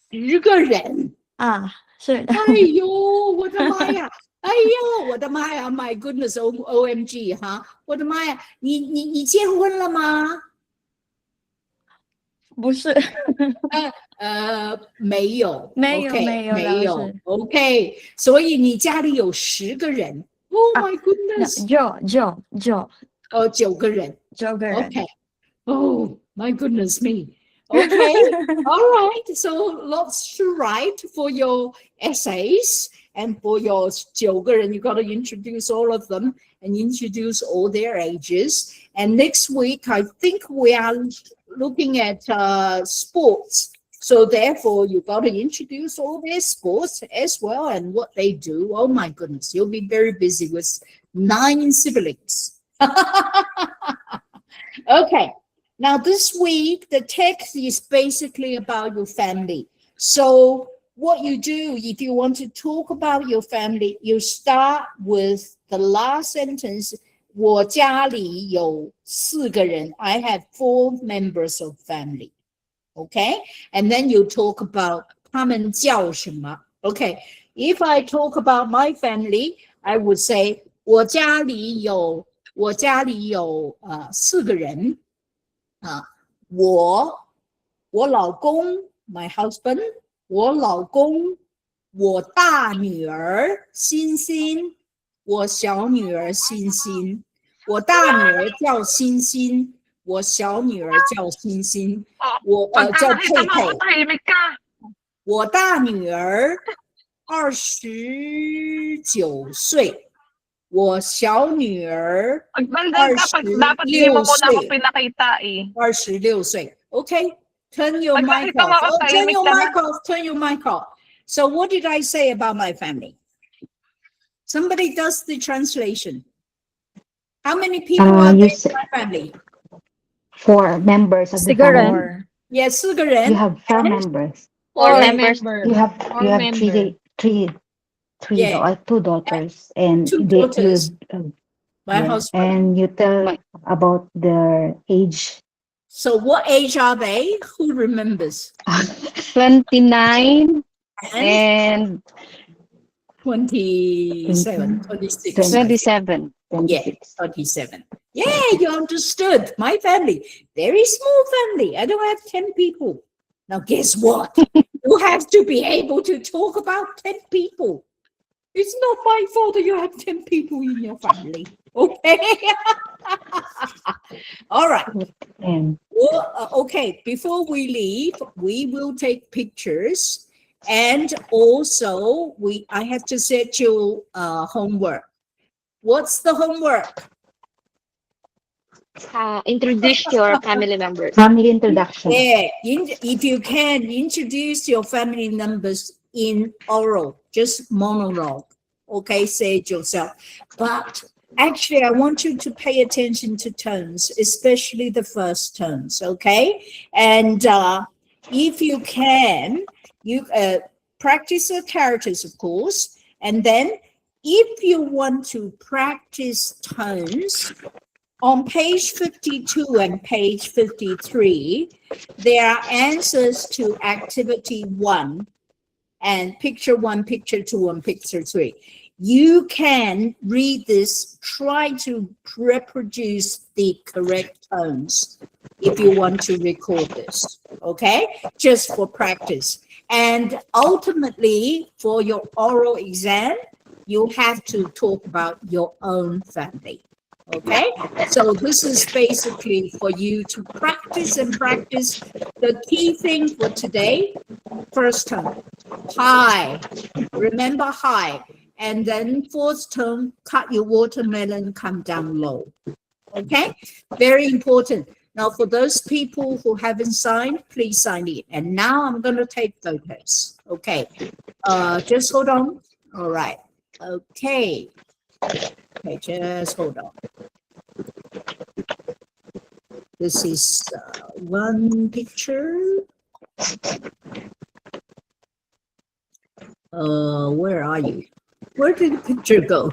[SPEAKER 2] 10个人。
[SPEAKER 9] 啊是的，
[SPEAKER 2] 哎呦，我的妈呀！哎呦，我的妈呀 ！My goodness, OMG 哈！我的妈呀！你结婚了吗？
[SPEAKER 9] 不是
[SPEAKER 2] 没有。
[SPEAKER 9] 没有
[SPEAKER 2] OK，
[SPEAKER 9] 没有
[SPEAKER 2] 没有
[SPEAKER 9] 老师。
[SPEAKER 2] OK， 所以你家里有10个人。Oh
[SPEAKER 9] 啊
[SPEAKER 2] my goodness！
[SPEAKER 9] 99
[SPEAKER 2] 个人。
[SPEAKER 9] 个人。
[SPEAKER 2] Okay. Oh my goodness me. Okay. All right. So lots to write for your essays and for your 9个人. You got to introduce all of them and introduce all their ages. And next week, I think we are looking at sports. So therefore, you got to introduce all their sports as well and what they do. Oh my goodness, you'll be very busy with 9 siblings. Okay. Now, this week, the text is basically about your family. So, what you do if you want to talk about your family, you start with the last sentence. 我家里有4个人. I have 4 members of family. Okay? And then you talk about 他们叫什么. Okay. If I talk about my family, I would say 我家里有4个人。我老公 my husband， 我老公，我大女儿欣欣，我小女儿欣欣，我大女儿叫欣欣，我小女儿叫欣欣，我叫佩佩，我大女儿29岁。我小女儿26岁。Okay, turn your mic off. Oh, turn your mic off. Turn your mic off. So what did I say about my family? Somebody does the translation. How many people are there in my family?
[SPEAKER 4] 4 members of the
[SPEAKER 9] 4个
[SPEAKER 4] family.
[SPEAKER 9] 人。
[SPEAKER 2] Yes, 4个人。
[SPEAKER 4] You have 4 members.
[SPEAKER 7] 4 members.
[SPEAKER 4] You have three
[SPEAKER 2] Yeah.
[SPEAKER 4] 2 daughters, and
[SPEAKER 2] 2 daughters. My
[SPEAKER 4] yeah,
[SPEAKER 2] husband.
[SPEAKER 4] and you tell about their age.
[SPEAKER 2] So what age are they? Who remembers?
[SPEAKER 10] 29
[SPEAKER 2] And
[SPEAKER 10] and
[SPEAKER 2] 27, 26.
[SPEAKER 10] 27.
[SPEAKER 2] 27. Yeah, you understood. My family, very small family. I don't have 10 people. Now, guess what? You have to be able to talk about 10 people. It's not my fault that you have 10 people in your family. Okay? All right.
[SPEAKER 4] And
[SPEAKER 2] Well, okay, before we leave, we will take pictures. And also, I have to set you homework. What's the homework?
[SPEAKER 7] Introduce your family members.
[SPEAKER 4] family introduction.
[SPEAKER 2] Yeah, if you can, introduce your family members in oral, just monologue. Okay, say it yourself. But actually, I want you to pay attention to tones, especially the first tones, okay? And if you can, you practice the characters, of course. And then if you want to practice tones, on page 52 and page 53, there are answers to activity 1 and picture 1, picture 2, and picture 3. You can read this, try to reproduce the correct tones if you want to record this, okay? Just for practice. And ultimately, for your oral exam, you have to talk about your own family. Okay, so this is basically for you to practice and practice. The key thing for today, first term, hi. Remember hi. And then fourth term, cut your watermelon, come down low. Okay, very important. Now, for those people who haven't signed, please sign it. And now I'm going to take photos. Okay, just hold on. All right. Okay. Okay, just hold on. This is one picture. Where are you? Where did the picture go?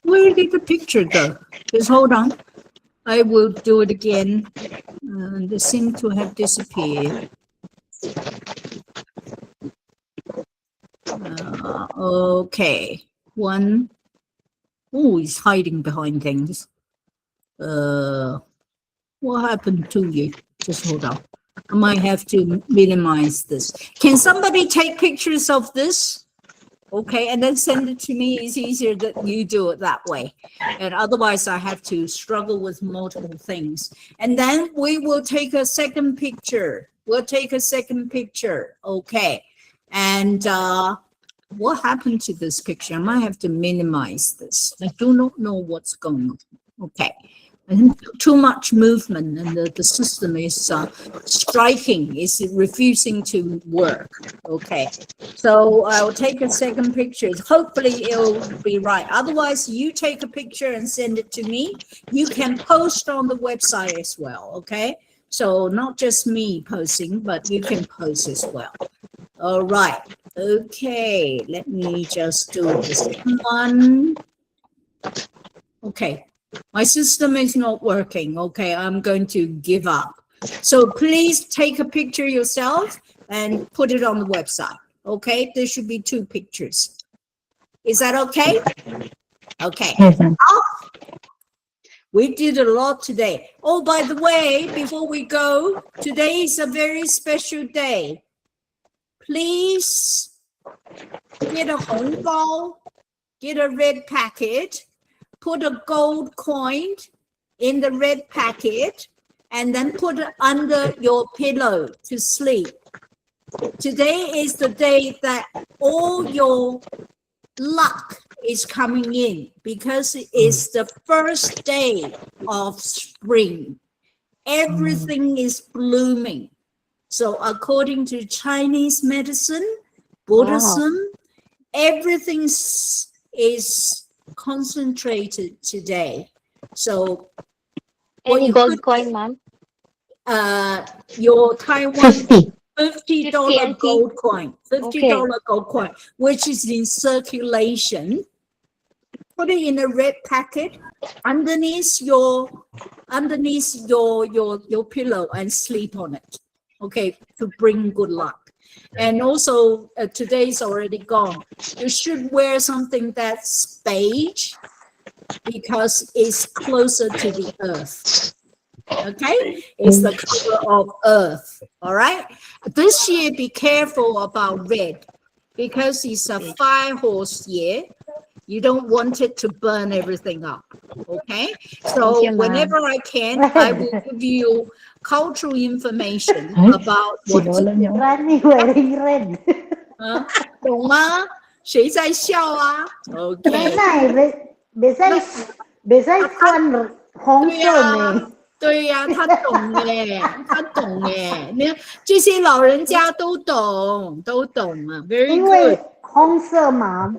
[SPEAKER 2] Where did the picture go? Just hold on. I will do it again. They seem to have disappeared. Okay. One. Oh, he's hiding behind things. What happened to you? Just hold on. I might have to minimize this. Can somebody take pictures of this? Okay, and then send it to me. It's easier that you do it that way. And otherwise, I have to struggle with multiple things. And then we will take a second picture. We'll take a second picture. Okay. And what happened to this picture? I might have to minimize this. I do not know what's going on. Okay. And too much movement, and the system is striking, is refusing to work. Okay, so I'll take a second picture. Hopefully it'll be right. Otherwise, you take a picture and send it to me. You can post on the website as well. Okay, so not just me posting, but you can post as well. All right. Okay, let me just do this one. Okay. My system is not working. Okay, I'm going to give up. So please take a picture yourself and put it on the website. Okay, there should be 2 pictures. Is that okay? Okay. We did a lot today. Oh, by the way, before we go, today is a very special day. Please get a home ball, get a red packet. Put a gold coin in the red packet and then put it under your pillow to sleep. Today is the day that all your luck is coming in because it is the first day of spring. Everything is blooming. So according to Chinese medicine, Buddhism, everything is concentrated today. So
[SPEAKER 4] Any gold coin, ma'am?
[SPEAKER 2] Your Taiwan $50 gold coin, $50 gold coin, which is in circulation. Put it in a red packet underneath your pillow and sleep on it. Okay, to bring good luck. And also, today's already gone. You should wear something that's beige because it's closer to the earth. Okay? It's the color of earth. All right? This year, be careful about red because it's a 5-horse year. You don't want it to burn everything up. Okay? So whenever I can, I will give you cultural information about what to do. 懂吗？谁在笑啊 ？OK。对呀，他懂耶，他懂耶。你看这些老人家都懂，都懂啊。Very good。因为红色嘛，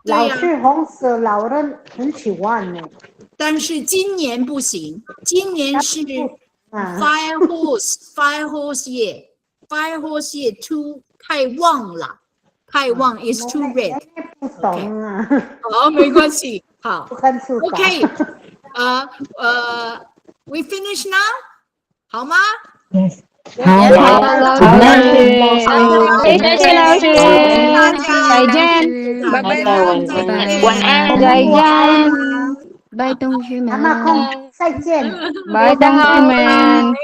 [SPEAKER 2] 老是红色，老人很喜欢呢。但是今年不行，今年是 five horse year，five horse year too 太旺了，太旺 is too red。不懂啊。好，没关系，好。OK， we finish now， 好吗
[SPEAKER 4] Yes。
[SPEAKER 6] 好，老师，谢谢老师，再见，
[SPEAKER 10] 拜拜，
[SPEAKER 6] 晚安，再见，
[SPEAKER 9] 拜，同学们。
[SPEAKER 6] 拜，同学们。